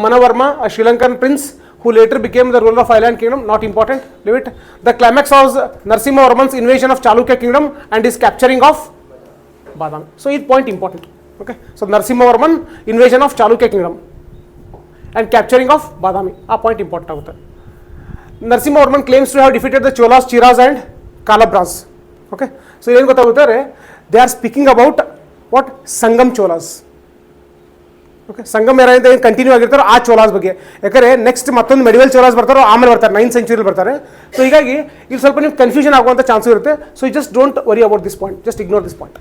Manavarma, a Sri Lankan prince who later became the ruler of Island Kingdom. Not important, leave it. The climax was Narasimhavarman's invasion of Chalukya Kingdom and his capturing of Badami. So this point important. Okay, so Narasimhavarman invasion of Chalukya Kingdom and capturing of Badami. A point important agutte. Narasimhavarman claims to have defeated the Cholas, Cheras and Kalabras. Okay, so ಏನು ಗೊತ್ತಾಗುತ್ತೆ, they are speaking about what? Sangam Cholas. Okay, Sangam era ಅಂತ ಏನು continue ಆಗಿರ್ತಾರೋ ಆ ಚೋಲಾಸ್ ಬಗ್ಗೆ. ಯಾಕಂದರೆ next ಮತ್ತೊಂದು medieval Cholas ಬರ್ತಾರೋ ಆಮೇಲೆ ಬರ್ತಾರೆ, 9th century ಬರ್ತಾರೆ. ಸೊ ಹೀಗಾಗಿ ಇಲ್ಲಿ ಸ್ವಲ್ಪ ನಿಮ್ಗೆ ಕನ್ಫ್ಯೂಷನ್ ಆಗುವಂಥ ಚಾನ್ಸು ಇರುತ್ತೆ. So you just don't worry about this point, just ignore this point.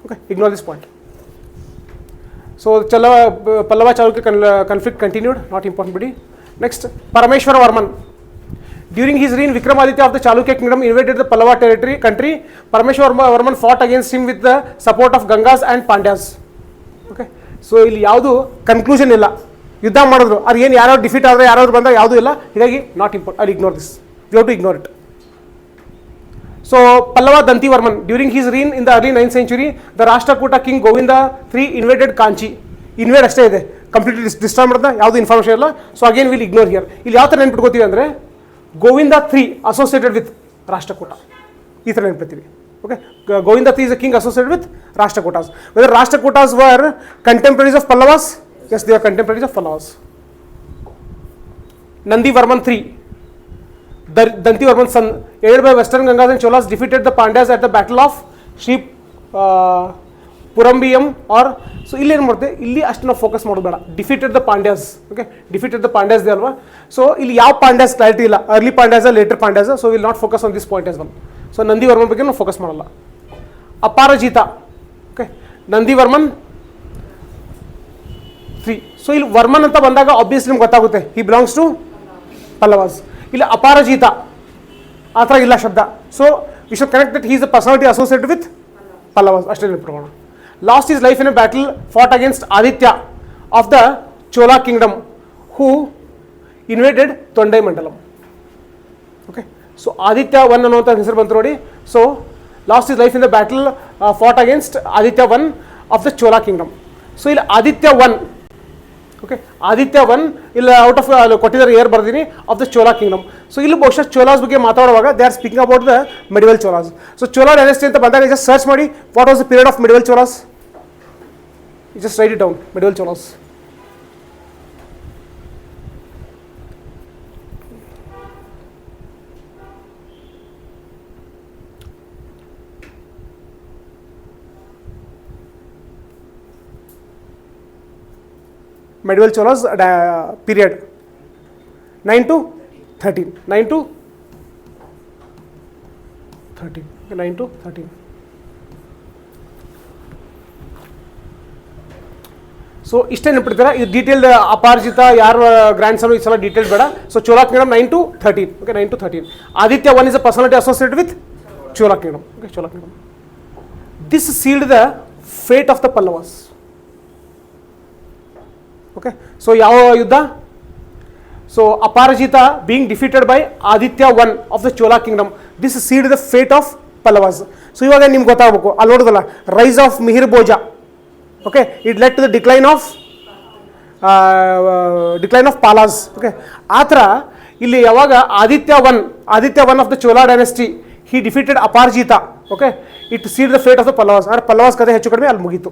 Okay, ignore this point. So Pallava Chalukya conflict continued, not important ಬಿಡಿ. Next Parameshvaravarman. During his reign, Vikramaditya of the Chalukya kingdom invaded the Pallava country. Parameshwara Varman fought against him with the support of Gangas and Pandyas. Okay, so ಇಲ್ಲಿ ಯಾವುದು conclusion ಇಲ್ಲ. ಯುದ್ಧ ಮಾಡಿದ್ರು, ಅದು ಏನು ಯಾರು defeat ಆದರೆ ಯಾರಾದ್ರು ಬಂದಾಗ ಯಾವುದೂ ಇಲ್ಲ. ಹೀಗಾಗಿ not important, I ignore this, you have to ignore it. So Pallava Dantivarman during his reign in the early 9th century, the Rashtrakuta king Govinda III invaded Kanchi. Invade ಅಷ್ಟೇ ಇದೆ, ಕಂಪ್ಲೀಟ್ಲಿ ಡಿಸ್ಟ್ರಾಯ್ ಮಾಡಿದ, ಯಾವುದು ಇನ್ಫಾರ್ಮೇಷನ್ ಇಲ್ಲ. So again will ignore here. ಇಲ್ಲಿ ಯಾವ ಥರ ನೆನ್ಪಿಟ್ಕೋತೀವಿ ಅಂದರೆ Govinda III associated with Rashtrakuta, ಈ ಥರ ನೆನ್ಪಿಡ್ತೀವಿ. Okay, Govinda III is a king associated with Rashtrakutas. Whether Rashtrakutas were contemporaries of Pallavas? Yes, they are contemporaries of Pallavas. Nandivarman III, Dantivarman's son, aided by Western Gangas and Cholas, defeated the Pandyas at the battle of Sri Purambiyam. Or so ಇಲ್ಲಿ ಏನು ಮಾಡುತ್ತೆ, ಇಲ್ಲಿ ಅಷ್ಟು ನಾವು focus ಮಾಡೋದು ಬೇಡ. Defeated the Pandyas. Okay, defeated the Pandyas ದೇ ಅಲ್ವಾ. ಸೊ ಇಲ್ಲಿ ಯಾವ ಪಾಂಡ್ಯಾಸ್ ಕ್ಲಾರಿಟಿ ಇಲ್ಲ, ಅರ್ಲಿ ಪಾಂಡ್ಯಾಸ ಲೇಟರ್ ಪಾಂಡ್ಯಾಸ. So will not focus on this point as well. So Nandivarman ಬಗ್ಗೆ ನಾವು ಫೋಕಸ್ ಮಾಡಲ್ಲ. Aparajita. Okay, Nandivarman III. So ಇಲ್ಲಿ ವರ್ಮನ್ ಅಂತ ಬಂದಾಗ ಆಬ್ವಿಯಸ್ಲಿ ನಿಮ್ಗೆ ಗೊತ್ತಾಗುತ್ತೆ, ಹಿ ಬಿಲಾಂಗ್ಸ್ ಟು ಪಲ್ಲವಾಸ್. ಇಲ್ಲಿ ಅಪಾರಜಿತ ಆ ಥರ ಇಲ್ಲ ಶಬ್ದ. So we should connect that he is the personality associated with Pallavas, ಅಷ್ಟೇ ನೆನಪಿಟ್ಕೊಳ್ಳೋಣ. Lost his life in a battle fought against Aditya of the Chola kingdom, who invaded Tondai Mandalam. Okay, so Aditya I ಅನ್ನುವಂಥ ಹೆಸರು ಬಂತು ನೋಡಿ. So lost his life in the battle fought against Aditya I of the Chola kingdom. So ಇಲ್ಲಿ Aditya I, okay, Aditya I ಇಲ್ಲಿ out of ಕೊಟ್ಟಿದ್ದಾರೆ ಏರ್ ಬರ್ದೀನಿ, of the Chola kingdom. So ಇಲ್ಲಿ ಬಹುಶಃ ಚೋಲಾಸ್ ಬಗ್ಗೆ ಮಾತಾಡುವಾಗ they are speaking about the medieval Cholas. So Chola dynasty ಅಂತ ಬಂದಾಗ ಜಸ್ಟ್ ಸರ್ಚ್ ಮಾಡಿ, what was the period of medieval Cholas. You just write it down, medieval Cholas. Medieval Cholas period 9 to 13. 9 to 13. 9 to 13. So ಇಷ್ಟೇ ನೆನಪಿಡ್ತೀರಾ. ಇದು detailed ಅಪಾರ್ಜಿತ ಯಾರು grand ಸನ್, ಈ ಸಲ detail ಬೇಡ. So Chola kingdom 9 to 13. Okay, 9 to 13. Aditya I is a personality associated with Chola kingdom. Okay, Chola kingdom. This sealed the fate of the Pallavas. Okay, so ಯಾವ ಯುದ್ಧ? So Aparajita being defeated by Aditya I of the Chola kingdom. This sealed the fate of Pallavas. So ಇವಾಗ ನಿಮ್ಗೆ ಗೊತ್ತಾಗಬೇಕು, ಅಲ್ಲಿ ನೋಡೋದಲ್ಲ, rise of Mihir Bhoja. Okay, it led to the decline of Palas. Okay, ಆ ಥರ ಇಲ್ಲಿ ಯಾವಾಗ Aditya I of the Chola dynasty, he defeated Aparajita. Okay, it sealed the fate of the Pallavas. Or Pallavas ಕಥೆ ಹೆಚ್ಚು ಕಡಿಮೆ ಅಲ್ಲಿ ಮುಗೀತು.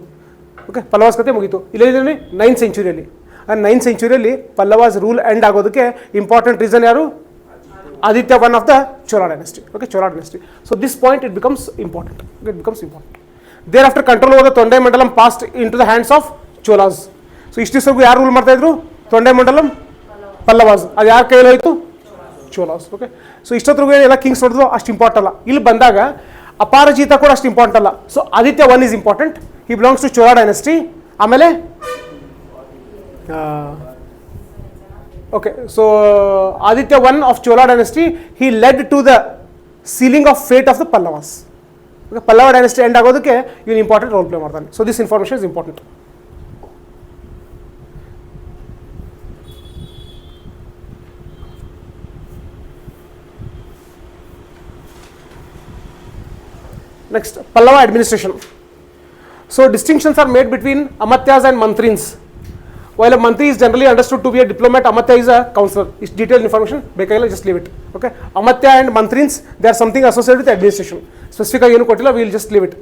ಓಕೆ, ಪಲ್ಲವಾಸ್ ಕಥೆ ಮುಗೀತು. ಇಲ್ಲಿ 9th centuryಯಲ್ಲಿ, ಆ 9th centuryಯಲ್ಲಿ ಪಲ್ಲವಾಸ್ ರೂಲ್ ಎಂಡ್ ಆಗೋದಕ್ಕೆ ಇಂಪಾರ್ಟೆಂಟ್ ರೀಸನ್ ಯಾರು? Aditya I of the Chola dynasty. Okay, Chola dynasty. So this point it becomes important. Okay, it becomes important. Thereafter, control over the Tondai Mandalam passed into the hands of Cholas. So ಇಷ್ಟಿವರೆಗೂ ಯಾರು rule ಮಾಡ್ತಾ ಇದ್ರು? ತೊಂಡೈ ಮಂಡಲಂ ಪಲ್ಲವಾಸ್. ಅದು ಯಾರ ಕೈಯಲ್ಲಿ ಹೋಯಿತು? Cholas. Okay, so ಇಷ್ಟೊತ್ತಿಗೂ ಎಲ್ಲ Kings ನೋಡಿದ್ರು ಅಷ್ಟು ಇಂಪಾರ್ಟೆಂಟ್ ಅಲ್ಲ. ಇಲ್ಲಿ ಬಂದಾಗ ಅಪಾರಜಿತ ಕೂಡ ಅಷ್ಟು ಇಂಪಾರ್ಟೆಂಟ್ ಅಲ್ಲ. So Aditya I is important. He belongs to Chola dynasty. ಆಮೇಲೆ okay, so Aditya I of Chola dynasty, he led to the sealing of fate of the Pallavas. Okay, Pallava dynasty end ಆಗೋದಕ್ಕೆ ಇವನು ಇಂಪಾರ್ಟೆಂಟ್ ರೋಲ್ ಪ್ಲೇ ಮಾಡ್ತಾನೆ. So this information is important. Next, Pallava administration. So distinctions are made between Amatyas and Mantrins. While a Mantri is generally understood to be a diplomat, Amatya is a counselor. It's detailed information, ಬೇಕಾಗಿಲ್ಲ, just leave it. Okay, Amatya and Mantrins, they are something associated with administration. Specific ಆಗಿ ಏನು ಕೊಟ್ಟಿಲ್ಲ, we will just leave it.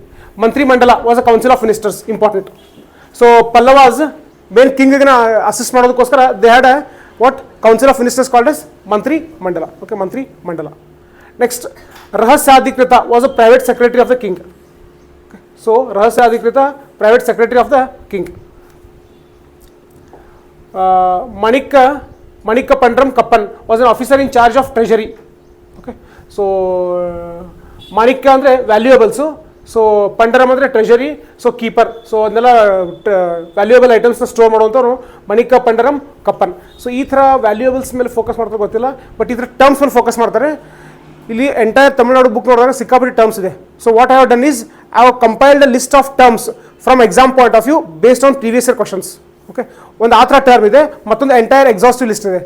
Mantri Mandala was a council of ministers, important. So Pallavas, main king ಗೆ assist ಮಾಡೋದಕ್ಕೋಸ್ಕರ they had a what council of ministers called as Mantri Mandala. Okay, Mantri Mandala. Next, Rahasyaadhikrita was a private secretary of the king. Okay. So Rahasyaadhikrita, private secretary of the king. Manikka Pandram Kappan was an officer in charge of treasury. Okay. So Manikka andre valuables, so Pandaram andre treasury, so keeper. So ಅದನ್ನೆಲ್ಲ valuable ಐಟಮ್ಸ್ನ store ಮಾಡುವಂಥವ್ರು Manikka Pandaram Kappan. So ಈ ಥರ ವ್ಯಾಲ್ಯೂಯಬಲ್ಸ್ ಮೇಲೆ focus ಮಾಡ್ತಾರೆ ಗೊತ್ತಿಲ್ಲ, but ಇದ್ರ terms ಮೇಲೆ ಫೋಕಸ್ ಮಾಡ್ತಾರೆ. ಇಲ್ಲಿ ಎಂಟೈರ್ ತಮಿಳುನಾಡು ಬುಕ್ ನೋಡಿದಾಗ ಸಿಕ್ಕಾಪಟ್ಟೆ ಟರ್ಮ್ಸ್ ಇದೆ. So what I have done is I have compiled a list of terms from exam point of view based on previous year questions. Okay, ಒಂದು ಆ ಥರ ಟರ್ಮ್ ಇದೆ, ಮತ್ತೊಂದು ಎಂಟೈರ್ ಎಕ್ಸಾಸ್ಟಿವ್ ಲಿಸ್ಟ್ ಇದೆ.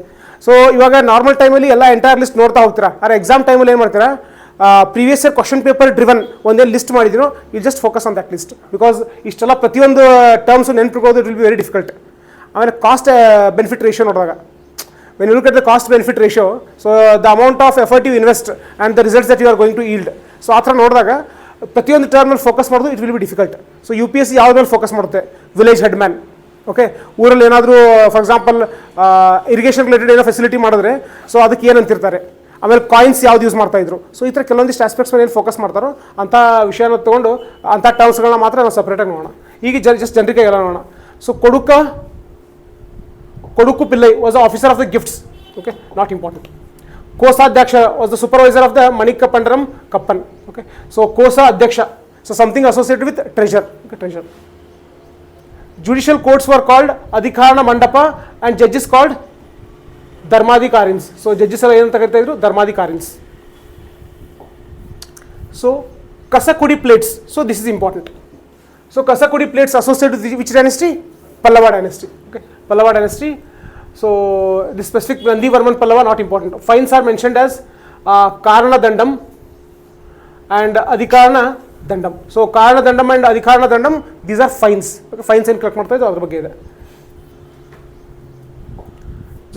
So ಇವಾಗ ನಾರ್ಮಲ್ ಟೈಮಲ್ಲಿ ಎಲ್ಲ ಎಂಟೈರ್ ಲಿಸ್ಟ್ ನೋಡ್ತಾ ಹೋಗ್ತೀರಾ, ಆದರೆ ಎಕ್ಸಾಮ್ ಟೈಮಲ್ಲಿ ಏನು ಮಾಡ್ತೀರಾ, previous year question paper driven ಒಂದೇ ಲಿಸ್ಟ್ ಮಾಡಿದ್ರು, you just focus on that list. Because ಇಷ್ಟೆಲ್ಲ ಪ್ರತಿಯೊಂದು ಟರ್ಮ್ಸ್ ನೆನ್ಪಿಟ್ಕೋದು it will be very difficult. ಆಮೇಲೆ ಕಾಸ್ಟ್ ಬೆನಿಫಿಟ್ ರೇಷಿಯೋ ನೋಡಿದಾಗ, when you look at the cost benefit ratio, so the amount of effort you invest and the results that you are going to yield, so ಆ ಥರ ನೋಡಿದಾಗ ಪ್ರತಿಯೊಂದು term ಮೇಲೆ focus ಮಾಡೋದು it will be difficult. So UPSC ಯಾವ್ದು ಮೇಲೆ focus ಮಾಡುತ್ತೆ? Village head man. Okay, ಊರಲ್ಲಿ ಏನಾದರೂ ಫಾರ್ ಎಕ್ಸಾಂಪಲ್ ಇರಿಗೇಷನ್ ರಿಲೇಟೆಡ್ ಏನೋ ಫೆಸಿಲಿಟಿ ಮಾಡಿದ್ರೆ ಸೊ ಅದಕ್ಕೆ ಏನಂತಿರ್ತಾರೆ, ಆಮೇಲೆ ಕಾಯಿನ್ಸ್ ಯಾವ್ದು ಯೂಸ್ ಮಾಡ್ತಾ ಇದ್ರು. ಸೊ ಈ ಥರ ಕೆಲವೊಂದಿಷ್ಟು ಆಸ್ಪೆಕ್ಟ್ಸ್ ಮೇಲೆ ಏನು ಫೋಕಸ್ ಮಾಡ್ತಾರೋ ಅಂಥ ವಿಷಯನ ತೊಗೊಂಡು ಅಂಥ ಟರ್ಮ್ಸ್ಗಳನ್ನ ಮಾತ್ರ ನಾವು ಸಪ್ರೇಟಾಗಿ ನೋಡೋಣ. ಈಗ ಜಸ್ಟ್ ಜನರಿಗೆ ಎಲ್ಲ ನೋಡೋಣ. So Kodukku Pillai was the officer of the gifts. Okay, not important. Kosa Adhyaksha was the supervisor of the Manikka Pandaram Kappan. Okay, so Kosa Adhyaksha, so something associated with treasure. Okay, treasure. Judicial courts were called Adhikarana Mandapa and judges called Dharmadhikarins. So judges ಎಲ್ಲ ಏನಂತ ಕರೀತಾ ಇದ್ರು? Dharmadhikarins. So Kasakudi plates. So this is important. So Kasakudi plates associated with which dynasty? Pallava dynasty. Okay, Pallava dynasty. So the specific Nandivarman Pallava not important. Fines are mentioned as Karana Dandam and Adhikarana Dandam. So Karana Dandam and Adhikarana Dandam, these are fines. Okay, fines ಏನು collect ಮಾಡ್ತಾ ಇದ್ದು ಅದ್ರ ಬಗ್ಗೆ ಇದೆ.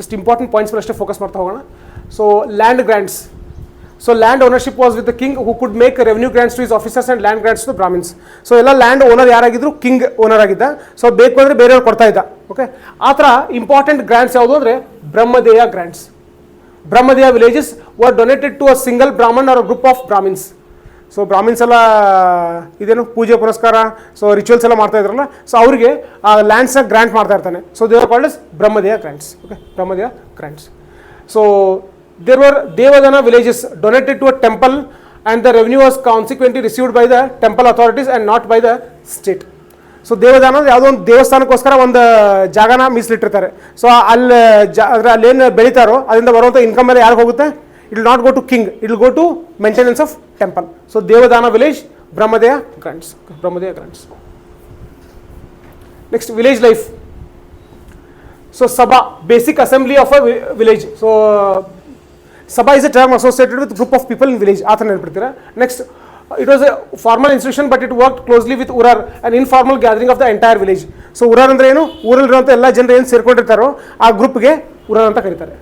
Just important points ಮೇಲೆ ಅಷ್ಟೇ focus ಮಾಡ್ತಾ ಹೋಗೋಣ. So land grants. So land ownership was with the king, who could make revenue grants to his officers and land grants to the Brahmins. So ಎಲ್ಲ ಲ್ಯಾಂಡ್ ಓನರ್ ಯಾರಾಗಿದ್ರು? ಕಿಂಗ್ ಓನರ್ ಆಗಿದ್ದ. So ಬೇಕು ಅಂದರೆ ಬೇರೆಯವ್ರು ಕೊಡ್ತಾ ಇದ್ದ. Okay, ಆ ಥರ important grants ಯಾವುದು ಅಂದರೆ Brahmadeya grants. Brahmadeya villages were donated to a single Brahman or group of Brahmins. So Brahmins ಎಲ್ಲ ಇದೇನು ಪೂಜೆ ಪುರಸ್ಕಾರ, ಸೊ ರಿಚುವಲ್ಸ್ ಎಲ್ಲ ಮಾಡ್ತಾ ಇದ್ರಲ್ಲ, ಸೊ ಅವರಿಗೆ ಆ ಲ್ಯಾಂಡ್ಸ್ನ ಗ್ರಾಂಟ್ ಮಾಡ್ತಾ ಇರ್ತಾನೆ. So they are called as Brahmadeya grants. Okay, Brahmadeya grants. So there were Devadana villages donated to a temple and the revenue was consequently received by the temple authorities and not by the state. So Devadana ಯಾವುದೋ ಒಂದು ದೇವಸ್ಥಾನಕ್ಕೋಸ್ಕರ ಒಂದು ಜಾಗನ ಮೀಸಲಿಟ್ಟಿರ್ತಾರೆ. So ಅಲ್ಲೇನು ಬೆಳೀತಾರೋ ಅದರಿಂದ ಬರುವಂಥ income ಮೇಲೆ ಯಾರಿಗೆ ಹೋಗುತ್ತೆ? It will not go to king, it will go to maintenance of temple. So Devadana village, Brahmadeya grants. Brahmadeya grants. Next, village life. So Sabha, basic assembly of a village. So Sabha is a term associated with group of people in village. ಆ ಥರ ನೆನ್ಪಿಡ್ತೀರಾ. Next, it was a formal institution but it worked closely with Urar, an informal gathering of the entire village. So Urar ಅಂದರೆ ಏನು? ಊರಲ್ಲಿರುವಂಥ ಎಲ್ಲ ಜನರು ಏನು ಸೇರ್ಕೊಂಡಿರ್ತಾರೋ ಆ ಗ್ರೂಪ್ಗೆ ಉರಾರ್ ಅಂತ ಕರೀತಾರೆ.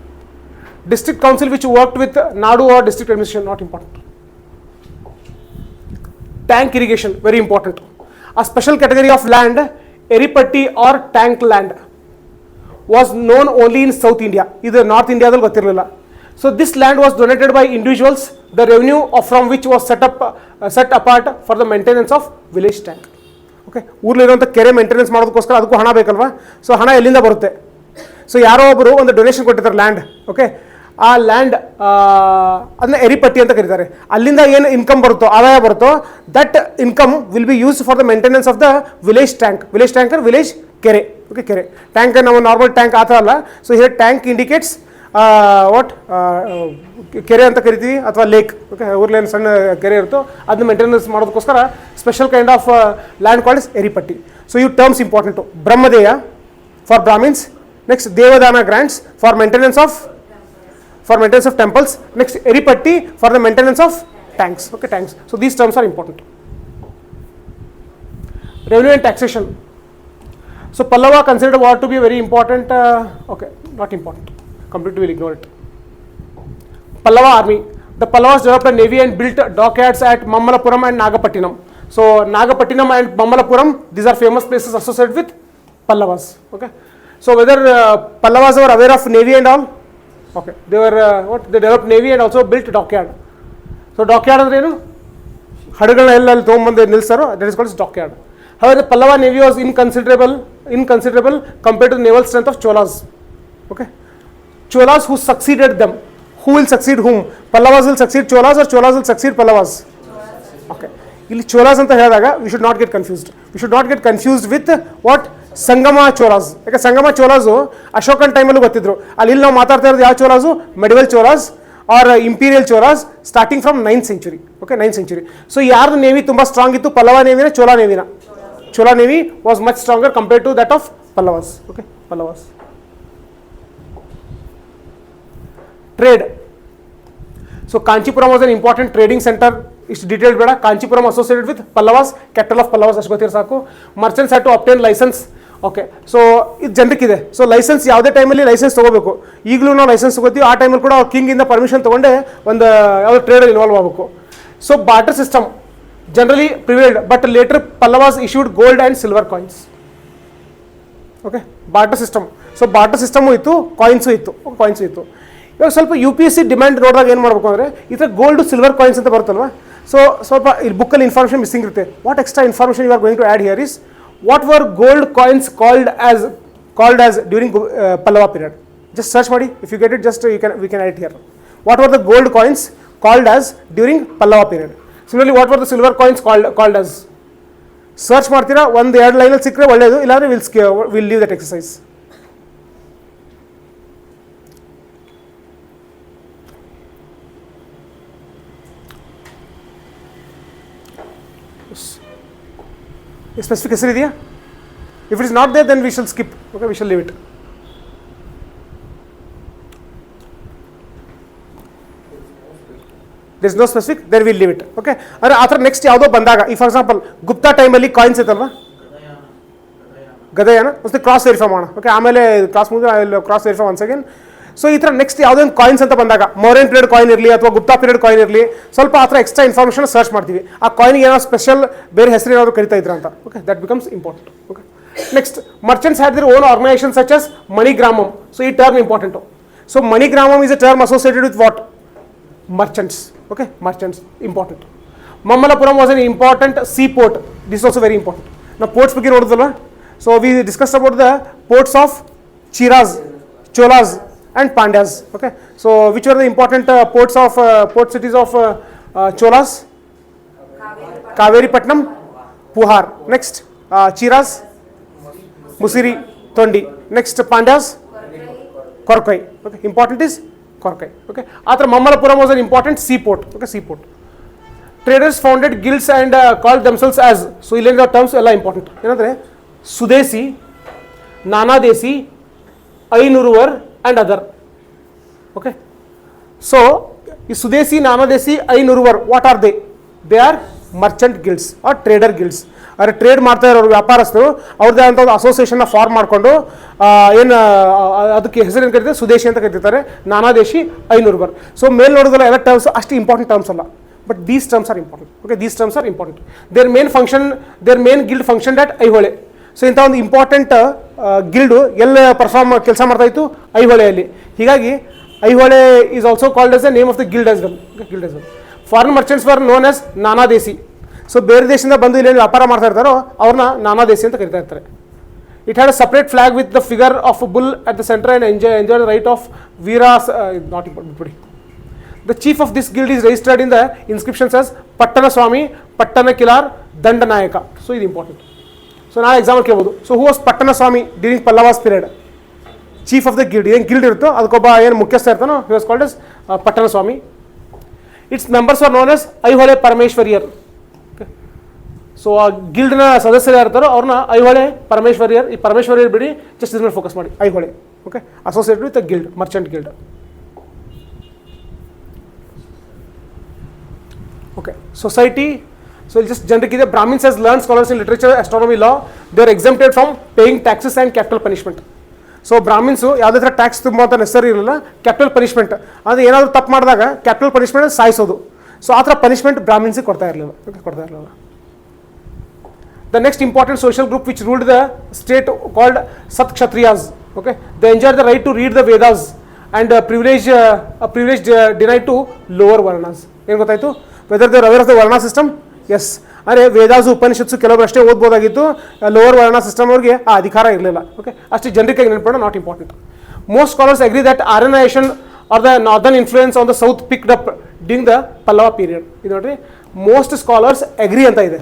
District council which worked with Nadu or district administration, not important. Tank irrigation, very important. A special category of land, Eripatti or tank land, was known only in South India. Either North India dalli gothirilla. So this land was donated by individuals, the revenue from which was set apart for the maintenance of village tank. Okay, ಊರ್ಲಿರುವಂಥ ಕೆರೆ maintenance ಮಾಡೋದಕ್ಕೋಸ್ಕರ ಅದಕ್ಕೂ ಹಣ ಬೇಕಲ್ವಾ. So ಹಣ ಎಲ್ಲಿಂದ ಬರುತ್ತೆ? So ಯಾರೋ ಒಬ್ಬರು ಒಂದು ಡೊನೇಷನ್ ಕೊಟ್ಟಿರ್ತಾರೆ ಲ್ಯಾಂಡ್. ಓಕೆ, ಆ ಲ್ಯಾಂಡ್ ಅದನ್ನ ಎರಿಪಟ್ಟಿ ಅಂತ ಕರೀತಾರೆ. ಅಲ್ಲಿಂದ ಏನು ಇನ್ಕಮ್ ಬರುತ್ತೋ, ಆದಾಯ ಬರುತ್ತೋ, that income will be use for the maintenance of the village tank. Village tank ಅಂದ್ರೆ ವಿಲೇಜ್ ಕೆರೆ. ಓಕೆ, ಕೆರೆ ಟ್ಯಾಂಕ್ ನಾವು ನಾರ್ಮಲ್ ಟ್ಯಾಂಕ್ ಆ ಥರ ಅಲ್ಲ. So here tank indicates what ಕೆರೆ ಅಂತ ಕರಿತೀವಿ ಅಥವಾ ಲೇಕ್. ಓಕೆ, ಊರ್ಲೇನು ಸಣ್ಣ ಕೆರೆ ಇರುತ್ತೋ ಅದನ್ನ ಮೇಂಟೆನೆನ್ಸ್ ಮಾಡೋದಕ್ಕೋಸ್ಕರ special kind of land called is Eripatti. So ಇವು terms important. Brahmadeya for Brahmins, next Devadana grants for maintenance of temples, next eripatti for the maintenance of tanks. Okay, tanks. So these terms are important. Revenue and taxation. So Pallava considered what to be very important. Okay, not important, completely will ignore it. Pallava army. The Pallavas developed a navy and built dockyards at Mamallapuram and Nagapattinam. So Nagapattinam and Mamallapuram, these are famous places associated with Pallavas. Okay, so whether Pallavas were aware of navy and all? Okay, they were they developed navy and also built dockyard. So dockyard ಅಂದ್ರೆ ಏನು? ಹಡಗಳನ್ನ ಎಲ್ಲೆಲ್ಲಿ ತೊಗೊಂಬಂದು ನಿಲ್ಲಿಸ್ತಾರೋ that is called dockyard. However, the Pallava navy was inconsiderable compared to the naval strength of Cholas. Okay, Cholas who succeeded them. Who will succeed whom? Pallavas will succeed Cholas or Cholas will succeed Pallavas? Okay, ಇಲ್ಲಿ Cholas ಅಂತ ಹೇಳಿದಾಗ we should not get confused. We should not get confused with what? ಸಂಗಮ ಚೋಲಾಸ್. ಯಾಕೆ ಸಂಗಮ ಚೋಲಾಸು ಅಶೋಕನ್ ಟೈಮಲ್ಲೂ ಗೊತ್ತಿದ್ರು. ಅಲ್ಲಿ ನಾವು ಮಾತಾಡ್ತಾ ಇರೋದು ಯಾವ Cholas? Medieval Cholas or imperial Cholas starting from 9th century. Okay, 9th century. So ಯಾರ್ದು ನೇವಿ ತುಂಬ ಸ್ಟ್ರಾಂಗ್ ಇತ್ತು? ಪಲ್ಲವ ನೇವಿನ, ಚೋಲಾ ನೇವಿನ? Chola navy was much stronger compared to that of Pallavas. Okay, Pallavas. Trade. So Kanchipuram was an important trading centre. ಇಷ್ಟು ಡೀಟೇಲ್ ಬೇಡ. Kanchipuram associated with Pallavas, capital of Pallavas ಅಷ್ಟು ಗೊತ್ತಿರೋ ಸಾಕು. Merchants had to obtain licence. Okay, so ಇದು ಜನರಿಗಿದೆ. ಸೊ ಲೈಸೆನ್ಸ್ ಯಾವುದೇ ಟೈಮಲ್ಲಿ ಲೈಸೆನ್ಸ್ ತೊಗೋಬೇಕು. ಈಗಲೂ ನಾವು ಲೈಸೆನ್ಸ್ ತೊಗೋತೀವಿ. ಆ ಟೈಮಲ್ಲಿ ಕೂಡ ಕಿಂಗಿಂದ ಪರ್ಮಿಷನ್ ತೊಗೊಂಡೆ ಒಂದು ಯಾವುದೋ ಟ್ರೇಡಲ್ಲಿ ಇನ್ವಾಲ್ವ್ ಆಗಬೇಕು. So barter system generally prevailed, but later Pallavas issued gold and silver coins. Okay, barter system. So barter system ಇತ್ತು, ಕಾಯಿನ್ಸು ಇತ್ತು. ಇವಾಗ ಸ್ವಲ್ಪ UPSC ಡಿಮ್ಯಾಂಡ್ ನೋಡಿದಾಗ ಏನು ಮಾಡಬೇಕು ಅಂದರೆ ಈ ಥರ ಗೋಲ್ಡ್ ಸಿಲ್ವರ್ ಕಾಯಿನ್ಸ್ ಅಂತ ಬರುತ್ತಲ್ವ. ಸೊ ಸ್ವಲ್ಪ ಇಲ್ಲಿ ಬುಕ್ಕಲ್ಲಿ ಇನ್ಫಾರ್ಮೇಷನ್ ಮಿಸ್ಸಿಂಗ್ ಇರುತ್ತೆ. What extra information you are going to add here is what were gold coins called as during Pallava period. Just search ಮಾಡಿ. If you get it, just we can add it here. What were the gold coins called as during Pallava period? Similarly, what were the silver coins called as? Search ಮಾಡ್ತೀರಾ, ಒಂದು ಎರಡು ಲೈನಲ್ಲಿ ಸಿಕ್ಕರೆ ಒಳ್ಳೆಯದು, ಇಲ್ಲಾಂದರೆ will leave that exercise. Specific ಹೆಸರು ಇದೆಯಾ? If it is not there then we shall skip. Okay, we shall leave it. There is no specific, there will leave it. Okay, ಅಂದರೆ ಆ ಥರ ನೆಕ್ಸ್ಟ್ ಯಾವುದೋ ಬಂದಾಗ, ಈ ಫಾರ್ ಎಕ್ಸಾಂಪಲ್ ಗುಪ್ತಾ ಟೈಮಲ್ಲಿ coins ಇತ್ತಲ್ವಾ, ಗದಯನ ಒಂದು ಕ್ರಾಸ್ ವೆರಿಫೈ ಮಾಡೋಣ. ಓಕೆ, ಆಮೇಲೆ ಕ್ರಾಸ್ ಮುಗಿದು cross verify once again. So ಈ ಥರ ನೆಕ್ಸ್ಟ್ ಯಾವುದೋ ಒಂದು ಕಾಯಿನ್ಸ್ ಅಂತ ಬಂದಾಗ, ಮೊರೇನ್ ಪೀರಿಯಡ್ ಕಾಯಿನ್ ಇರಲಿ ಅಥವಾ ಗುಪ್ತಾ ಪೀರಿಯಡ್ ಕಾಯಿನ್ ಇರಲಿ, ಸ್ವಲ್ಪ ಆ ಥರ ಎಕ್ಸ್ಟ್ರಾ ಇನ್ಫಾರ್ಮೇಷನ್ ಸರ್ಚ್ ಮಾಡ್ತೀವಿ. ಆ ಕಾಯಿನ್ಗೆ ಏನೋ ಸ್ಪೆಷಲ್ ಬೇರೆ ಹೆಸರು ಏನಾದರೂ ಕರಿತಾ ಇದ್ರ ಅಂತ. Okay, that becomes important. Okay, next merchants had their own organisation such as Manigramam. So ಈ term important. So Manigramam is a term associated with what? Merchants. Okay, merchants important. Mamallapuram was an important sea port. This also very important. ನಾವು ports ಬಗ್ಗೆ ನೋಡಿದ್ವಲ್ವ. So we discuss about the ports of Cheras, Cholas and Pandyas. Okay, so which were the important port cities of Cholas? Kaveripatnam, Puhar. Next Chiras, Musiri, Tondi. Next Pandyas, Korkai. Okay, important is Korkai. Okay, after Mamallapuram was an important seaport. Okay, seaport. Traders founded guilds and called themselves as, so illenga terms ಎಲ್ಲ important. ಏನಂದ್ರೆ ಸುದೇಸಿ, ನಾನಾದೇಸಿ, ಐನೂರುವರ್ and other. Okay, so ಈ ಸುದೇಸಿ, ನಾನಾದೇಸಿ, ಐನೂರುವರ್, what are they? They are merchant guilds or trader guilds. ಆದರೆ trade ಮಾಡ್ತಾ ಇರೋರು ವ್ಯಾಪಾರಸ್ಥರು ಅವ್ರದ್ದೇ ಅಂತ ಒಂದು ಅಸೋಸಿಯೇಷನ್ನ ಫಾರ್ಮ್ ಮಾಡಿಕೊಂಡು ಏನು ಅದಕ್ಕೆ ಹೆಸರೇನು ಕರೀತಾರೆ? ಸುದೇಶಿ ಅಂತ ಕರೀತಾರೆ, ನಾನಾದೇಶಿ, ಐನೂರುವರ್. ಸೊ ಮೇಲೆ ನೋಡೋದಲ್ಲ ಎಲ್ಲ ಟರ್ಮ್ಸ್ ಅಷ್ಟು ಇಂಪಾರ್ಟೆಂಟ್ ಟರ್ಮ್ಸ್ ಅಲ್ಲ. But these terms are important. Okay, these terms are important. Their main guild functioned at Aihole. So ಇಂಥ ಒಂದು ಇಂಪಾರ್ಟೆಂಟ್ ಗಿಲ್ಡು ಎಲ್ಲ ಕೆಲಸ ಮಾಡ್ತಾ ಇತ್ತು ಐಹೊಳೆಯಲ್ಲಿ. ಹೀಗಾಗಿ Aihole is also called S the name of the guild as well. Guild as well. Foreign merchants var known as ನಾನಾ ದೇಸಿ. So ಬೇರೆ ದೇಶದಿಂದ ಬಂದು ಇಲ್ಲಿ ವ್ಯಾಪಾರ ಮಾಡ್ತಾ ಇರ್ತಾರೋ ಅವ್ರನ್ನ ನಾನಾ ದೇಸಿ ಅಂತ ಕರಿತಾ ಇರ್ತಾರೆ. It had a separate flag with the figure of a bull at the center and enjoyed the right of Veeras. Not important. The chief of this guild is registered in the inscriptions as Pattana Swami, Pattana Kilar, Dandanayaka. So it is important. So now example ಕೇಳಬಹುದು. So who was Pattana Swami during Pallavas period? Chief of the guild. ಏನು guild ಇರುತ್ತೋ ಅದಕ್ಕೊಬ್ಬ ಏನು ಮುಖ್ಯಸ್ಥ ಇರ್ತಾನೋ he was called as Pattana Swami. Its members were known as Aihole Parameshwariyar. So ಆ ಗಿಲ್ಡ್ನ ಸದಸ್ಯರು ಯಾರಿರ್ತಾರೋ ಅವ್ರನ್ನ ಐಹೊಳೆ ಪರಮೇಶ್ವರಿಯರ್. ಈ ಪರಮೇಶ್ವರಿಯರ್ ಬಿಡಿ, ಜಸ್ಟ್ ಇದ್ರ ಮೇಲೆ ಫೋಕಸ್ ಮಾಡಿ Aihole. Okay, associated with guild, merchant guild. Okay, society. So ಇಲ್ಲಿ ಜಸ್ಟ್ ಜನರಿಗೆ ಇದೆ. Brahmins as learn scholars in literature, astronomy, law, they are exempted from paying taxes and capital punishment. So Brahmins ಯಾವುದೇ ಥರ ಟ್ಯಾಕ್ಸ್ ತುಂಬ ಅಂತ ನೆಸರಿ ಇರಲಿಲ್ಲ. ಕ್ಯಾಪಿಟಲ್ ಪನಿಷ್ಮೆಂಟ್ ಅಂದರೆ ಏನಾದರೂ ತಪ್ಪು ಮಾಡಿದಾಗ ಕ್ಯಾಪಿಟಲ್ ಪನಿಷ್ಮೆಂಟ್ ಸಾಯಿಸೋದು. ಸೊ ಆ ಥರ ಪನಿಷ್ಮೆಂಟ್ ಬ್ರಾಹ್ಮಿನ್ಸಿಗೆ ಕೊಡ್ತಾ ಇರಲಿಲ್ಲ. The next important social group which ruled the state called Sat Kshatriyas. Okay, they enjoyed the right to read the Vedas and a privilege denied to lower Varnas. ಏನು ಗೊತ್ತಾಯಿತು? Whether they were aware of the Varna system? Yes. ಅಂದರೆ ವೇದಾಸು ಉಪನಿಷತ್ಸು ಕೆಲವರು ಅಷ್ಟೇ ಓದ್ಬೋದಾಗಿತ್ತು. Lower ವರ್ಣ system ಅವ್ರಿಗೆ ಆ ಅಧಿಕಾರ ಇರಲಿಲ್ಲ. ಓಕೆ, ಅಷ್ಟು ಜನರಿಗಾಗಿ ನೆನಪೋಣ, not important. Most scholars agree that Aryanisation are the northern influence on the south picked up during the Pallava period. ಇದು ನೋಡ್ರಿ, ಮೋಸ್ಟ್ ಸ್ಕಾಲರ್ಸ್ ಅಗ್ರಿ ಅಂತ ಇದೆ.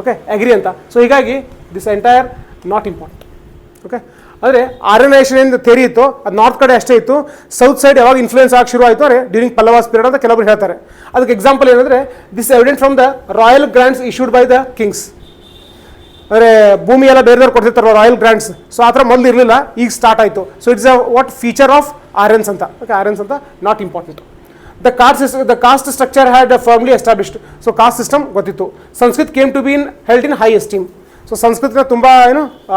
ಓಕೆ, ಅಗ್ರಿ ಅಂತ. ಸೊ ಹೀಗಾಗಿ this entire not important. Okay, ಅಂದರೆ ಆರ್ಯನೈಸೇಷನ್ ಏನು theory ಇತ್ತು ಅದು ನಾರ್ತ್ ಕಡೆ ಅಷ್ಟೇ ಇತ್ತು. ಸೌತ್ ಸೈಡ್ ಯಾವಾಗ ಇನ್ಫ್ಲೂಯೆನ್ಸ್ ಆಗಿ ಶುರು ಆಯಿತು ಅಂದರೆ ಡ್ಯೂರಿಂಗ್ ಪಲ್ಲವಾಸ್ ಪೀರಿಯಡ್ ಅಂತ ಕೆಲವರು ಹೇಳ್ತಾರೆ. ಅದಕ್ಕೆ ಎಕ್ಸಾಂಪಲ್ ಏನಂದರೆ this evident from the royal grants issued by the Kings. ಅಂದರೆ ಭೂಮಿ ಎಲ್ಲ ಬೇರೆದವ್ರು ಕೊಡ್ತಿರ್ತಾರೆ ರಾಯಲ್ ಗ್ರಾಂಟ್ಸ್. ಸೊ ಆ ಥರ ಮೊದಲು ಇರಲಿಲ್ಲ, ಈಗ ಸ್ಟಾರ್ಟ್ ಆಯಿತು. So it's a what feature of Aryans ಅಂತ. ಓಕೆ, ಆರ್ಯನ್ಸ್ ಅಂತ not important. The caste structure had firmly established. So caste system ಗೊತ್ತಿತ್ತು. Sanskrit came to be held in high esteem. So ಸಂಸ್ಕೃತನ ತುಂಬ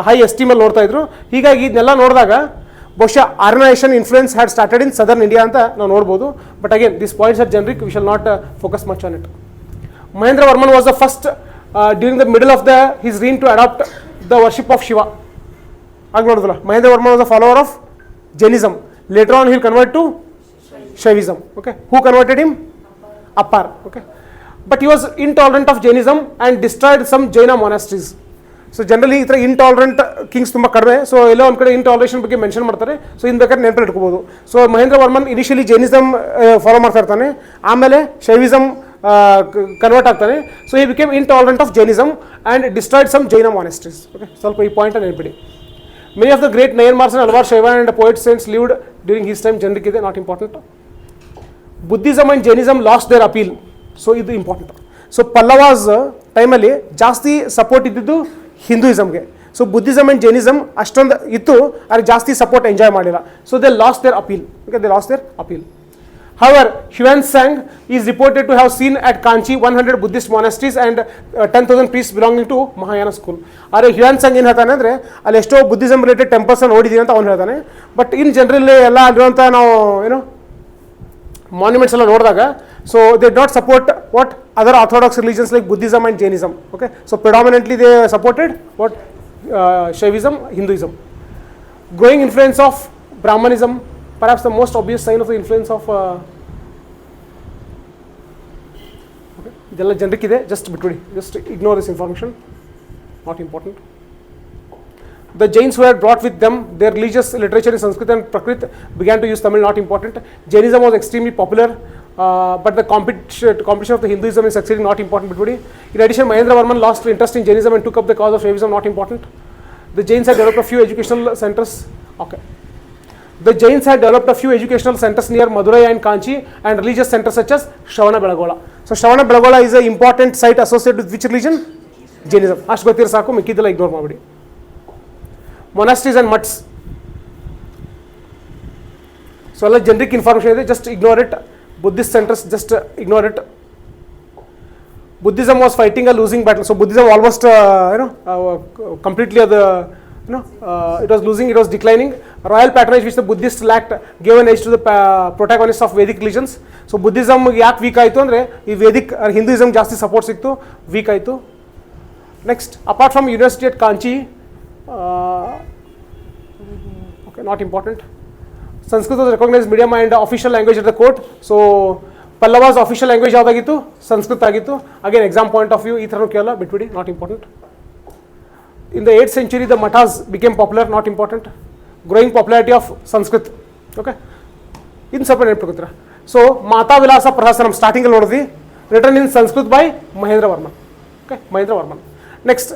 ಹೈ ಎಸ್ಟೀಮಲ್ಲಿ ನೋಡ್ತಾ ಇದ್ರು. ಹೀಗಾಗಿ ಇದನ್ನೆಲ್ಲ ನೋಡಿದಾಗ ಬಹುಶಃ Aryanisation influence had started in southern India ಅಂತ ನಾವು ನೋಡ್ಬೋದು. But again this points are generic, we shall not focus much on it. Mahendra Varman was the first during the middle of his reign to adopt the worship of Shiva. ಆಗ ನೋಡಿದ್ರಲ್ಲ, Mahendra Varman was the follower of Jainism. Later on he'll convert to Shaivism. Okay, who converted him? Appar. Okay, but he was intolerant of Jainism and destroyed some Jaina monasteries. So generally ಈ ಥರ intolerant Kings ತುಂಬ ಕಡಿಮೆ. So ಎಲ್ಲೋ ಒಂದು ಕಡೆ ಇಂಟಾಲರೇಷನ್ ಬಗ್ಗೆ mention ಮಾಡ್ತಾರೆ. So ಇನ್ನು ಬೇಕಾದ್ರೆ ನೆನಪಲ್ಲಿ ಇಟ್ಕೋಬೋದು. So Mahendra Varman initially Jainism follow ಮಾಡ್ತಾ ಇರ್ತಾನೆ, ಆಮೇಲೆ ಶೈವಿಸಮ್ ಕನ್ವರ್ಟ್ ಆಗ್ತಾನೆ. ಸೊ ಈ became intolerant of Jainism and destroyed some Jaina monasteries. Okay, ಸ್ವಲ್ಪ ಈ ಪಾಯಿಂಟ್ ನೆನಪಿಡಿ. Many of the great Nayanmars and Alvar Shaiva and poet saints lived during his time. Generic ಇದೆ, not important. Buddhism and Jainism lost their appeal. So ಇದು important. So Pallavas ಟೈಮಲ್ಲಿ ಜಾಸ್ತಿ support ಇದ್ದಿದ್ದು ಹಿಂದೂಯಿಸಮ್ಗೆ. So Buddhism and Jainism ಅಷ್ಟೊಂದು ಇತ್ತು, ಆದರೆ ಜಾಸ್ತಿ support enjoy ಮಾಡಿಲ್ಲ. So they lost their appeal. Okay, they lost their appeal. However, Huan Sang is reported to have seen at Kanchi 100 Buddhist monasteries and 10,000 priests belonging to Mahayana school. ಆದರೆ ಹ್ಯುಯಾನ್ ಸಂಗ್ ಏನು ಹೇಳ್ತಾನೆ ಅಂದರೆ ಅಲ್ಲಿ ಎಷ್ಟೋ ಬುದ್ಧಿಸಮ್ ರಿಲೇಟೆಡ್ ಟೆಂಪಲ್ಸ್ ನೋಡಿದ್ದೀನಿ ಅಂತ ಅವ್ನು ಹೇಳ್ತಾನೆ. ಬಟ್ ಇನ್ ಜನರಲಿ ಎಲ್ಲ ಅಲ್ಲಿರುವಂಥ ನಾವು ಮಾನ್ಯುಮೆಂಟ್ಸ್ ಎಲ್ಲ ನೋಡಿದಾಗ so they not support what other orthodox religions like Buddhism and Jainism. Okay, so predominantly they supported what Shaivism, Hinduism. Growing influence of Brahmanism, perhaps the most obvious sign of the influence of okay, ಇದೆಲ್ಲ ಜನರಿಗೆ ಇದೆ, just ಬಿಟ್ಬಿಡಿ, just ignore this information, not important. The Jains who had brought with them their religious literature in Sanskrit and Prakrit began to use Tamil, not important. Jainism was extremely popular, but the competition of the Hinduism is succeeding, not important. But in addition, Mahendra Varman lost interest in Jainism and took up the cause of Shaivism, not important. The Jains had developed a few educational centers. Okay. The Jains had developed a few educational centers near Madurai and Kanchi and religious centers such as Shravana-Belagola. So Shravana-Belagola is an important site associated with which religion? Jainism. ಅಷ್ಟು ಗೊತ್ತಿರೋ ಸಾಕು, ಮಿಕ್ಕಿದ್ದೆಲ್ಲ ignore ಮಾಡಿಬಿಡಿ. Monasteries and mutts. So ಎಲ್ಲ generic information ಇದೆ, just ignore it. Buddhist centers, just ignore it. Buddhism was fighting a losing battle. So Buddhism almost completely it was losing, it was declining. Royal patronage which the Buddhist lacked given edge to the protagonist of Vedic religions. So Buddhism ಯಾಕೆ weak ಆಯಿತು ಅಂದರೆ ಈ Vedic Hinduism ಜಾಸ್ತಿ support ಸಿಕ್ತು, weak ಆಯಿತು. Next, apart from university at Kanchi, okay not important. Sanskrit was recognise medium and official language at the court. So Pallavas official language ಯಾವುದಾಗಿತ್ತು? ಸಂಸ್ಕೃತ ಆಗಿತ್ತು. Again exam point of view ಈ ಥರನೂ ಕೇಳಲ್ಲ, ಬಿಟ್ಬಿಡಿ, not important. In the 8th century, the mathas became popular, not important. Growing popularity of Sanskrit. Okay. In ಸ್ವಲ್ಪ ನೆನಪಿಟ್ಕೊತೀರ. So Matta Vilasa Prahasanam ಸ್ಟಾರ್ಟಿಂಗಲ್ಲಿ ನೋಡಿದ್ವಿ, written in Sanskrit by Mahendra Varman. Okay, Mahendra Varman. Next,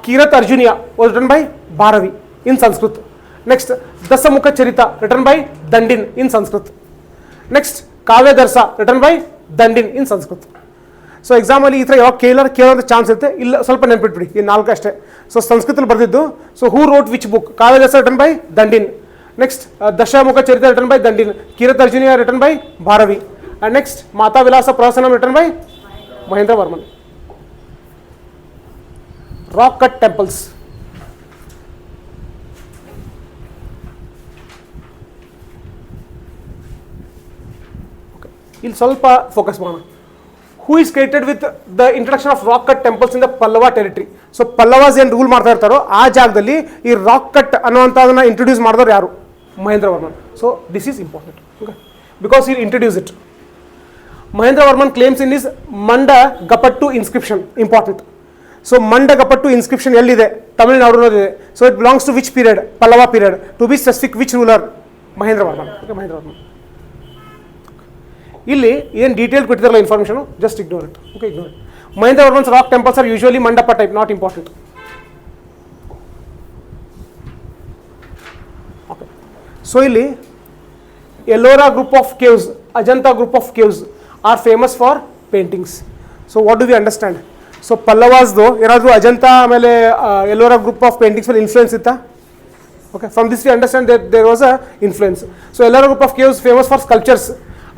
Kirat Arjuniya was written by Bharavi in Sanskrit. Next, Dasamukha Charita written by Dandin in Sanskrit. Next, Kavyadarsha written by Dandin in Sanskrit. So ಎಕ್ಸಾಮಲ್ಲಿ ಈ ಥರ ಯಾವಾಗ ಕೇಳೋಂಥ chance ಇರುತ್ತೆ, ಇಲ್ಲ ಸ್ವಲ್ಪ ನೆನ್ಪಿಟ್ಬಿಡಿ, ಈ 4 ಅಷ್ಟೇ. ಸೊ ಸಂಸ್ಕೃತದಲ್ಲಿ ಬರೆದಿದ್ದು. So who wrote which book? Kavyadarsha written by Dandin. Next, Dashamukha Charita written by Dandin. Kirat Arjuniya written by Bharavi. And next, Matta Vilasa Prahasanam written by Mahendra Varman. Rock cut temples. ಇಲ್ಲಿ ಸ್ವಲ್ಪ ಫೋಕಸ್ ಮಾಡೋಣ. Who is credited with the introduction of rock cut temples in the Pallava territory? So Pallavas ಏನು rule ಮಾಡ್ತಾ ಇರ್ತಾರೋ ಆ ಜಾಗದಲ್ಲಿ ಈ rock cut ಅನ್ನುವಂಥದ್ದನ್ನ ಇಂಟ್ರೊಡ್ಯೂಸ್ ಮಾಡಿದವರು ಯಾರು? Mahendra Varman. So this is important, okay, because he introduced it. Mahendra Varman claims in his Mandagapattu inscription, important. So Mandagapattu inscription ಎಲ್ಲಿದೆ? ತಮಿಳುನಾಡಿನಲ್ಲಿದೆ. So it belongs to which period? Pallava period. To be specific, which ruler? Mahendra Varman. Okay, Mahendra Varman. ಇಲ್ಲಿ ಏನು detail ಕೊಟ್ಟಿದ್ದಾರಲ್ಲ information, just ignore it. Okay, ignore it. Mahendra Varman's rock temples are usually mandapa type, not important. Okay, so ಇಲ್ಲಿ Ellora group of caves, Ajanta group of caves are famous for paintings. So what do we understand? So ಪಲ್ಲವಾಸ್ದು ಏನಾದರೂ ಅಜಂತಾ ಆಮೇಲೆ Ellora group of paintings ಮೇಲೆ influence ಇತ್ತಾ? Okay, from this we understand that there was a influence. So Ellora group of caves famous for sculptures.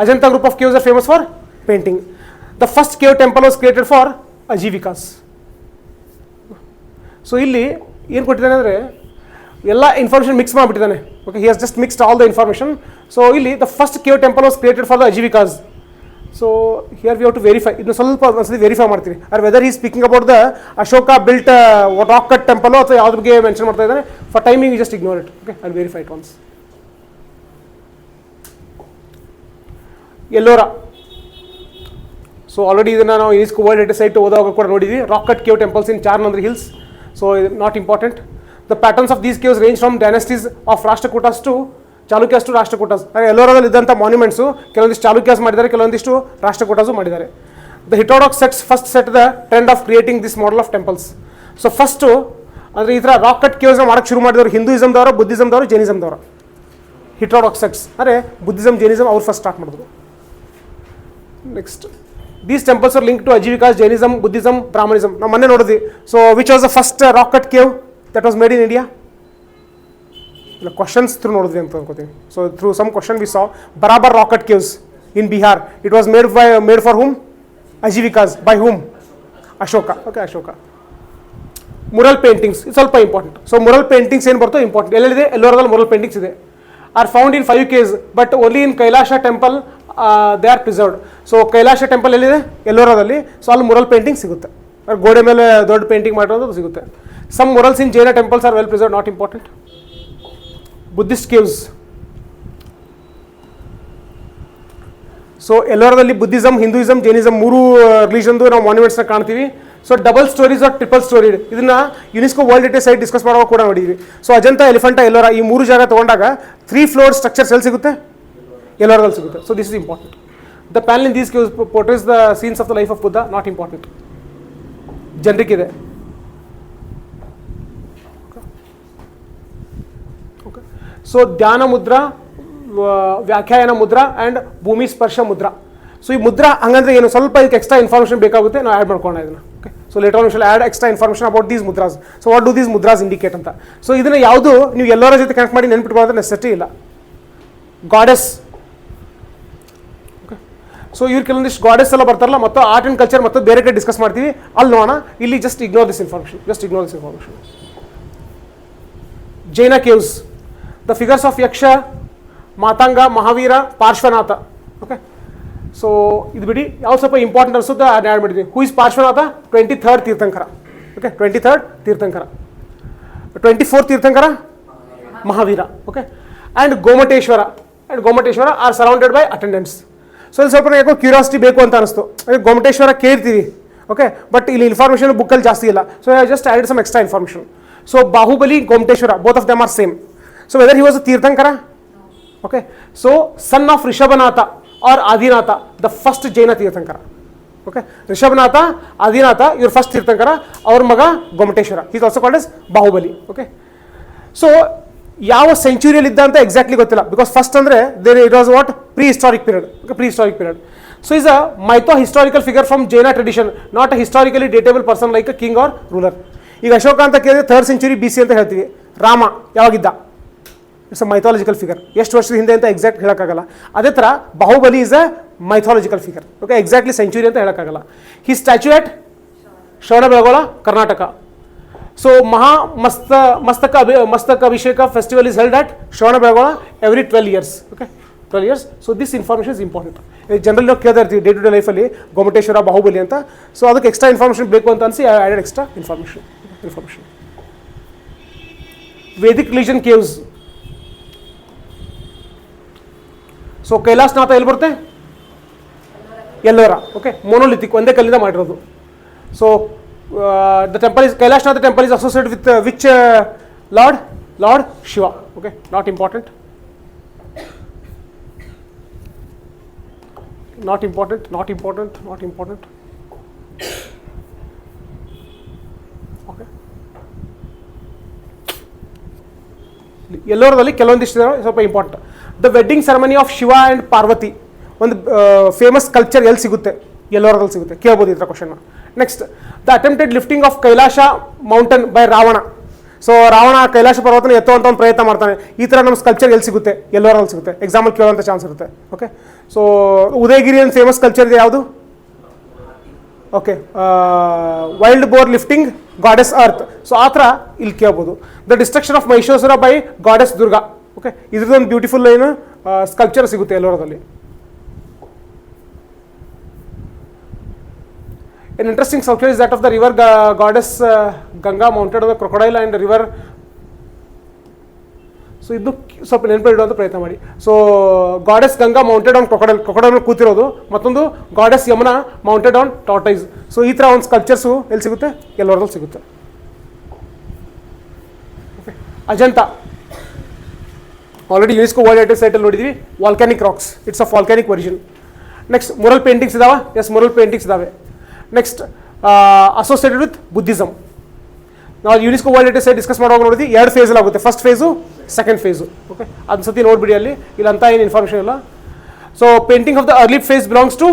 Ajanta group of caves are famous for painting. The first cave temple was created for Ajivikas. So ಇಲ್ಲಿ ಏನು ಕೊಟ್ಟಿದ್ದಾನೆ ಅಂದರೆ ಎಲ್ಲ information mix ಮಾಡಿಬಿಟ್ಟಿದ್ದಾನೆ. Okay, he has just mixed all the information. So ಇಲ್ಲಿ the first cave temple was created for the Ajivikas. So here we have to verify. ಇದನ್ನು ಸ್ವಲ್ಪ ಒಂದ್ಸತಿ ವೆರಿಫೈ ಮಾಡ್ತೀವಿ. Or whether he is speaking about the Ashoka built rock cut temple ಅಥವಾ ಯಾವ್ದ್ರ ಬಗ್ಗೆ mention ಮಾಡ್ತಾ ಇದ್ದಾನೆ. For timing you just ignore it. Okay, I'll verify it once. Ellora. So already ಇದನ್ನು ನಾವು ಯುನೆಸ್ಕೋ ವರ್ಲ್ಡ್ ಹೆರಿಟೇಜ್ ಸೈಟ್ ಓದುವಾಗ ಕೂಡ ನೋಡಿದ್ವಿ. Rock cut cave temples in Charanandri hills. So not important. The patterns of these caves range from dynasties of Rashtrakutas to Chalukyas to Rashtrakutas. ಎಲ್ಲೋರಾದಲ್ಲಿ ಇದ್ದಂಥ monuments ಕೆಲವೊಂದಿಷ್ಟು ಚಾಲುಕ್ಯಾಸ್ ಮಾಡಿದ್ದಾರೆ, ಕೆಲವೊಂದಿಷ್ಟು ರಾಷ್ಟ್ರಕೂಟಸು ಮಾಡಿದ್ದಾರೆ. The heterodox first set the trend of creating this model of temples. So first ಅಂದರೆ ಈ ಥರ rock cut ಕೇವ್ಸ್ನ ಮಾಡೋಕ್ಕೆ ಶುರು ಮಾಡಿದವರು ಹಿಂದೂಯಿಸಮ್ದವರು, ಬುದ್ಧಿಸಮ್ದವರು, ಜೈನಿಸಮ್ದವರು. ಹಿಟೋಡಾಕ್ಸ್ ಅಂದರೆ ಬುದ್ಧಿಸಮ್, ಜೈನಿಸಮ್ ಅವ್ರು ಫಸ್ಟ್ ಸ್ಟಾರ್ಟ್ ಮಾಡಿದ್ರು. Next, these temples are link to Ajivikas, Jainism, Buddhism, Brahmanism. ನಾವು ಮೊನ್ನೆ ನೋಡಿದ್ವಿ. So which was the first rock cut cave that was made in India? ಇಲ್ಲ, ಕ್ವಶನ್ಸ್ ಥ್ರೂ ನೋಡಿದ್ವಿ ಅಂತ ಅನ್ಕೋತೀನಿ. So through some question we saw Barabar rock cut caves in Bihar. It was made for whom? Ajivikas. By whom? Ashoka. Okay, Ashoka. Mural paintings ಇದು ಸ್ವಲ್ಪ important. So mural paintings ಏನು ಬರ್ತೋ important. ಎಲ್ಲೆಲ್ಲಿದೆ? ಎಲ್ಲೋರಾದಲ್ಲಿ ಮುರಲ್ ಪೇಂಟಿಂಗ್ಸ್ ಇದೆ. Are found in 5 caves but only in Kailasha temple they are preserved. So Kailasha temple ಎಲ್ಲಿದೆ? ಎಲ್ಲೋರಾದಲ್ಲಿ. So ಅಲ್ಲಿ ಮುರಲ್ ಪೇಂಟಿಂಗ್ ಸಿಗುತ್ತೆ, ಗೋಡೆ ಮೇಲೆ ದೊಡ್ಡ ಪೇಂಟಿಂಗ್ ಮಾಡಿರೋದು ಸಿಗುತ್ತೆ. Some murals in Jaina temples are well preserved, not important. Buddhist caves. So ಎಲ್ಲೋರಾದಲ್ಲಿ ಬುದ್ಧಿಸಮ್, ಹಿಂದೂಯಿಸಮ್, ಜೈನಿಸಮ್ ಮೂರು ರಿಲಿಜನ್ದು ನಾವು ಮಾನ್ಯುಮೆಂಟ್ಸ್ನ ಕಾಣ್ತೀವಿ. So double storeys or triple storeyed, ಇದನ್ನ UNESCO world heritage site discuss ಮಾಡುವಾಗ ಕೂಡ ನೋಡಿದ್ವಿ. ಸೊ ಅಜಂತಾ, ಎಲಿಫೆಂಟಾ, ಎಲ್ಲೋರಾ ಈ 3 ಜಾಗ ತೊಗೊಂಡಾಗ 3 floor ಸ್ಟ್ರಕ್ಚರ್ಸ್ ಎಲ್ಲಿ ಸಿಗುತ್ತೆ? ಎಲ್ಲೋರಾದಲ್ಲಿ ಸಿಗುತ್ತೆ. So this is important. The panel in these caves portrays the scenes of the life of Buddha, not important. Generic ಇದೆ. ಓಕೆ, ಸೊ ಧ್ಯಾನ ಮುದ್ರಾ, ವ್ಯಾಖ್ಯಾನ ಮುದ್ರಾ ಆ್ಯಂಡ್ ಭೂಮಿ ಸ್ಪರ್ಶ ಮುದ್ರಾ. ಸೊ ಈ ಮುದ್ರಾ ಹಂಗಂದ್ರೆ ಏನು? ಸ್ವಲ್ಪ ಇದಕ್ಕೆ ಎಕ್ಸ್ಟ್ರಾ ಇನ್ಫಾರ್ಮೇಷನ್ ಬೇಕಾಗುತ್ತೆ, ನಾವು ಆ್ಯಡ್ ಮಾಡ್ಕೊಳ್ಳೋಣ ಇದನ್ನು. Okay, so later on will add extra information about these mudras. So what do these mudras indicate ಅಂತ. ಸೊ ಇದನ್ನು ಯಾವುದು ನೀವು ಎಲ್ಲರ ಜೊತೆ ಕನೆಕ್ಟ್ ಮಾಡಿ ನೆನ್ಪಿಟ್ಕೊಳ್ಳೋದ್ರೆ ನೆಸೆಸಿಟಿ ಇಲ್ಲ. ಗಾಡೆಸ್. ಓಕೆ, ಸೊ ಇವ್ರು ಕೆಲವೊಂದಿಷ್ಟು ಗಾಡೆಸ್ ಎಲ್ಲ ಬರ್ತಾರಲ್ಲ, ಮತ್ತು ಆರ್ಟ್ ಆ್ಯಂಡ್ ಕಲ್ಚರ್ ಮತ್ತು ಬೇರೆ ಕಡೆ ಡಿಸ್ಕಸ್ ಮಾಡ್ತೀವಿ, ಅಲ್ಲಿ ನೋಡೋಣ. ಇಲ್ಲಿ just ignore this information, just ignore this information. Jaina caves. the figures of Yaksha, Matanga, Mahavira, Parshvanatha. Okay. So ಇದು ಬಿಡಿ ಯಾವ ಸ್ವಲ್ಪ ಇಂಪಾರ್ಟೆಂಟ್ ಅನಿಸುತ್ತೆ ಅದು ಆ್ಯಡ್ ಮಾಡಿದ್ವಿ. Who is Parshvanatha? 23rd Tirthankara. Okay, 23rd Tirthankara. 24th Tirthankara Mahavira. Okay, and Gommateshwara are surrounded by attendants. So ಇಲ್ಲಿ ಸ್ವಲ್ಪ ಯಾಕೋ ಕ್ಯೂರಿಯಾಸಿಟಿ ಬೇಕು ಅಂತ ಅನಿಸ್ತು. ಗೋಮಟೇಶ್ವರ ಕೇಳ್ತೀವಿ, ಓಕೆ, ಬಟ್ ಇಲ್ಲಿ ಇನ್ಫಾರ್ಮೇಷನ್ ಬುಕ್ಕಲ್ಲಿ ಜಾಸ್ತಿ ಇಲ್ಲ. So I just added some extra information. So Bahubali, Gommateshwara, both of them are same. So whether he was a Tirthankara? Okay, so son of Rishabhanatha or Adinatha, the first Jaina Tirthankara. Okay, Rishabhanatha, Adinatha, your first Tirthankara, our maga Gomateshwara. He is also called as Bahubali. Okay, so ಯಾವ ಸೆಂಚುರಿಯಲ್ಲಿ ಇದ್ದ ಅಂತ exactly ಗೊತ್ತಿಲ್ಲ, because first ಅಂದರೆ there it was what prehistoric period. Okay, prehistoric period. So is a mytho historical figure from Jaina tradition, not a historically datable person like a king or ruler. ಈಗ ಅಶೋಕ ಅಂತ ಕೇಳಿದ್ರೆ 3rd century BC ಅಂತ ಹೇಳ್ತೀವಿ. ರಾಮ ಯಾವಾಗಿದ್ದ? It's a mythological figure. ಎಷ್ಟು ವರ್ಷದ ಹಿಂದೆ ಅಂತ ಎಕ್ಸಾಕ್ಟ್ ಹೇಳೋಕ್ಕಾಗಲ್ಲ. ಅದೇ ಥರ Bahubali is a mythological figure. Okay, exactly century ಅಂತ ಹೇಳೋಕ್ಕಾಗಲ್ಲ. He statue at Shravanabelagola, Karnataka. So ಮಸ್ತಕ ಅಭಿಷೇಕ festival is held at Shravanabelagola every 12 years. Okay, 12 years. So this information is important. General ನಾವು ಕೇಳ್ತಾ ಇರ್ತೀವಿ ಡೇ ಟು ಡೇ ಲೈಫಲ್ಲಿ ಗೋಮಟೇಶ್ವರ, ಬಾಹುಬಲಿ ಅಂತ. ಸೊ ಅದಕ್ಕೆ ಎಕ್ಸ್ಟ್ರಾ ಇನ್ಫಾರ್ಮೇಷನ್ ಬೇಕು ಅಂತ ಅನಿಸಿ I added extra information. Vedic religion caves. So Kailasanatha ಎಲ್ಲಿ ಬರುತ್ತೆ? ಎಲ್ಲೋರ. ಓಕೆ, ಮೊನೋಲಿಥಿಕ್, ಒಂದೇ ಕಲ್ಲಿಂದ ಮಾಡಿರೋದು. So the temple is Kailasanatha temple is associated with which lord Shiva. Okay, not important. Okay, ಎಲ್ಲೋರದಲ್ಲಿ ಕೆಲವೊಂದಿಷ್ಟು ಸ್ವಲ್ಪ important. The wedding ceremony of Shiva and Parvati, ಒಂದು ಫೇಮಸ್ ಕಲ್ಚರ್ ಎಲ್ಲಿ ಸಿಗುತ್ತೆ? ಎಲ್ಲೋರದಲ್ಲಿ ಸಿಗುತ್ತೆ. ಕೇಳ್ಬೋದು ಈ ಥರ ಕ್ವಶನ್ನ. Next, the attempted lifting of Kailasha mountain by Ravana. So Ravana Kailasha ಪರ್ವತನ ಎತ್ತುವಂಥ ಒಂದು ಪ್ರಯತ್ನ ಮಾಡ್ತಾನೆ. ಈ ಥರ ನಮ್ಮ ಸ್ಕಲ್ಚರ್ ಎಲ್ಲಿ ಸಿಗುತ್ತೆ? ಎಲ್ಲೋರಲ್ಲಿ ಸಿಗುತ್ತೆ. ಎಕ್ಸಾಂಪಲ್ ಕೇಳುವಂಥ ಚಾನ್ಸ್ ಇರುತ್ತೆ. ಓಕೆ, ಸೊ ಉದಯಗಿರಿ ಒಂದು ಫೇಮಸ್ ಕಲ್ಚರ್ ಇದೆ, ಯಾವುದು? Okay, wild boar lifting goddess earth. So ಆ ಥರ ಇಲ್ಲಿ ಕೇಳ್ಬೋದು. The destruction of Mahishasura by goddess Durga. Okay, ಇದ್ರದ್ದೊಂದು ಬ್ಯೂಟಿಫುಲ್ ಏನು ಸ್ಕಲ್ಪ್ಚರ್ ಸಿಗುತ್ತೆ ಎಲ್ಲೋರದಲ್ಲಿ. An interesting sculpture is that of the river goddess Ganga mounted on the crocodile and the river. So ಇದು ಸ್ವಲ್ಪ ನೆನಪಿಡುವಂಥ ಪ್ರಯತ್ನ ಮಾಡಿ. So goddess Ganga mounted on crocodile ಕೂತಿರೋದು, ಮತ್ತೊಂದು goddess Yamuna mounted on tortoise. So ಈ ಥರ ಒಂದು ಸ್ಕಲ್ಪ್ಚರ್ಸು ಎಲ್ಲಿ ಸಿಗುತ್ತೆ? ಎಲ್ಲೋರದಲ್ಲಿ ಸಿಗುತ್ತೆ. Okay, Ajanta already UNESCO world heritage ಸೈಟಲ್ಲಿ ನೋಡಿದ್ವಿ. Volcanic rocks, it's a volcanic origin. Next, mural paintings ಇದಾವೆ. ಎಸ್, ಮುರಲ್ ಪೇಂಟಿಂಗ್ಸ್ ಇದಾವೆ. Next, associated with Buddhism. ನಾವು UNESCO world heritage site discuss ಮಾಡುವಾಗ ನೋಡಿದ್ವಿ 2 ಫೇಸಲ್ಲಿ ಆಗುತ್ತೆ. First face, second phase. Okay, ಅದನ್ನ ಸತಿ ನೋಡ್ಬಿಡಿ, ಅಲ್ಲಿ ಇಲ್ಲಂತ ಏನು ಇನ್ಫಾರ್ಮೇಷನ್ ಇಲ್ಲ. So painting of the early phase belongs to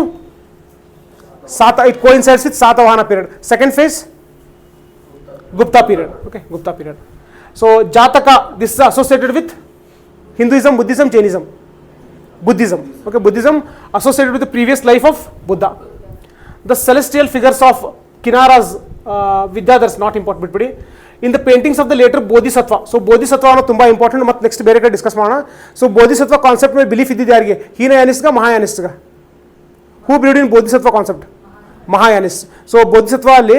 it coincides with Satavahana period. Second phase Gupta period. Okay, Gupta period. So Jataka, this is associated with Hinduism, Buddhism, Jainism. Buddhism. Okay, Buddhism associated with the previous life of Buddha. The celestial figures of Kinnaras, Vidyadhars, not important, but in the paintings of the later Bodhisattva. So Bodhisattva is very important. But next ಬೇರೆ ಕಡೆ discuss ಮಾಡೋಣ. So Bodhisattva concept ಮೇಲೆ belief ಇದ್ದಿದ್ದು ಯಾರಿಗೆ? ಹೀನಯಾನಿಸ್ಟ್ಗ, ಮಹಾಯಾನಿಸ್ಟ್ಗ? Who believed in Bodhisattva concept? Mahayanist. So Bodhisattva ಅಲ್ಲಿ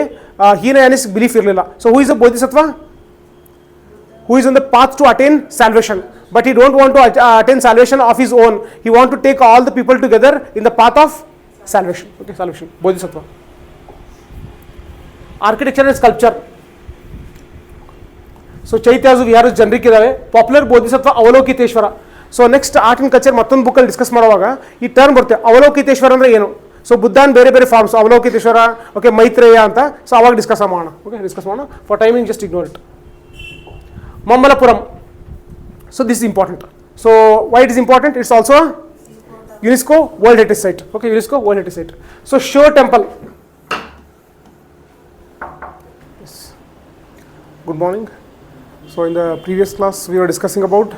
Hinayanist belief ಇರಲಿಲ್ಲ. So who is a Bodhisattva? Who is on the path to attain salvation, but he don't want to attain salvation of his own. He want to take all the people together in the path of salvation. Okay, salvation. Bodhisattva. Architecture and sculpture. So ಚೈತ್ಯಾಸು ವಿಹಾರ generic ಇದಾವೆ. Popular bodhisattva Avalokiteshvara. So next art and culture ಮತ್ತೊಂದು ಬುಕ್ಕಲ್ಲಿ discuss ಮಾಡುವಾಗ ಈ term ಬರುತ್ತೆ. ಅವಲೋಕಿತೇಶ್ವರ ಅಂದರೆ ಏನು? So ಬುದ್ಧನ ಬೇರೆ ಬೇರೆ ಫಾರ್ಮ್ಸ್, ಅವಲೋಕಿತೇಶ್ವರ, ಓಕೆ, ಮೈತ್ರೇಯ ಅಂತ. ಸೊ ಅವಾಗ ಡಿಸ್ಕಸ್ ಮಾಡೋಣ. ಓಕೆ, ಡಿಸ್ಕಸ್ ಮಾಡೋಣ. For timing just ignore it. Mambalapuram. So this is important. So why it is important? It's also a UNESCO World Heritage Site. Okay, UNESCO World Heritage Site. So Shiva Temple. Yes. Good morning. So in the previous class we were discussing about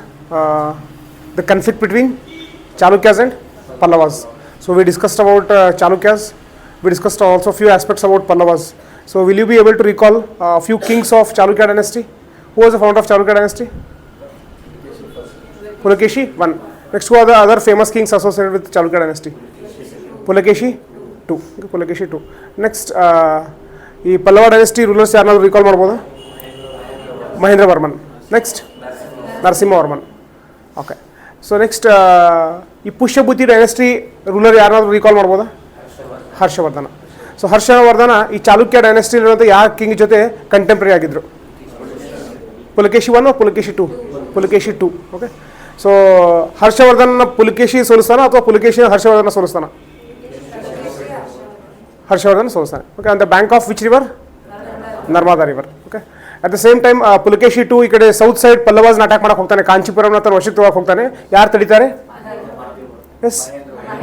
the conflict between Chalukyas and Pallavas. So we discussed about Chalukyas. We discussed also a few aspects about Pallavas. So will you be able to recall a few kings of Chalukya dynasty? Who was the founder of Chalukya dynasty? Pulakeshi 1. Next, who are the other famous kings associated with Chalukya dynasty? Pulakeshi 2. Okay, Pulakeshi 2. Next, ಈ Pallava dynasty rulers ಯಾರನ್ನಾದ್ರು recall ಮಾಡ್ಬೋದಾ? Mahendra Varman. Next Narasimhavarman. Okay, so next ಈ Pushyabhuti dynasty ruler ಯಾರನ್ನಾದ್ರು recall ಮಾಡ್ಬೋದಾ? Harshavardhana. So Harshvardhan ಈ ಚಾಲುಕ್ಯ ಡೈನೆಸ್ಟಿಲಿರುವಂಥ ಯಾವ king ಜೊತೆ contemporary ಆಗಿದ್ರು? ಪುಲಕೇಶಿ 1 ಪುಲಕೇಶಿ 2? ಪುಲಕೇಶಿ 2. ಓಕೆ, ಸೊ ಹರ್ಷವರ್ಧನ ಪುಲಕೇಶಿ ಸೋಲಿಸ್ತಾನ ಅಥವಾ ಪುಲಕೇಶಿ ಹರ್ಷವರ್ಧನ ಸೋಲಿಸ್ತಾನ? ಹರ್ಷವರ್ಧನ್ ಸೋಲಿಸ್ತಾನೆ. Okay, on the bank of which river? Narmada river. Okay, at the same time Pulakeshi 2 ಈ ಕಡೆ ಸೌತ್ ಸೈಡ್ ಪಲ್ಲವಾಸ್ನ ಅಟ್ಯಾಕ್ ಮಾಡಕ್ಕೆ ಹೋಗ್ತಾನೆ, ಕಾಂಚೀಪುರಂನ ತನ್ನ ವಶಕ್ಕೆ ತಗೋಕೆ ಹೋಗ್ತಾನೆ. ಯಾರು ತಡೀತಾರೆ? ಎಸ್,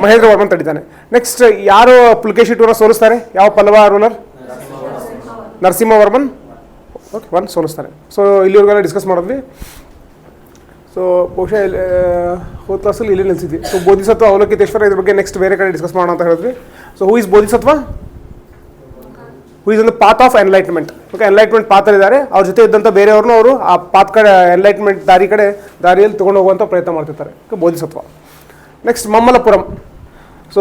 ಮಹೇಂದ್ರ ವರ್ಮನ್ ತಡೀತಾನೆ. ನೆಕ್ಸ್ಟ್ ಯಾರು ಪುಲಕೇಶಿ 2ನ ಸೋಲಿಸ್ತಾರೆ? ಯಾವ ಪಲ್ಲವ ರೂಲರ್? ನರಸಿಂಹವರ್ಮನ್. ಓಕೆ, 1 ಸೋಲಿಸ್ತಾನೆ. ಸೊ ಇಲ್ಲಿವರೆಗೆಲ್ಲ ಡಿಸ್ಕಸ್ ಮಾಡಿದ್ವಿ. ಸೊ ಬಹುಶಃ ಹೋದ ಕ್ಲಾಸಲ್ಲಿ ಇಲ್ಲಿ ನಿಲ್ಸಿದ್ವಿ. ಸೊ ಬೋಧಿಸತ್ವ ಅವಲೋಕಿತೇಶ್ವರ ಇದ್ರ ಬಗ್ಗೆ ನೆಕ್ಸ್ಟ್ ಬೇರೆ ಕಡೆ ಡಿಸ್ಕಸ್ ಮಾಡೋಣ ಅಂತ ಹೇಳಿದ್ವಿ. So who is Bodhisattva? Who is in the path of enlightenment. Okay, enlightenment ಪಾತ್ರರಿದ್ದಾರೆ. ಅವ್ರ ಜೊತೆ ಇದ್ದಂಥ ಬೇರೆಯವ್ರನ್ನೂ ಅವರು ಆ ಪಾತ್ ಕಡೆ ಎನ್ಲೈಟ್ಮೆಂಟ್ ದಾರಿಯಲ್ಲಿ ತೊಗೊಂಡು ಹೋಗುವಂಥ ಪ್ರಯತ್ನ ಮಾಡ್ತಿರ್ತಾರೆ. Okay, Bodhisattva. Next Mamallapuram. So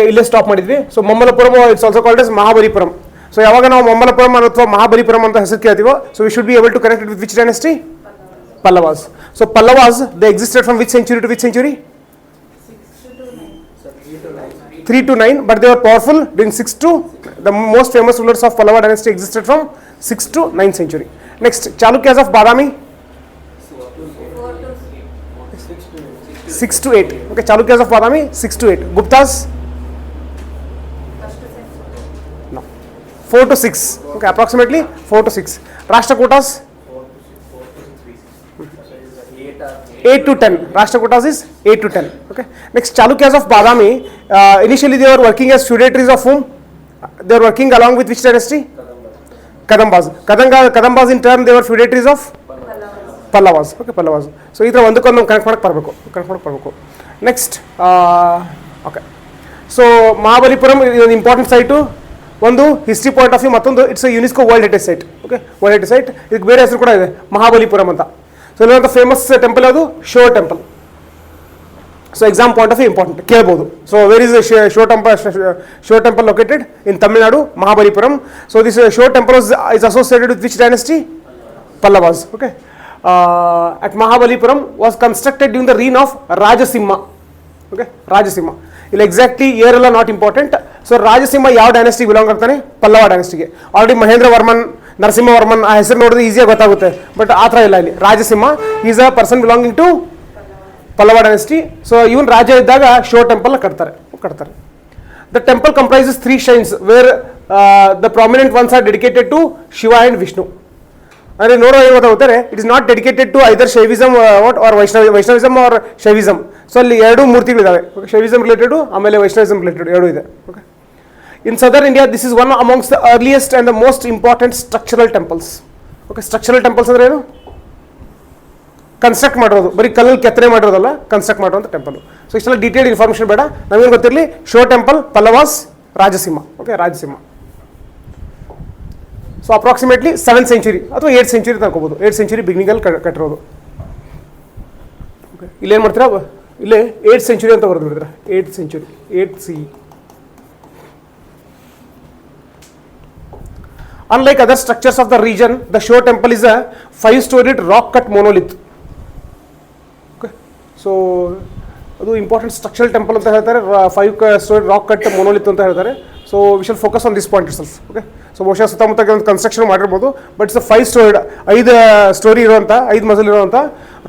ಇಲ್ಲೇ ಸ್ಟಾಪ್ ಮಾಡಿದ್ವಿ. So Mamallapuram it's also called as Mahabalipuram. So ಯಾವಾಗ ನಾವು ಮಮ್ಮಲಪುರಂ ಅಥವಾ ಮಹಾಬಲಿಪುರಂ ಅಂತ ಹೆಸರು ಕೇಳ್ತೀವೋ, so we should be able to connect with which dynasty? Pallavas. So Pallavas, they existed from which century to which century? 3 to 9, but they were powerful during 6 to, the most famous rulers of Pallava dynasty existed from 6 to 9th century. Next, Chalukyas of Badami? 6 to 8. Okay, Chalukyas of Badami 6 to 8. Guptas? No. 4 to 6. Okay, approximately 4 to 6. Rashtrakutas? 8 to 10. Rashtrakutas is 8 to 10. Okay. Next, Chalukyas of Badami. Initially, they were working as feudatories of whom? They were working along with which dynasty? Kadambas. Kadambas in turn, they were feudatories of Pallavas. Okay, Pallavas. So, ಇದರ ಒಂದಕ್ಕೊಂದು connect ಮಾಡಕ್ಕೆ ಬರಬೇಕು. Next, okay, so Mahabalipuram ಇದೊಂದು important site. ಒಂದು history point of view, ಮತ್ತೊಂದು it's UNESCO world heritage site. Okay, world heritage site. ಇದಕ್ಕೆ ಬೇರೆ ಹೆಸರು ಕೂಡ ಇದೆ, ಮಹಾಬಲಿಪುರಂ ಅಂತ. ಸೊ ಇಲ್ಲಿರುವಂಥ ಫೇಮಸ್ ಟೆಂಪಲ್ ಯಾವುದು? Shore temple. So exam point of view important ಕೇಳ್ಬೋದು. So where is shore temple located? In Tamil Nadu, Mahabalipuram. So this shore temple is associated with which dynasty? Pallavas. Okay, at Mahabalipuram was constructed during the reign of Rajasimha. Okay, Rajasimha. ಇಲ್ಲಿ exactly year ಎಲ್ಲ not important. So Rajasimha ಯಾವ ಡೈನೆಸ್ಟಿಗೆ belong ಆಗ್ತಾನೆ? Pallava ಡೈನೆಸ್ಟಿಗೆ. Already Mahendra Varman, ನರಸಿಂಹವರ್ಮನ್ ಆ ಹೆಸರು ನೋಡಿದ್ರೆ ಈಸಿಯಾಗಿ ಗೊತ್ತಾಗುತ್ತೆ, but ಆ ಥರ ಇಲ್ಲ. ಇಲ್ಲಿ Rajasimha is a person belonging to Pallava dynasty. So ಇವನ್ ರಾಜ ಇದ್ದಾಗ ಶೋ ಟೆಂಪಲ್ ಕಟ್ತಾರೆ. The temple comprises 3 shrines where the prominent ones are dedicated to Shiva and Vishnu. ಅಂದರೆ ನೋಡೋ ಏನು ಗೊತ್ತಾಗುತ್ತಾರೆ, it is not dedicated to either Shaivism or Vaishnavism or Shaivism. So ಅಲ್ಲಿ 2 ಮೂರ್ತಿಗಳಿದ್ದಾವೆ. ಶೈವಿಸಮ್ ರಿಲೇಟೆಡು ಆಮೇಲೆ ವೈಷ್ಣವಿಸಮ್ ರಿಲೇಟೆಡ್ 2 ಇದೆ. Okay, in southern India this is one amongst the earliest and the most important structural temples. Okay, structural temples ಅಂದರೆ ಏನು? Construct ಮಾಡಿರೋದು, ಬರೀ ಕಲ್ಲಲ್ಲಿ ಕೆತ್ತನೆ ಮಾಡಿರೋದಲ್ಲ, construct ಮಾಡುವಂಥ ಟೆಂಪಲ್. ಸೊ ಇಷ್ಟೆಲ್ಲ ಡೀಟೇಲ್ಡ್ ಇನ್ಫಾರ್ಮೇಷನ್ ಬೇಡ, ನಮಗೇನು ಗೊತ್ತಿರಲಿ, show temple, Pallavas, Rajasimha. Okay, Rajasimha. So approximately 7th century ಅಥವಾ 8th century ತಗೋಬೋದು. 8th century ಬಿಗಿನಿಂಗಲ್ಲಿ ಕಟ್ಟಿರೋದು. ಓಕೆ, ಇಲ್ಲೇನು ಮಾಡ್ತೀರಾ, ಇಲ್ಲೇ 8th century ಅಂತ ಬರೆದು ಬಿಡ್ತೀರಾ. 8th century, 8th CE. Unlike other structures of the region, the Shore temple is a 5-storied rock-cut monolith. Okay, so ಅದು important structural temple ಅಂತ ಹೇಳ್ತಾರೆ. 5-storied rock-cut monolith ಅಂತ ಹೇಳ್ತಾರೆ. So we shall focus on this point itself. Okay, so ಬಹುಶಃ ಸುತ್ತಮುತ್ತ ಒಂದು construction ಮಾಡಿರ್ಬೋದು, but it's 5-storied 5 story ಇರುವಂಥ 5 ಮಜಲ್ ಇರುವಂಥ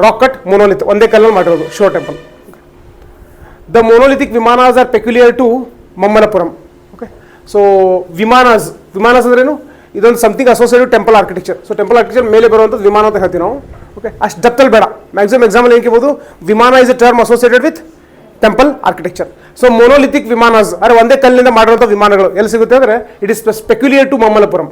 ರಾಕ್-ಕಟ್ ಮೊನೋಲಿತ್, ಒಂದೇ ಕಲ್ಲಲ್ಲಿ ಮಾಡಿರೋದು shore temple. The monolithic vimanas are peculiar to Mamallapuram. Okay, so vimanas ಅಂದ್ರೇನು? ಇದೊಂದು something associated temple architecture. So temple architecture ಮೇಲೆ ಬರುವಂಥದ್ದು ವಿಮಾನ ಅಂತ ಹೇಳ್ತೀವಿ ನಾವು. ಓಕೆ, ಅಷ್ಟು ಡೆಪ್ತಲ್ಲಿ ಬೇಡ, ಮ್ಯಾಕ್ಸಿಮಮ್ ಎಕ್ಸಾಂಪಲ್ ಏನು ಕೇಳ್ಬೋದು, vimana is a term associated with temple architecture. So monolithic vimanas ಅಂದರೆ ಒಂದೇ ಕಲ್ಲಿನಿಂದ ಮಾಡಿರುವಂಥ ವಿಮಾನಗಳು ಎಲ್ಲಿ ಸಿಗುತ್ತೆ ಅಂದರೆ it is peculiar to Mamallapuram.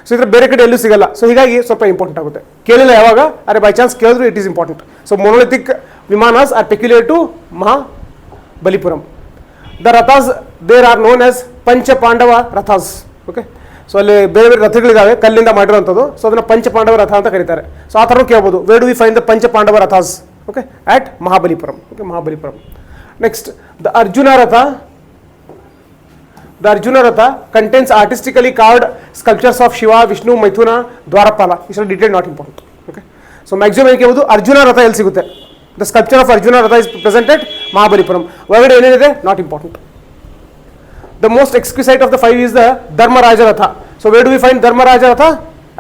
So ಇದ್ರ ಬೇರೆ ಕಡೆ ಎಲ್ಲೂ ಸಿಗಲ್ಲ. ಸೊ ಹೀಗಾಗಿ ಸ್ವಲ್ಪ ಇಂಪಾರ್ಟೆಂಟ್ ಆಗುತ್ತೆ. ಕೇಳಿಲ್ಲ ಯಾವಾಗ, ಅರೆ ಬೈ ಚಾನ್ಸ್ ಕೇಳಿದ್ರು it is important. So monolithic vimanas are peculiar to Mahabalipuram. The rathas there are known as Panchapandava rathas. Okay, so ಅಲ್ಲಿ ಬೇರೆ ಬೇರೆ ರಥಗಳಿದ್ದಾವೆ ಕಲ್ಲಿಂದ ಮಾಡಿರುವಂಥದ್ದು. ಸೊ ಅದನ್ನು ಪಂಚಪಾಂಡವ ರಥ ಅಂತ ಕರೀತಾರೆ. ಸೊ ಆ ಥರ ಕೇಳ್ಬೋದು, where do we find the Panchapandava rathas. Okay, at Mahabalipuram. Okay, Mahabalipuram. Next, the Arjuna Ratha. The Arjuna Ratha contains artistically carved sculptures of Shiva, Vishnu, Maithuna, Dwarapala. These are detailed, not important. Okay, so maximum Arjuna Ratha el sigutte. The sculpture of Arjuna Ratha is presented Mahabalipuram. Vargade enide not important. The most exquisite of the 5 is the Dharmaraja Ratha. So where do we find Dharmaraja Ratha?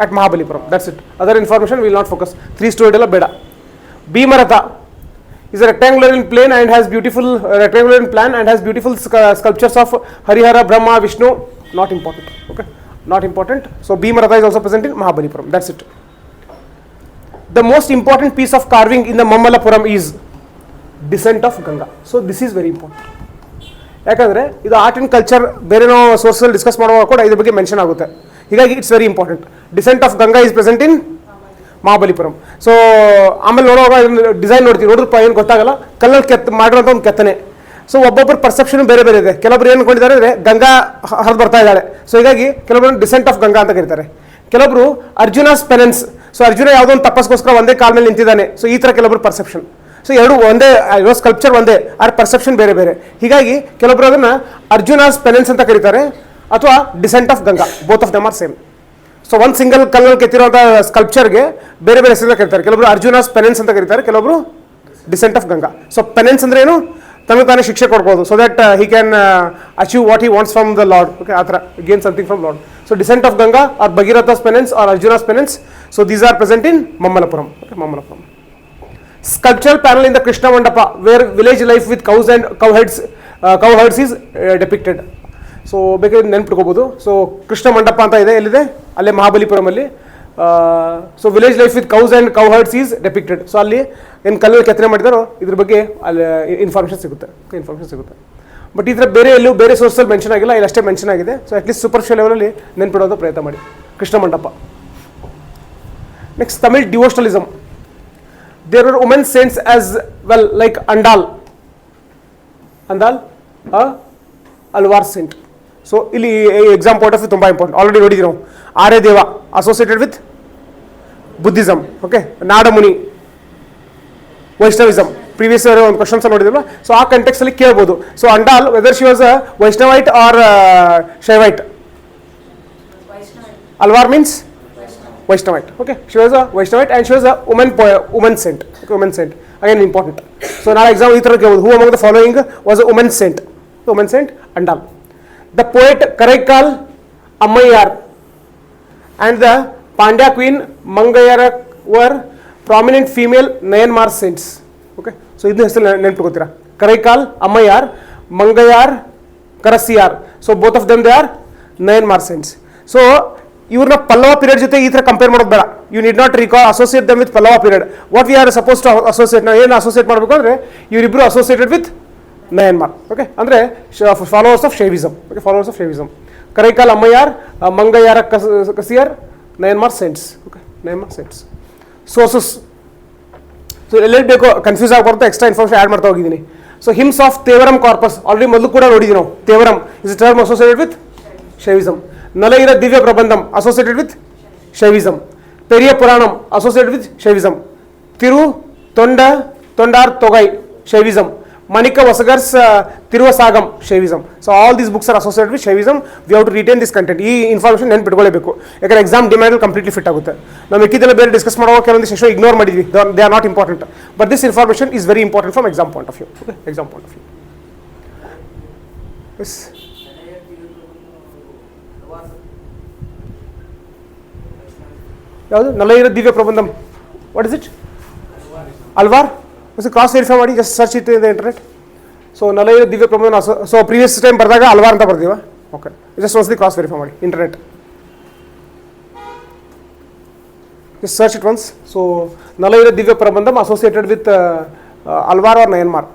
At Mahabalipuram. That's it. Other information we will not focus. 3 story della beda. Bhima Ratha is a rectangular in plan and has beautiful sculptures of Harihara, Brahma, Vishnu. Not important. Okay, not important. So Bhima Ratha is also present in Mahabalipuram. That's it. The most important piece of carving in the Mammalapuram is descent of Ganga. So this is very important. ಯಾಕಂದರೆ ಇದು art and culture ಬೇರೆನೋ ಸೋರ್ಸಲ್ಲಿ discuss ಮಾಡುವಾಗ ಕೂಡ ಇದ್ರ ಬಗ್ಗೆ mention ಆಗುತ್ತೆ. ಹೀಗಾಗಿ it's very important. Descent of Ganga is present in Mahabalipuram. So ಆಮೇಲೆ ನೋಡುವಾಗ ಡಿಸೈನ್ ನೋಡ್ತೀವಿ, ನೋಡಿದ್ರೆ ಏನು ಗೊತ್ತಾಗಲ್ಲ, ಕಲ್ಲಲ್ಲಿ ಮಾಡಿರೋಂಥ ಒಂದು ಕೆತ್ತನೆ. ಸೊ ಒಬ್ಬೊಬ್ಬರ ಪರ್ಸೆಪ್ಷನ್ ಬೇರೆ ಬೇರೆ ಇದೆ. ಕೆಲವೊಬ್ರು ಏನು ಅನ್ಕೊಂಡಿದ್ದಾರೆ ಅಂದರೆ ಗಂಗಾ ಹರಿದು ಬರ್ತಾ ಇದ್ದಾಳೆ. ಸೊ ಹೀಗಾಗಿ ಕೆಲವೊಬ್ರು ಡಿಸೆಂಟ್ ಆಫ್ ಗಂಗಾ ಅಂತ ಕರೀತಾರೆ. ಕೆಲವೊಬ್ರು ಅರ್ಜುನಾಸ್ ಪೆನೆನ್ಸ್. ಸೊ ಅರ್ಜುನ ಯಾವುದೋ ಒಂದು ತಪಸ್ಗೋಸ್ಕರ ಒಂದೇ ಕಾಲ ಮೇಲೆ ನಿಂತಿದ್ದಾನೆ. ಸೊ ಈ ಥರ ಕೆಲವೊಬ್ರು ಪರ್ಸೆಪ್ಷನ್. ಸೊ ಎರಡು ಒಂದೇ, ಸ್ಕಲ್ಪ್ಚರ್ ಒಂದೇ, ಆರ್ ಪರ್ಸೆಪ್ಷನ್ ಬೇರೆ ಬೇರೆ. ಹೀಗಾಗಿ ಕೆಲವೊಬ್ರು ಅದನ್ನು ಅರ್ಜುನಾಸ್ ಪೆನೆನ್ಸ್ ಅಂತ ಕರೀತಾರೆ ಅಥವಾ descent of Ganga. Both of them are same. So ಒಂದು ಸಿಂಗಲ್ ಕಲ್ಲಲ್ಲಿ ಕೆತ್ತಿರುವಂಥ ಸ್ಕಲ್ಪ್ಚರ್ಗೆ ಬೇರೆ ಬೇರೆ ಹೆಸರಿಂದ ಕರೀತಾರೆ. ಕೆಲವೊಬ್ರು ಅರ್ಜುನಾಸ್ ಪೆನೆನ್ಸ್ ಅಂತ ಕರೀತಾರೆ, ಕೆಲವೊಬ್ರು descent of Ganga. So penance ಅಂದ್ರೆ ಏನು? ತನಗೆ ತಾನೇ ಶಿಕ್ಷೆ ಕೊಡ್ಬೋದು. So that he can achieve what he wants from the lord. Okay, ಆ ಥರ gain something from lord. So descent of Ganga or Bhagiratha's penance or Arjuna's penance. So these are present in Mamallapuram. Okay, Mamallapuram. Sculptural panel in the Krishna Mandapa where village life with cow herds is depicted. So ಬೇಕಾದ್ರೆ ನೆನ್ಪಿಟ್ಕೋಬೋದು. So Krishna Mandapa ಅಂತ ಇದೆ, ಎಲ್ಲಿದೆ? ಅಲ್ಲೇ ಮಹಾಬಲಿಪುರಮಲ್ಲಿ. So village life with cows and cow herds is depicted. So ಅಲ್ಲಿ ಏನು ಕಲ್ಲಲ್ಲಿ ಕೆತ್ತನೆ ಮಾಡಿದಾರೋ ಇದ್ರ ಬಗ್ಗೆ ಅಲ್ಲಿ ಇನ್ಫಾರ್ಮೇಷನ್ ಸಿಗುತ್ತೆ. ಬಟ್ ಈ ಥರ ಬೇರೆ ಎಲ್ಲೂ ಬೇರೆ ಸೋರ್ಸಲ್ಲಿ ಮೆನ್ಷನ್ ಆಗಿಲ್ಲ, ಇಲ್ಲಿ ಅಷ್ಟೇ ಮೆನ್ಷನ್ ಆಗಿದೆ. ಸೊ ಅಟ್ಲೀಸ್ಟ್ ಸೂಪರ್ಫಿಷಿಯಲ್ ಲೆವೆಲಲ್ಲಿ ನೆನ್ಪಿಡೋದು ಪ್ರಯತ್ನ ಮಾಡಿ. Krishna Mandapa. Next, Tamil devotionalism. There were women saints as well, like Andal, Alvar saint. So ಇಲ್ಲಿ ಎಕ್ಸಾಮ್ ಪಾಯಿಂಟ್ ಆಫ್ ವ್ಯೂ ತುಂಬ ಇಂಪಾರ್ಟೆಂಟ್. ಆಲ್ರೆಡಿ ನೋಡಿದ್ವಿ ನಾವು. Aryadeva associated with Buddhism. Okay, Nadamuni Vaishnavism. Previous ಒಂದು ಕ್ವಶನ್ಸ್ ನೋಡಿದ್ರಲ್ಲ, ಸೊ ಆ ಕಂಟೆಕ್ಸ್ ಅಲ್ಲಿ ಕೇಳ್ಬೋದು. So Andal whether she was a Vaishnavite or Shaivite? Alvar means Vaishnavite. Okay, she was a Vaishnavite and she was a woman saint. Okay, woman saint. Again important. So now example ee tarah who among the following was a woman saint? The woman saint Andal. The poet Karaikal Ammayar and the Pandya queen Mangayara were prominent female Nayanmar saints. Okay, so idnu hesaru nenpikotira. Karaikal Ammayar, Mangayar, Karasiyar. So both of them they are Nayanmar saints. So ಇವ್ರನ್ನ Pallava period ಜೊತೆ ಈ ಥರ compare ಮಾಡೋದು ಬೇಡ. You need not associate them with Pallava period. What we are suppose to associate, ನಾವು ಏನು associate ಮಾಡಬೇಕು ಅಂದರೆ ಇವರಿಬ್ಬರು ಅಸೋಸಿಯೇಟೆಡ್ ವಿತ್ ನಯನ್ಮಾರ್. ಓಕೆ, ಅಂದರೆ followers of Shaivism. Okay, followers of Shaivism. Karaikal Ammaiyar, Mangayarkarasiyar, Nayanmar saints. Okay, Nayanmar saints. Sources. So ಎಲ್ಲೆಲ್ಲಿ ಬೇಕೋ ಕನ್ಫ್ಯೂಸ್ ಆಗಬಾರ್ದು, ಎಕ್ಸ್ಟ್ರಾ ಇನ್ಫಾರ್ಮೇಷನ್ ಆ್ಯಡ್ ಮಾಡ್ತಾ ಹೋಗಿದ್ದೀನಿ. So hymns of Tevaram corpus already ಮೊದಲು ಕೂಡ ನೋಡಿದ್ವಿ ನಾವು. Tevaram is a term associated with Shaivism. Nalayira Divya Prabandham associated with Shaivism. Periya Puranam associated with Shaivism. Tiruthondar Thogai Shaivism. Manikkavasagar's Tiruvasagam Shaivism. So all these books are associated with Shaivism. We have to retain this content. ಈ information ನೆನ್ಪಿಟ್ಕೊಳ್ಳೇಬೇಕು, ಯಾಕಂದ್ರೆ exam demand completely fit ಆಗುತ್ತೆ. ನಾವು ಮಿಕ್ಕಿದೆಲ್ಲ ಬೇರೆ ಡಿಸ್ಕಸ್ ಮಾಡುವಾಗ ಕೆಲವೊಂದು ಸೆಷನ್ ಇಗ್ನೋರ್ ಮಾಡಿದ್ವಿ. They are not important, but this information is very important from exam point of view. Okay, exam point of view. Yes, ಯಾವುದು? Nalayira Divya Prabandham. What is it? Alvar. Cross verify ಮಾಡಿ, just search it in the internet. So Nalayira Divya Prabandham. So previous time ಬರೆದಾಗ ಅಲ್ವಾರ್ ಅಂತ ಬರ್ದೀವ. Okay, just ಒಂದ್ಸತಿ cross verify ಮಾಡಿ internet. Just search it once. So Nalayira Divya Prabandham associated with Alvar or Nayanmar.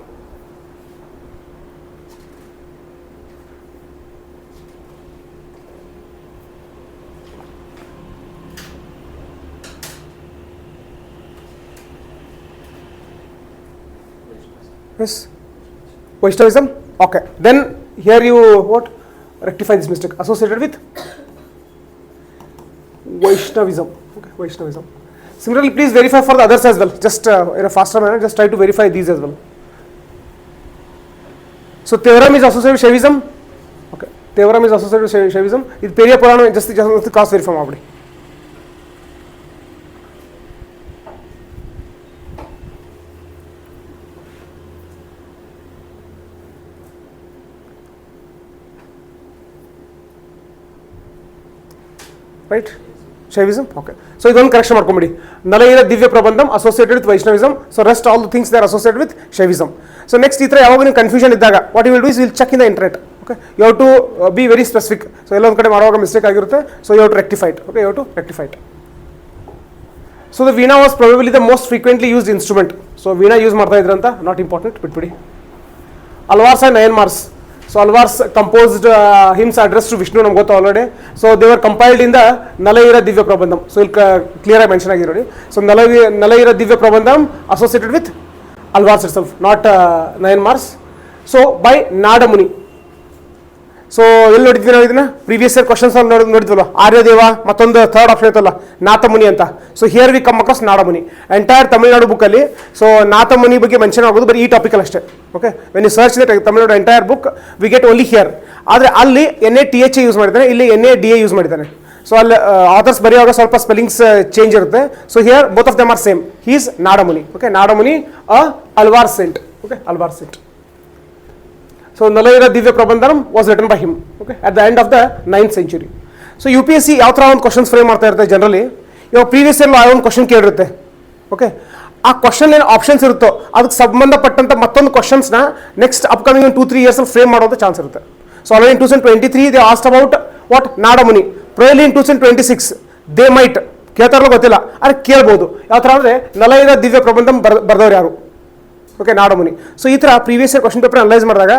Yes, Vaishnavism. Okay, then here you what? Rectify this mistake. Associated with Vaishnavism. Okay, Vaishnavism. Similarly, please verify for the others as well. Just in a faster manner, just try to verify these as well. So theorem is associated with Shaivism. Okay, theorem is associated with Shaivism. This Periya Purana just cross verify ಮಾಡಿ. Right? Shaivism? Okay. So, this one correction ಮಾಡ್ಕೊಂಬಿಡಿ. ನಲೈರ Divya ಪ್ರಬಂಧಂ associated with Vaishnavism. So, rest all the things they are associated with Shaivism. So, next ಈ ಥರ ಯಾವಾಗ ನೀವು confusion ಇದ್ದಾಗ what you will do is you will check in the internet. Okay. You have to be very specific. So, ಎಲ್ಲ ಒಂದು ಕಡೆ ಮಾಡುವಾಗ mistake ಆಗಿರುತ್ತೆ. So, you have to rectify it. Okay. You have to rectify it. So, the veena was probably the most frequently used instrument. So, veena use ಮಾಡ್ತಾ ಇದ್ರಂತ not important ಬಿಟ್ಬಿಡಿ. Alvars and Nayanmars. So Alvars composed hymns addressed to Vishnu, ನಮ್ಗೆ ಗೊತ್ತು already. So they were compiled in the Nalaira Divya Prabandham. So ಇಲ್ಲಿ clear ಆಗಿ mention ಆಗಿರೋ ನೋಡಿ. So Nalaira Divya Prabandham associated with Alvars itself, not Nayanmars. So by Nadamuni. So ಎಲ್ಲಿ ನೋಡಿದ್ವಿ ನಾವು ಇದನ್ನ ಪ್ರೀವಿಯಸ್ ಇಯರ್ ಕ್ವಶನ್ಸ್ ನೋಡಿದ್ವಲ್ಲ, ಆರ್ಯದೇವ ಮತ್ತೊಂದು ಥರ್ಡ್ ಆಪ್ಷನ್ ಇತ್ತಲ್ಲ ನಾಥಮುನಿ ಅಂತ. So here we come across Nadamuni. Entire Tamil Nadu ಬುಕ್ಕಲ್ಲಿ ಸೊ ನಾಥಮುನಿ ಬಗ್ಗೆ ಮೆನ್ಷನ್ ಆಗೋದು ಬರೀ ಈ ಟಾಪಿಕಲ್ಲಿ ಅಷ್ಟೇ. Okay, when you search the Tamil Nadu entire book we get only here. ಆದರೆ ಅಲ್ಲಿ NATH ಯೂಸ್ ಮಾಡಿದ್ದಾನೆ, ಇಲ್ಲಿ NADA ಯೂಸ್ ಮಾಡಿದ್ದಾನೆ. ಸೊ ಅಲ್ಲಿ ಆಥರ್ಸ್ ಬರೆಯುವಾಗ ಸ್ವಲ್ಪ ಸ್ಪೆಲ್ಲಿಂಗ್ಸ್ ಚೇಂಜ್ ಇರುತ್ತೆ. So here both of them are same. He is Nadamuni. Okay, Nadamuni Alvar saint. Okay, Alvar saint. So Nalaira Divya Prabandhanam was written by him, okay, at the end of the 9th century. So UPSC ಯಾವ ಥರ ಒಂದು questions frame ಮಾಡ್ತಾ ಇರುತ್ತೆ generally. ಇವಾಗ previous year ಒಂದು question ಕೇಳಿರುತ್ತೆ. Okay, ಆ question ಏನು ಆಪ್ಷನ್ಸ್ ಇರುತ್ತೋ ಅದಕ್ಕೆ ಸಂಬಂಧಪಟ್ಟಂತ ಮತ್ತೊಂದು ಕ್ವಶನ್ಸ್ನ ನೆಕ್ಸ್ಟ್ ಅಪ್ಕಮಿಂಗ್ 2-3 years ಫ್ರೇಮ್ ಮಾಡೋದು ಚಾನ್ಸ್ ಇರುತ್ತೆ. So already in 2023 they asked about what Nadamuni. Probably in 2026 they might ಕೇಳ್ತಾರಲ್ಲ ಗೊತ್ತಿಲ್ಲ, ಆದರೆ ಕೇಳ್ಬೋದು. ಯಾವ ಥರ ಅಂದರೆ ನಲೈರ ದಿವ್ಯ ಪ್ರಬಂಧಂ ಬರ್ದವ್ರು ಯಾರು? ಓಕೆ, ನಾಡಮುನಿ. ಸೊ ಈ ಥರ previous year question paper analyse ಮಾಡಿದಾಗ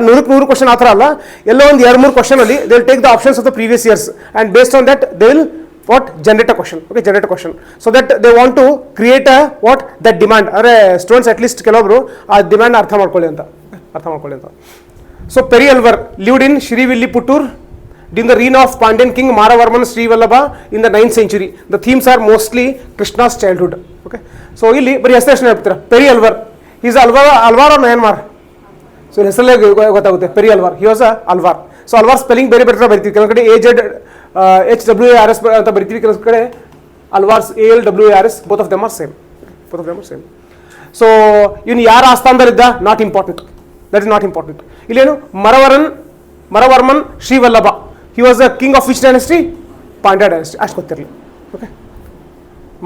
100 ಕ್ವಶನ್ ಆ ಥರ ಅಲ್ಲ, ಎಲ್ಲೋ ಒಂದು 2-3 ಕ್ವಶನ್ ಅಲ್ಲಿ they will take the options of the previous years and based on that they will what generate a question. Okay, generate a question so that they want to create a what that demand. ಅಂದರೆ students at least ಕೆಲವೊಬ್ರು ಆ demand ಅರ್ಥ ಮಾಡ್ಕೊಳ್ಳಿ ಅಂತ. So Peri Alvar lived in Srivilliputhur during the reign of Pandyan king Maravarman Srivallabha in the 9th century. The themes are mostly Krishna's childhood. Okay, so ಇಲ್ಲಿ ಬರೀ ಹೆಸರು ಹೇಳ್ತೀರಾ Peri Alvar. Is Alvar or Nayanmar? So ಹೆಸರಲ್ಲೇ ಗೊತ್ತಾಗುತ್ತೆ, Peri Alvar. He was Alvar. So Alvar spelling ಬೇರೆ ಬೇರೆ ಬರಿತೀವಿ. ಕೆಲವು ಕಡೆ AZHWARS ಅಂತ ಬರಿತೀವಿ, ಕೆಲವು ಕಡೆ Alvars ALWARS. Both of them are same. So ಇವನು ಯಾರ ಆಸ್ಥಾನದಲ್ಲಿದ್ದ? Not important, that is not important. ಇಲ್ಲೇನು Maravarman Srivallabha. He was a king of which dynasty? Pandya dynasty. ಅಷ್ಟು ಗೊತ್ತಿರಲಿ. Okay,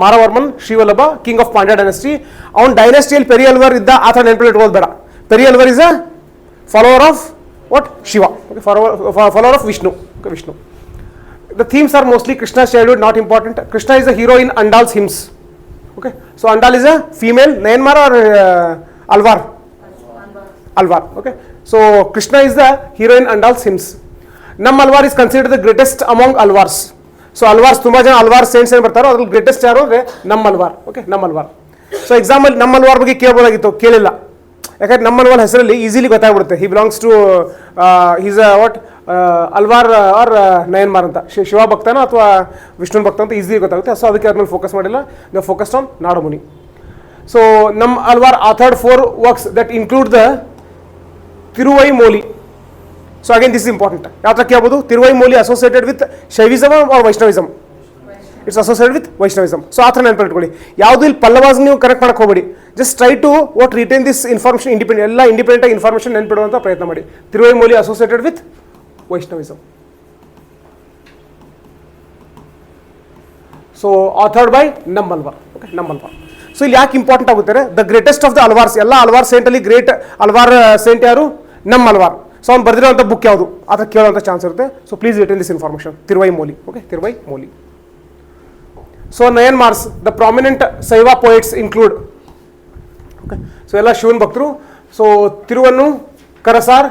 Maravarman Srivallabha king of Pandya dynasty. ಅವನ ಡೈನೆಸ್ಟಿಯಲ್ಲಿ ಪೆರಿ ಅಲ್ವರ್ ಇದ್ದ ಆ ಥರ ನೆನಪಲ್ಲಿ ಇಟ್ಕೊಳ್ಳೋದು ಬೇಡ. Peri Alvar is a follower of what? Shiva. Okay, follower of Vishnu. Okay, Vishnu. The themes are mostly Krishna childhood, not important. Krishna is a hero in Andal's hymns. Okay, so Andal is a female. Nayanmar or Alvar? Alvar. Okay, so Krishna is the hero in Andal's hymns. Nammalvar is considered the greatest among Alvars. So Alvars ತುಂಬ ಜನ Alwar saints ಏನು ಬರ್ತಾರೋ ಅದ್ರಲ್ಲಿ greatest ಯಾರು ಅಂದರೆ ನಮ್ಮ Alwar. Okay, ನಮ್ಮ Alwar. So example ನಮ್ಮ ಅಲ್ವಾರ್ ಬಗ್ಗೆ ಕೇಳ್ಬೋದಾಗಿತ್ತು, ಕೇಳಿಲ್ಲ. ಯಾಕಂದ್ರೆ ನಮ್ಮ ಅಲ್ವಾರ್ ಹೆಸರಲ್ಲಿ ಈಸಿಲಿ ಗೊತ್ತಾಗ್ಬಿಡುತ್ತೆ. He belongs to is what Alvar or Nayanmar ಅಂತ. ಶಿವ ಭಕ್ತನೋ ಅಥವಾ ವಿಷ್ಣು ಭಕ್ತ ಅಂತ ಈಸಿಲಿ ಗೊತ್ತಾಗುತ್ತೆ. ಸೊ ಅದಕ್ಕೆ ಅದ್ರಲ್ಲಿ ಫೋಕಸ್ ಮಾಡಿಲ್ಲ, ನಾವು focused on Nadamuni. So Nammalvar authored 4 works that include the Tiruvaimoli. So again this is important. ಯಾವ ಥರ ಕೇಳ್ಬೋದು? Tiruvaimoli associated with Shaivism or Vaishnavism? It's associated with Vaishnavism. So ಆ ಥರ ನೆನಪು ಇಟ್ಕೊಳ್ಳಿ. ಯಾವುದು ಇಲ್ಲಿ ಪಲ್ಲವಾಸ್ ನೀವು ಕರೆಕ್ಟ್ ಮಾಡಕ್ಕೆ ಹೋಗಬೇಡಿ. Just try to what retain this information independent. ಎಲ್ಲ ಇಂಡಿಪೆಂಡೆಂಟ್ ಆಗಿ ಇನ್ಫಾರ್ಮೇಷನ್ ನೆನಪಿಡುವಂಥ ಪ್ರಯತ್ನ ಮಾಡಿ. Tiruvaimoli associated with Vaishnavism. So authored by Nammalvar. Okay, ನಮ್ಮ ಅಲ್ವಾರ್. ಸೊ ಇಲ್ಲಿ ಯಾಕೆ ಇಂಪಾರ್ಟೆಂಟ್ ಆಗುತ್ತಾರೆ? The greatest of the Alvars. ಎಲ್ಲ ಅಲ್ವಾರ್ ಸೇಂಟಲ್ಲಿ ಗ್ರೇಟ್ ಅಲ್ವಾರ್ ಸೇಂಟ್ ಯಾರು? ನಮ್ಮ ಅಲ್ವಾರ್. ಸೊ ಅವ್ನು ಬರೆದಿರೋಂಥ ಬುಕ್ ಯಾವುದು ಅದಕ್ಕೆ ಕೇಳೋಂಥ ಚಾನ್ಸ್ ಇರುತ್ತೆ. So please retain this information. Tiruvaimoli. Okay, Tiruvaimoli. So Nayanmars the prominent Shaiva poets include. Okay, so ಎಲ್ಲ ಶಿವನ್ ಭಕ್ತರು. So Tirunavukkarasar,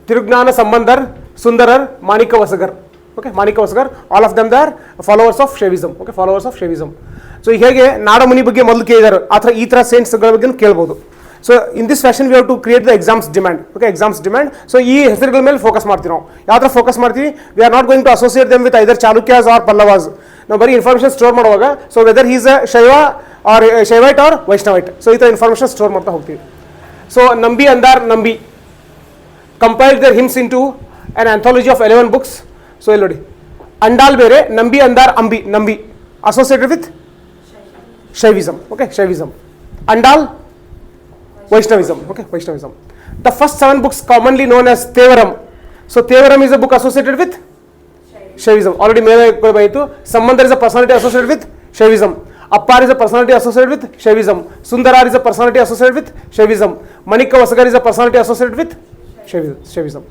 Thirugnana Sambandar, Sundarar, Manikka Vasagar. Okay, Manikka Vasagar, all of them they are followers of Shaivism. Okay, followers of Shaivism. So ಹೇಗೆ ನಾಡಮುನಿ ಬಗ್ಗೆ ಮೊದಲು ಕೇಳಿದ್ದಾರೆ ಆ ಥರ ಈ ಥರ ಸೇಂಟ್ಸ್ಗಳ ಬಗ್ಗೆ ಕೇಳ್ಬೋದು. So in this fashion we have to create the exams demand. Okay, exams demand. So ಈ ಹೆಸರುಗಳ ಮೇಲೆ ಫೋಕಸ್ ಮಾಡ್ತೀವಿ ನಾವು. ಯಾವ ಥರ ಫೋಕಸ್ ಮಾಡ್ತೀವಿ? We are not going to associate them with either Chalukyas or Pallavas. ನಾವು ಬರೀ ಇನ್ಫಾರ್ಮೇಷನ್ ಸ್ಟೋರ್ ಮಾಡುವಾಗ so whether is a Shaiva or Shaivite or Vaishnavite, so ಈ ಥರ ಇನ್ಫಾರ್ಮೇಷನ್ ಸ್ಟೋರ್ ಮಾಡ್ತಾ ಹೋಗ್ತೀವಿ. So Nambi Andar Nambi compiled their hymns into an anthology of 11 books. So ಇಲ್ಲಿ ನೋಡಿ, ಅಂಡಾಲ್ ಬೇರೆ, ನಂಬಿ ಅಂದಾರ್ ಅಂಬಿ Nambi associated with Shaivism. Okay, Shaivism. Andal Vaishnavism. Okay, Vaishnavism. The first 7 books commonly known as Tevaram. So Tevaram is a book associated with Shaivism. Already ಮೇಲೆ ಬಾಯಿತು. Samandar is a personality associated with Shaivism. Appar is a personality associated with Shaivism. Sundarar is a personality associated with Shaivism. Manikka Vasagar is a personality associated with Shaivism.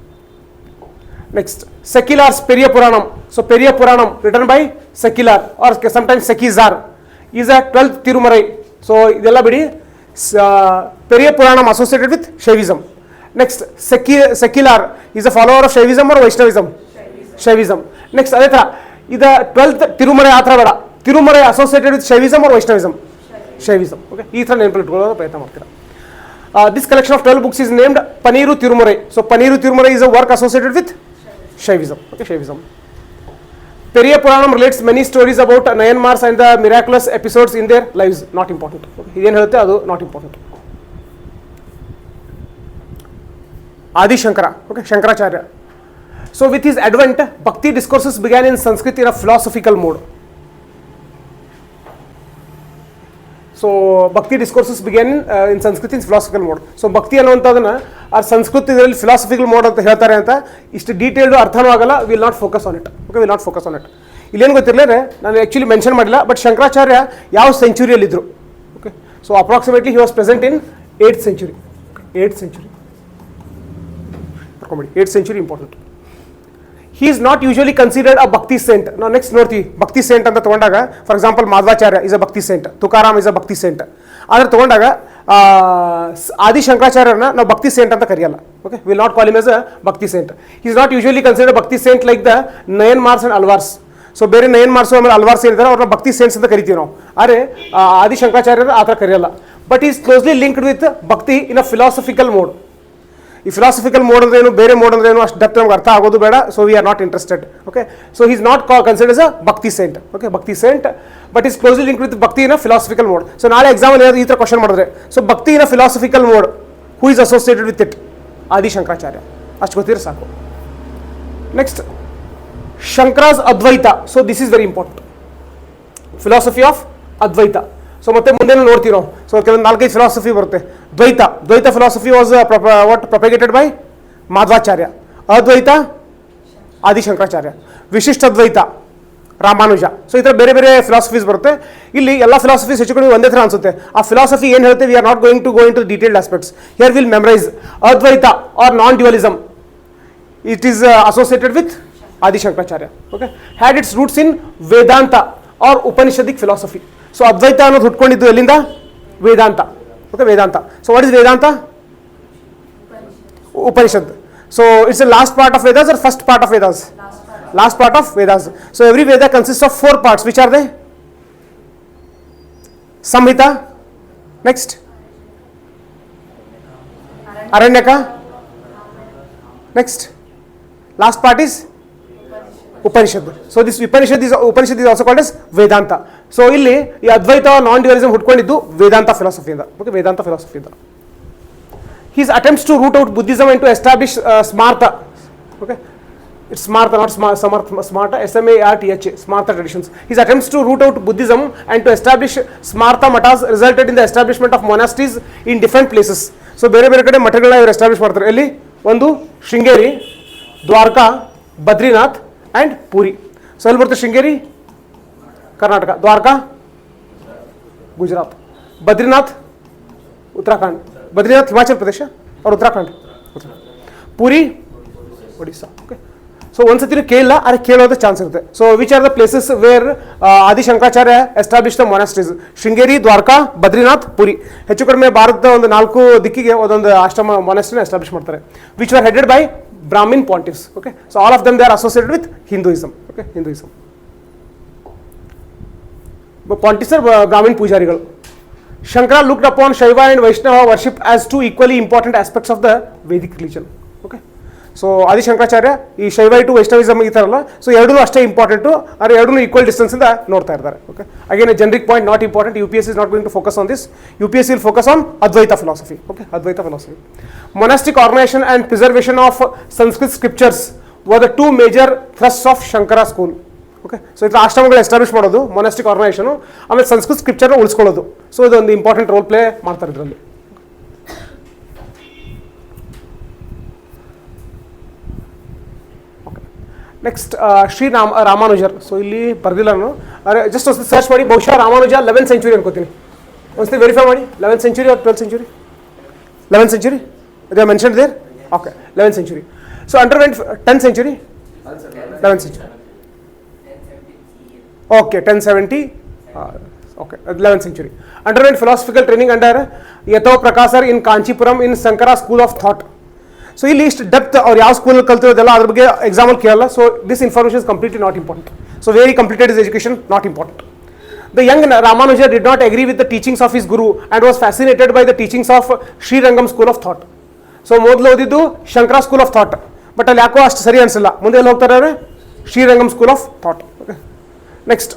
Next, Secular's Periya Puranam. So Periya Puranam written by Secular or sometimes Sekizar is a 12th Tirumarai. So ಇದೆಲ್ಲ ಬಿಡಿ. Periya Puranam associated with Shaivism. Next, Secular is a follower of Shaivism or Vaishnavism? Shaivism. Next, ಅದೇ ಥರ ಇದು 12th ತಿರುಮರೆ ಆ ಥರ ಬೇಡ. ತಿರುಮರೆ associated with Shaivism or Vaishnavism? Shaivism. Okay, ಈ ಥರ ನೆನಪಿಟ್ಕೊಳ್ಳೋದು ಪ್ರಯತ್ನ ಮಾಡ್ತೀರಾ. This collection of 12 books is named Paniru Tirumarai. So Paniru Tirumarai is a work associated with Shaivism. Okay, Shaivism. Periya Puranam relates many stories about Nayanmars and the miraculous episodes in their lives. Not important. ಇದೇನು ಹೇಳುತ್ತೆ ಅದು not important. Adi Shankara. Okay, Shankaracharya. So with his advent, Bhakti discourses began in Sanskrit in a philosophical mode. So Bhakti discourses began in Sanskrit in philosophical mode. So Bhakti ಅನ್ನುವಂಥದ್ದನ್ನ ಆ ಸಂಸ್ಕೃತದಲ್ಲಿ philosophical mode ಅಂತ ಹೇಳ್ತಾರೆ ಅಂತ ಇಷ್ಟು detailed ಅರ್ಥನೂ ಆಗಲ್ಲ. Will not focus on it. Okay, will not focus on it. ಇಲ್ಲೇನು ಗೊತ್ತಿರಲಿಲ್ಲ, ನಾನು ಆ್ಯಕ್ಚುಲಿ ಮೆನ್ಷನ್ ಮಾಡಿಲ್ಲ, ಬಟ್ ಶಂಕರಾಚಾರ್ಯ ಯಾವ ಸೆಂಚುರಿಯಲ್ಲಿದ್ದರು? Okay, so approximately he was present in 8th century. 8th century. 8th century important. He is not usually considered a Bhakti saint. Now next ನೋಡ್ತೀವಿ, ಭಕ್ತಿ saint ಅಂತ ತಗೊಂಡಾಗ for example ಮಾಧ್ವಾಚಾರ್ಯ is a bhakti Saint, Tukaram is a bhakti Saint. ಆದರೆ ತಗೊಂಡಾಗ ಆದಿ ಶಂಕರಾಚಾರ್ಯರನ್ನ ನಾವು bhakti saint ಅಂತ ಕರೆಯಲ್ಲ. Okay, will not call him as a bhakti saint. He is not usually considered bhakti saint like the Nayanmars and Alvars. So ಬೇರೆ ನಯನ್ಮಾರ್ಸು ಆಮೇಲೆ ಅಲ್ವಾರ್ಸ್ ಏನಿದ್ದಾರೆ ಅವ್ರನ್ನ ಭಕ್ತಿ ಸೇಂಟ್ಸ್ ಅಂತ ಕರಿತೀವಿ ನಾವು. ಆದರೆ ಆದಿ ಶಂಕರಾಚಾರ್ಯರು ಆ ಥರ ಕರೆಯಲ್ಲ. But is closely linked with bhakti in a philosophical mode. ಈ ಫಿಲಾಸಫಿಕಲ್ ಮೋಡ್ ಅಂದ್ರೆ ಏನು, ಬೇರೆ ಮೋಡ್ ಅಂದ್ರೆ ಏನು, ಅಷ್ಟು ಡಪ್ತ್ ನಮ್ಗೆ ಅರ್ಥ ಆಗೋದು ಬೇಡ. So we are not interested. Okay, so he is not considered as a bhakti saint. Okay, bhakti saint, but is closely link with bhakti in a philosophical mode. So ನಾಳೆ ಎಕ್ಸಾಮಲ್ಲಿ ಏನಾದ್ರು ಈ ಥರ ಕ್ವಶನ್ ಮಾಡಿದ್ರೆ, so bhakti in a philosophical mode, who is associated with it? Adi Shankaracharya. ಅಷ್ಟು ಗೊತ್ತಿದ್ರೆ ಸಾಕು. Next, Shankara's Advaita. So this is very important. Philosophy of Advaita. So ಮತ್ತೆ ಮುಂದೆ ನೋಡ್ತೀವಿ ನಾವು. ಸೊ ಕೆಲವೊಂದು 4-5 ಫಿಲಾಸಫಿ ಬರುತ್ತೆ. ದ್ವೈತ philosophy was what ಪ್ರೊಪಗೇಟೆಡ್ by ಮಾಧ್ವಾಚಾರ್ಯ. Advaita Adi Shankaracharya. Vishishtadvaita Ramanuja. So ಈ ಥರ ಬೇರೆ ಬೇರೆ ಫಿಲಾಸಫೀಸ್ ಬರುತ್ತೆ. ಇಲ್ಲಿ ಎಲ್ಲ ಫಿಲಾಸಫೀಸ್ ಹೆಚ್ಚು ಕಡಿಮೆ ಒಂದೇ ಥರ ಅನ್ಸುತ್ತೆ. ಆ ಫಿಲಾಸಫಿ ಏನು ಹೇಳ್ತೇವೆ, we are not going to go into detailed aspects. Here will memorise Advaita or non dualism. It is associated with Adi Shankaracharya. Okay, had its roots in Vedanta or Upanishadic philosophy. So Advaita ಅನ್ನೋದು ಹುಟ್ಕೊಂಡಿದ್ದು ಎಲ್ಲಿಂದ? Vedanta. Okay, Vedanta. So what is Vedanta? Upanishad. So it's the last part of Vedas or first part of Vedas? Last part of Vedas. So every Veda consist of 4 parts. Which are they? Samhita. Next Aranyaka. Next last part is Upanishad. So this Upanishad is also called as Vedanta. So ಇಲ್ಲಿ ಈ Advaita non dualism ಹುಟ್ಕೊಂಡಿದ್ದು ವೇದಾಂತ ಫಿಲಾಸಫಿಯಿಂದ. Okay, Vedanta ಫಿಲಾಸಫಿಯಿಂದ. His attempts to root out Buddhism and to establish Smarta. Okay, it's Smarta, not Smarta, S-M-A-R-T-H-A, Smarta traditions. His attempts to root out Buddhism and to establish Smarta matas resulted in the establishment of monasteries in different places. So ಬೇರೆ ಬೇರೆ ಕಡೆ ಮಠಗಳನ್ನ ಇವರು establish ಮಾಡ್ತಾರೆ. ಎಲ್ಲಿ? ಒಂದು Sringeri, Dwarka, Badrinath and puri. So ಎಲ್ಲಿ ಬರುತ್ತೆ? ಶೃಂಗೇರಿ ಕರ್ನಾಟಕ, ದ್ವಾರಕಾ ಗುಜರಾತ್, ಬದ್ರಿನಾಥ್ ಉತ್ತರಾಖಂಡ್. ಬದ್ರಿನಾಥ್ ಹಿಮಾಚಲ್ ಪ್ರದೇಶ और उत्तराखंड, पूरी ओडिशा. ओके, ಸೊ ಒಂದ್ಸತಿ ಕೇಳಿಲ್ಲ, ಆದರೆ ಕೇಳೋದು ಚಾನ್ಸ್ ಇರುತ್ತೆ. So which are the places where Adi Shankaracharya establish the monasteries? Sringeri, Dwarka, Badrinath, Puri. ಹೆಚ್ಚು ಕಡಿಮೆ ಭಾರತದ ಒಂದು 4 ದಿಕ್ಕಿಗೆ ಒಂದೊಂದು ಆಶ್ರಮ ಮೊನಾಸ್ಟ್ರಿನ ಎಸ್ಟಾಬ್ಲಿಷ್ ಮಾಡ್ತಾರೆ. Which are headed by Brahmin pontiffs. Okay, so all of them they are associated with Hinduism. Okay, Hinduism. Pontiffs are Brahmin ಪೂಜಾರಿಗಳು. Shankara looked upon Shaiva and Vaishnava worship as 2 equally important aspects of the Vedic religion. Okay, so Adi Shankaracharya ಈ ಶೈವೈ to Vaishnavism ಈ ಥರ ಅಲ್ಲ, so ಎರಡೂ ಅಷ್ಟೇ important, ಆದರೆ ಎರಡೂ equal ಡಿಸ್ಟೆನ್ಸಿಂದ ನೋಡ್ತಾ ಇರ್ತಾರೆ. Okay, again generic point not important. UPSC is not going to focus on this. UPSC will focus on Advaita philosophy. Okay, Advaita philosophy. Monastic organisation and preservation of Sanskrit scriptures were the two major thrusts of Shankara school. Okay, so ಇದು ಆಶ್ರಮಗಳು establish ಮಾಡೋದು, monastic organisation, ಆಮೇಲೆ ಸಂಸ್ಕೃತ್ ಸ್ಕ್ರಿಪ್ಚರ್ನ ಉಳಿಸ್ಕೊಳ್ಳೋದು. So ಇದೊಂದು important role play ಮಾಡ್ತಾರೆ ಇದರಲ್ಲಿ. Next ರಾಮಾನುಜರ್. So ಇಲ್ಲಿ ಬರ್ದಿಲ್ಲ ನಾನು, ಅರೆ ಜಸ್ಟ್ ಒಂದು ಸರ್ಚ್ ಮಾಡಿ, ಬಹುಶಃ ರಾಮಾನುಜ 11th ಸೆಂಚುರಿ ಅನ್ಕೋತೀನಿ. ಒಂದ್ಸತಿ ವೆರಿಫೈ ಮಾಡಿ, 11th century or 12th century? 11th century, they are mentioned there. Okay, 11th century. So underwent 10th century, 11th century. Okay, 1070. Okay, 11th century. Underwent philosophical training under Yadava Prakasha in Kanchipuram in Sankara school of thought. So ಇಲ್ಲಿ ಇಷ್ಟು depth ಅವ್ರು ಯಾವ ಸ್ಕೂಲಲ್ಲಿ ಕಲ್ತಿರೋದೆಲ್ಲ ಅದ್ರ ಬಗ್ಗೆ ಎಕ್ಸಾಮಲ್ಲಿ ಕೇಳಲ್ಲ. So this information is completely not important. So where completed is education, not important. The young Ramanuja did not agree with the teachings of his guru and was fascinated by the teachings of Srirangam school of thought. So ಮೊದಲು ಓದಿದ್ದು Shankara school of thought, but ಅಲ್ಲಿ ಯಾಕೋ ಅಷ್ಟು ಸರಿ ಅನಿಸಿಲ್ಲ. ಮುಂದೆ ಎಲ್ಲಿ ಹೋಗ್ತಾರೆ ಅವರು? Srirangam school of thought. Okay, next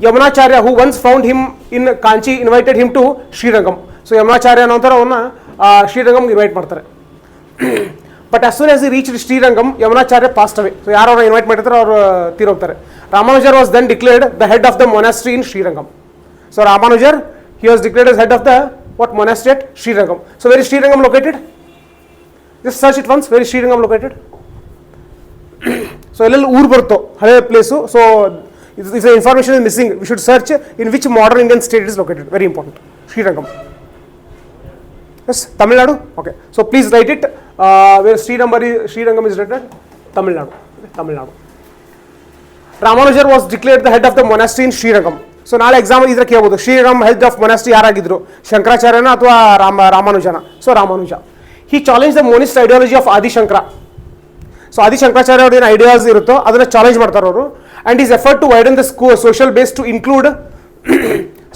Yamunacharya who once found him in Kanchi invited him to Srirangam. So Yamunacharya ಅನ್ನೋ ಥರ ಅವನ್ನ ಶ್ರೀರಂಗಂಗೆ ಇನ್ವೈಟ್ ಮಾಡ್ತಾರೆ. But as soon as he reached Srirangam, Yamunacharya passed away. So ಯಾರು ಅವ್ರನ್ನ ಇನ್ವೈಟ್ ಮಾಡಿರ್ತಾರೆ ಅವರು ತೀರೋಗ್ತಾರೆ. Ramanujar was then declared the head of the monastery in Srirangam. So Ramanujar, he was declared as head of the what monastery at Srirangam. So where is Srirangam located? Just search it once. Where is Srirangam located? So ಎಲ್ಲೆಲ್ಲಿ ಊರು ಬರುತ್ತೋ ಹಳೆ place. So if the information is missing, we should search in which modern Indian state it is located. Very important. Srirangam. Yes, Tamil Nadu. Okay, so please write it. Where Srirangam is written? Tamil Nadu. Okay, Tamil Nadu. Ramanujar was declared the head of the monastery in Srirangam. So ನಾಳೆ exam ಇದ್ರೆ ಕೇಳಬಹುದು, Srirangam head of monastery ಯಾರಾಗಿದ್ರು, ಶಂಕರಾಚಾರ್ಯನ ಅಥವಾ ರಾಮಾನುಜನ? So Ramanuja. He challenge the ಮೋನಿಸ್ಟ್ ideology of Adi Shankara. So Adi Shankaracharya ಅವ್ರ ಏನು ideas ಇರುತ್ತೋ ಅದನ್ನ challenge ಮಾಡ್ತಾರೆ ಅವರು. And is effort to widen the social base to include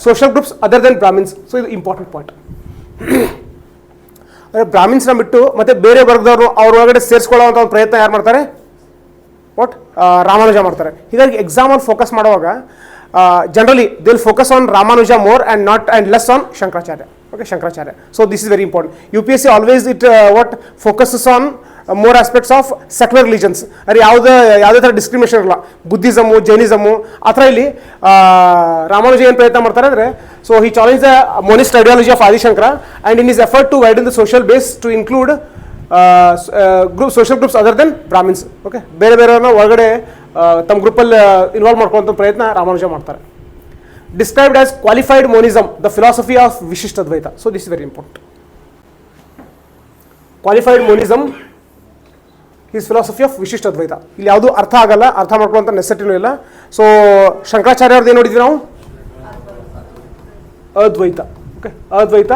social groups other then Brahmins. So ಇದು ಇಂಪಾರ್ಟೆಂಟ್ ಪಾಯಿಂಟ್. ಬ್ರಾಹ್ಮಿನ್ಸ್ನ ಬಿಟ್ಟು ಮತ್ತೆ ಬೇರೆ ವರ್ಗದವರು ಅವ್ರ ಒಳಗಡೆ ಸೇರಿಸ್ಕೊಳ್ಳೋವಂಥ ಒಂದು ಪ್ರಯತ್ನ ಯಾರು ಮಾಡ್ತಾರೆ? ವಾಟ್ ರಾಮಾನುಜ ಮಾಡ್ತಾರೆ. ಹೀಗಾಗಿ ಎಕ್ಸಾಮಲ್ಲಿ ಫೋಕಸ್ ಮಾಡುವಾಗ generally they will focus on Ramanuja more and less on Shankaracharya. Okay, Shankaracharya. So this is very important. UPSC always it what focuses on more aspects of secular religions. ಅಲ್ಲಿ ಯಾವುದೇ ಥರ ಡಿಸ್ಕ್ರಿಮಿನೇಷನ್ ಇರಲ್ಲ. ಬುದ್ಧಿಸಮು, ಜೈನಿಸಮು ಆ ಥರ ಇಲ್ಲಿ ರಾಮಾನುಜ ಏನು ಪ್ರಯತ್ನ ಮಾಡ್ತಾರೆ ಅಂದರೆ, so he challenge the ಮೊನಿಸ್ಟ್ ideology of Adi Shankara and in is effort to widen the social base to include social groups other then Brahmins. Okay, ಬೇರೆ ಬೇರೆಯವ್ರನ್ನ ಒಳಗಡೆ ತಮ್ಮ ಗ್ರೂಪಲ್ಲಿ ಇನ್ವಾಲ್ವ್ ಮಾಡ್ಕೊಳ್ಳೋಂಥ ಪ್ರಯತ್ನ ರಾಮಾನುಜ ಮಾಡ್ತಾರೆ. Described as qualified monism, the philosophy of Vishishta Advaita. So this is very important. Qualified monism is philosophy of Vishishta Advaita. ಇಲ್ಲಿ ಯಾವುದು ಅರ್ಥ ಆಗಲ್ಲ, ಅರ್ಥ ಮಾಡ್ಕೊಳ್ಳೋಂಥ ನೆಸೆಸಿಟಿನೂ ಇಲ್ಲ. ಸೊ ಶಂಕರಾಚಾರ್ಯ ಅವ್ರದ್ದು ಏನು ನೋಡಿದ್ವಿ ನಾವು? ಅದ್ವೈತ. ಓಕೆ, ಅದ್ವೈತ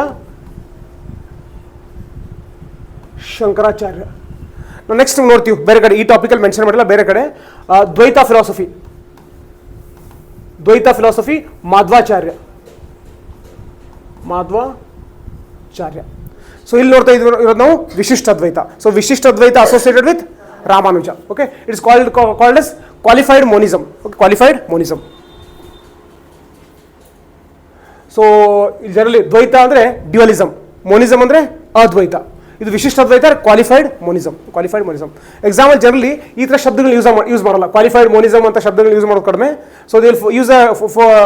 ಶಂಕರಾಚಾರ್ಯ. ನಾವು ನೆಕ್ಸ್ಟ್ ನೋಡ್ತೀವಿ ಬೇರೆ ಕಡೆ, ಈ ಟಾಪಿಕಲ್ಲಿ ಮೆನ್ಷನ್ ಮಾಡಿಲ್ಲ, ಬೇರೆ ಕಡೆ Dvaita philosophy. Dvaita philosophy Madhvacharya. So ಇಲ್ಲಿ ನೋಡ್ತಾ ಇರೋದು ನಾವು Vishishta Advaita. So Vishishta Advaita associated with Ramanuja. Okay, it's called as qualified monism. Okay, qualified monism. So generally Dvaita ಅಂದರೆ ಡ್ಯುಯಲಿಸಮ್, ಮೋನಿಸಮ್ ಅಂದರೆ ಅದ್ವೈತ. ಇದು Vishishta Advaita, qualified monism. Example generally ಈ ಥರ ಶಬ್ದಗಳು ಯೂಸ್ ಮಾಡಲ್ಲ. ಕ್ವಾಲಿಫೈಡ್ ಮೋನಿಸಮ್ ಅಂತ ಶಬ್ದಗಳು ಯೂಸ್ ಮಾಡೋದು ಕಡಿಮೆ. So they use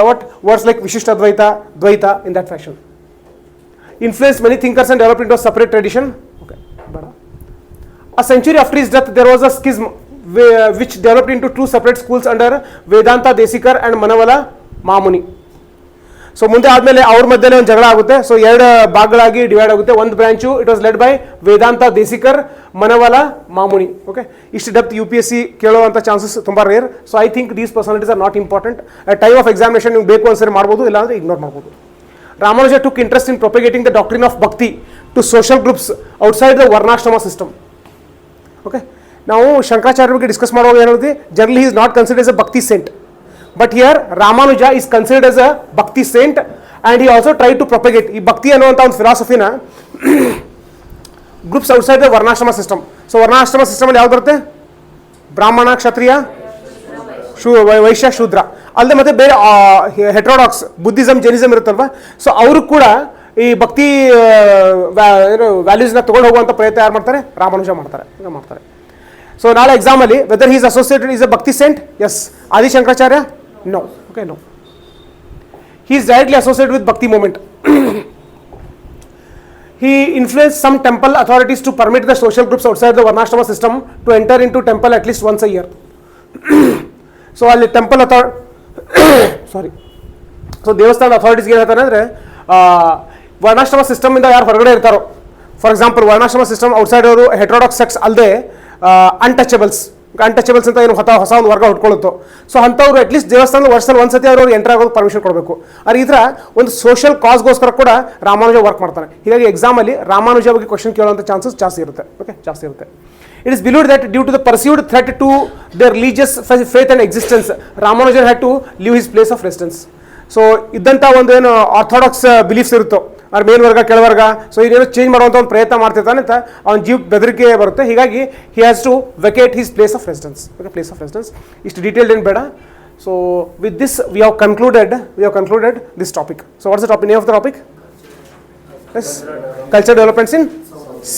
what words like Vishishta Advaita, Dvaita in that fashion. Influenced many thinkers and developed into a separate tradition. Okay, a century after his death, there was a schism which developed into two separate schools under Vedanta Desikar and Manavala Mamuni. So ಮುಂದೆ ಆದಮೇಲೆ ಅವ್ರ ಮಧ್ಯೆ ಒಂದು ಜಗಳ ಆಗುತ್ತೆ. So ಎರಡು ಭಾಗಗಳಾಗಿ divide ಆಗುತ್ತೆ. ಒಂದು branch it was led by Vedanta Desikar, Manavala Mamuni. Okay, ಇಷ್ಟು ಡೆಪ್ತ್ UPSC ಕೇಳುವಂಥ ಚಾನ್ಸಸ್ ತುಂಬ rare. So I think these personalities are not important. Time of examination ನೀವು ಬೇಕು ಅನ್ಸರಿ ಮಾಡ್ಬೋದು, ಇಲ್ಲಾಂದರೆ ಇಗ್ನೋರ್ ಮಾಡ್ಬೋದು. Ramanuja took interest in propagating the doctrine of bhakti to social groups outside the varnashrama system. Okay, ನಾವು ಶಂಕರಾಚಾರ್ಯ ಬಗ್ಗೆ discuss ಮಾಡುವಾಗ ಏನಿದೆ, generally he is not considered as a bhakti saint, but here Ramanuja is considered as a bhakti saint and he also tried to propagate ಈ ಭಕ್ತಿ ಅನ್ನುವಂಥ ಒಂದು ಫಿಲಾಸಫಿನ groups outside the varnashrama system. So varnashrama ಸಿಸ್ಟಮಲ್ಲಿ ಯಾವ್ದು ಬರುತ್ತೆ? ಬ್ರಾಹ್ಮಣ, ಕ್ಷತ್ರಿಯ, ವೈಶ್ಯ, ಶೂದ್ರ. ಅಲ್ಲದೆ ಮತ್ತೆ ಬೇರೆ ಹೆಟ್ರೋಡಾಕ್ಸ್ ಬುದ್ಧಿಸಮ್, ಜೈನಿಸಮ್ ಇರುತ್ತಲ್ವ, ಸೊ ಅವರು ಕೂಡ ಈ ಭಕ್ತಿ ವ್ಯಾಲ್ಯೂಸ್ನ ತೊಗೊಂಡು ಹೋಗುವಂಥ ಪ್ರಯತ್ನ ಯಾರು ಮಾಡ್ತಾರೆ? ರಾಮಾನುಜ ಮಾಡ್ತಾರೆ. ಸೊ ನಾಳೆ ಎಕ್ಸಾಮಲ್ಲಿ weather he's associated is a ಭಕ್ತಿ scent? S. Adi Shankaracharya? No. Okay, no. He is directly associated with Bhakti movement. He influenced some temple authorities to permit the social groups outside the Varnashrama system to enter into temple at least once a year. So, ಅಲ್ಲಿ temple ಸಾರಿ, so ದೇವಸ್ಥಾನದ ಅಥಾರಿಟೀಸ್ಗೆ ಏನು ಹೇಳ್ತಾರೆ ಅಂದರೆ, ವರ್ಣಾಶ್ರಮ ಸಿಸ್ಟಮಿಂದ ಯಾರು ಹೊರಗಡೆ ಇರ್ತಾರೋ, for example ವರ್ಣಾಶ್ರಮ system outside ಅವರು ಹೆಟ್ರೋಡಾಕ್ಸ್ sex ಅಲ್ಲದೆ ಅನ್ಟಚಬಲ್ಸ್ ಅಂತ ಏನು ಹೊಸ ಒಂದು ವರ್ಗ ಹುಟ್ಕೊಳ್ಳುತ್ತೋ, ಸೊ ಅಂಥವ್ರು ಅಟ್ಲೀಸ್ಟ್ ದೇವಸ್ಥಾನದ ವರ್ಷದಲ್ಲಿ ಒಂದ್ಸತಿ ಅವರು ಎಂಟರ್ ಆಗೋದು ಪರ್ಮಿಷನ್ ಕೊಡಬೇಕು. ಆದರೆ ಈ ಥರ ಒಂದು ಸೋಷಿಯಲ್ ಕಾಸ್ಗೋಸ್ಕರ ಕೂಡ ರಾಮಾನುಜ ವರ್ಕ್ ಮಾಡ್ತಾನೆ. ಹೀಗಾಗಿ ಎಕ್ಸಾಮಲ್ಲಿ ರಾಮಾನುಜ ಬಗ್ಗೆ ಕ್ವಶನ್ ಕೇಳುವಂಥ ಚಾನ್ಸಸ್ ಜಾಸ್ತಿ ಇರುತ್ತೆ. ಓಕೆ, ಜಾಸ್ತಿ ಇರುತ್ತೆ. It is believed that due to the perceived threat to their religious faith and existence, Ramanujan had to leave his place of residence. So ಇದ್ದಂಥ ಒಂದು ಏನು ಆರ್ಥೋಡಾಕ್ಸ್ ಬಿಲೀಫ್ಸ್ ಇರುತ್ತೋ, ಅವ್ರ ಮೇಲ್ವರ್ಗ ಕೆಳವರ್ಗ, ಸೊ ಇದೇನೋ ಚೇಂಜ್ ಮಾಡುವಂಥ ಒಂದು ಪ್ರಯತ್ನ ಮಾಡ್ತಿರ್ತಾನೆ ಅಂತ ಅವ್ನ ಜೀವ ಬೆದರಿಕೆ ಬರುತ್ತೆ. ಹೀಗಾಗಿ he has to vacate his place of residence. Okay, place of residence. ಇಷ್ಟು ಡೀಟೇಲ್ಡ್ ಏನು ಬೇಡ. So with this we have concluded this topic. So what's the topic, name of the topic? Yes, culture developments in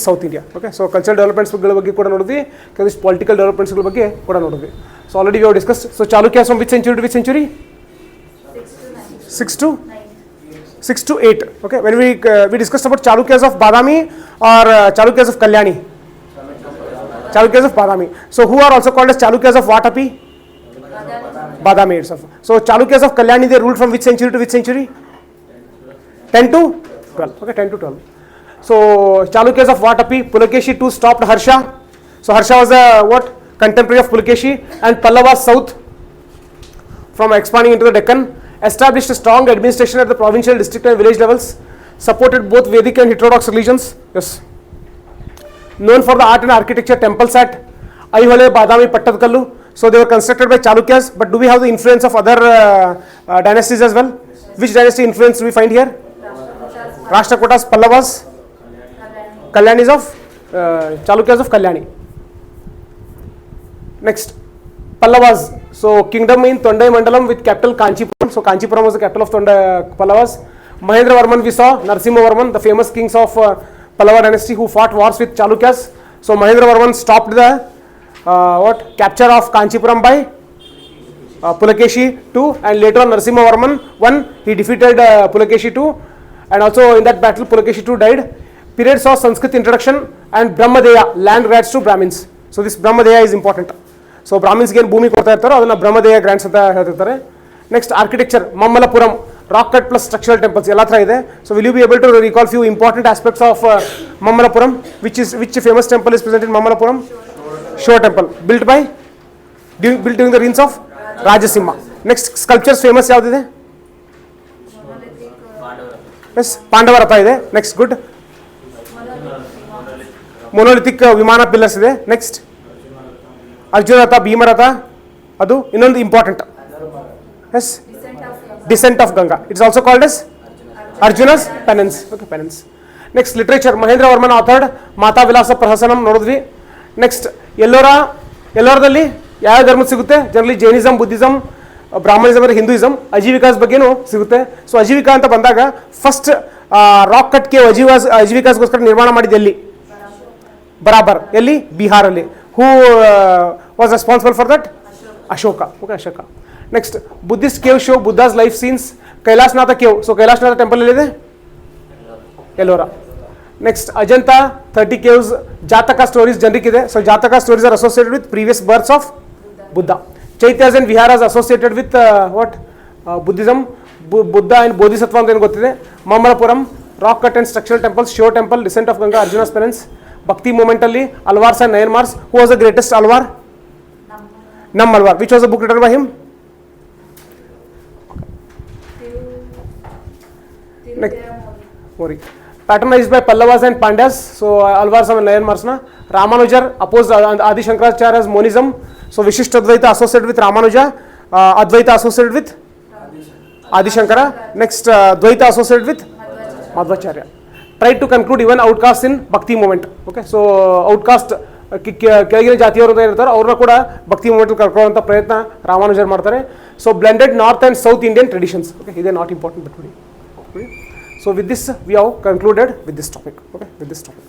south India. Okay, so culture ಡೆವಲಪ್ಮೆಂಟ್ಸ್ಗಳ ಬಗ್ಗೆ ಕೂಡ ನೋಡಿದ್ವಿ, ಕೆಲವಿಷ್ಟು political ಡೆವಲಪ್ಮೆಂಟ್ಸ್ಗಳ ಬಗ್ಗೆ ಕೂಡ ನೋಡಿದ್ವಿ. So already we have discussed. So Chalukyas from which century to which century? 6 to 8. Okay, when we discussed about Chalukyas of Badami or Chalukyas of Kalyani? Chalukyas of Badami. So who are also called as Chalukyas of Vatapi? Badami itself. So Chalukyas of Kalyani, they ruled from which century to which century? 10 to 12. Okay, 10 to 12. So Chalukyas of Vatapi, Pulakeshi too stopped Harsha. So Harsha was the contemporary of Pulakeshi, and Pallavas south from expanding into the Deccan. Established a strong administration at the provincial, district and village levels, supported both Vedic and heterodox religions. Yes. Known for the art and architecture temples at Aihole, Badami, Pattadkallu. So they were constructed by Chalukyas, but do we have the influence of other dynasties as well? Which dynasty influence do we find here? Rashtrakutas, Pallavas, Kalyanis of Chalukyas of Kalyani. Next, Pallavas. So kingdom in Tondai Mandalam with capital Kanchipuram. So Kanchipuram was the capital of Pallavas. Mahendra Varman we saw, Narasimha Varman, the famous kings of Pallava dynasty who fought wars with Chalukyas. So Mahendra Varman stopped the capture of Kanchipuram by Pulakeshi II, and later on Narasimha Varman won. He defeated Pulakeshi II, and also in that battle Pulakeshi II died. Period saw Sanskrit introduction and Brahmadeya, land grants to Brahmins. So this Brahmadeya is important. So ಬ್ರಾಹ್ಮಿನ್ಸ್ಗೆ ಏನು ಭೂಮಿ ಕೊಡ್ತಾ ಇರ್ತಾರೋ ಅದನ್ನು Brahmadeya grants ಅಂತ ಹೇಳ್ತಿರ್ತಾರೆ. Next architecture, Mamallapuram, rock cut plus structural temples ಎಲ್ಲ ಥರ ಇದೆ. So will you be able to recall few important aspects of Mamallapuram? Which famous temple is present in Mamallapuram? Shore temple built during the reigns of Rajasimha. Next sculptures famous ಯಾವುದಿದೆ? Yes, Pandava Ratha ಇದೆ. Next, good. Monolithic Vimana pillars ಇದೆ. Next, Arjuna ರಥ, ಭೀಮರಥ, ಅದು ಇನ್ನೊಂದು important. Yes, descent of Ganga. It's also called as Arjuna's penance. Okay, penance. Next, literature, Mahendra Varman authored Matta Vilasa Prahasanam ನೋಡಿದ್ವಿ. Next, ಎಲ್ಲೋರದಲ್ಲಿ ಯಾವ ಧರ್ಮ ಸಿಗುತ್ತೆ? ಜನರಲಿ ಜೈನಿಸಮ್, ಬುದ್ಧಿಸಮ್, ಬ್ರಾಹ್ಮಣಿಸಮ್ ಅಂದರೆ ಹಿಂದೂಯಿಸಮ್. ಅಜೀವಿಕಾಸ್ ಬಗ್ಗೆನೂ ಸಿಗುತ್ತೆ. ಸೊ ಅಜೀವಿಕಾ ಅಂತ ಬಂದಾಗ ಫಸ್ಟ್ ರಾಕ್ ಕಟ್ ಕೇವ್ ಅಜೀವಿಕಾಸ್ಗೋಸ್ಕರ ನಿರ್ಮಾಣ ಮಾಡಿದ್ದು ಎಲ್ಲಿ? ಬರಾಬರ್. ಎಲ್ಲಿ? ಬಿಹಾರಲ್ಲಿ. Who was responsible for that? Ashoka. Okay, Ashoka. Next, Buddhist cave show Buddha's life scenes. Kailasnatha cave. So Kailasnatha temple ellide? Ellora. Next, Ajanta 30 caves. Jataka stories ಜನರಿಗಿದೆ. So Jataka stories are associated with previous births of Buddha. Chaityas and viharas associated with Buddhism. Buddha and Bodhisattva ಅಂತ ಏನು ಗೊತ್ತಿದೆ. Mamallapuram, rock cut and structural temples, Shore temple, descent of Ganga, Arjuna's penance. Bhakti movement ಅಲ್ಲಿ Alvars and Nayanmars. Who was the greatest Alvar? Nam Alvar. Which was the book written by him? Patronized by Pallavas and Pandyas. So Alvars and Nayanmars na. Ramanujar opposed Adi Shankaracharya's monism. So Vishishtadvaita associated with Ramanuja. Advaita associated with Adi Shankara. Next, Dvaita associated with Madhvacharya. Tried to conclude even outcasts in Bhakti movement. Okay, so outcast ಕೆಳಗಿನ ಜಾತಿಯವರು ಇರ್ತಾರೆ ಅವ್ರನ್ನ ಕೂಡ ಭಕ್ತಿ ಮೂಮೆಂಟಲ್ಲಿ ಕರ್ಕೊಳ್ಳುವಂಥ ಪ್ರಯತ್ನ ರಾಮಾನುಜರು ಮಾಡ್ತಾರೆ. So blended north and south Indian traditions. Okay, ಇದೇ not important but so with this we have concluded with this topic. Okay, with this topic.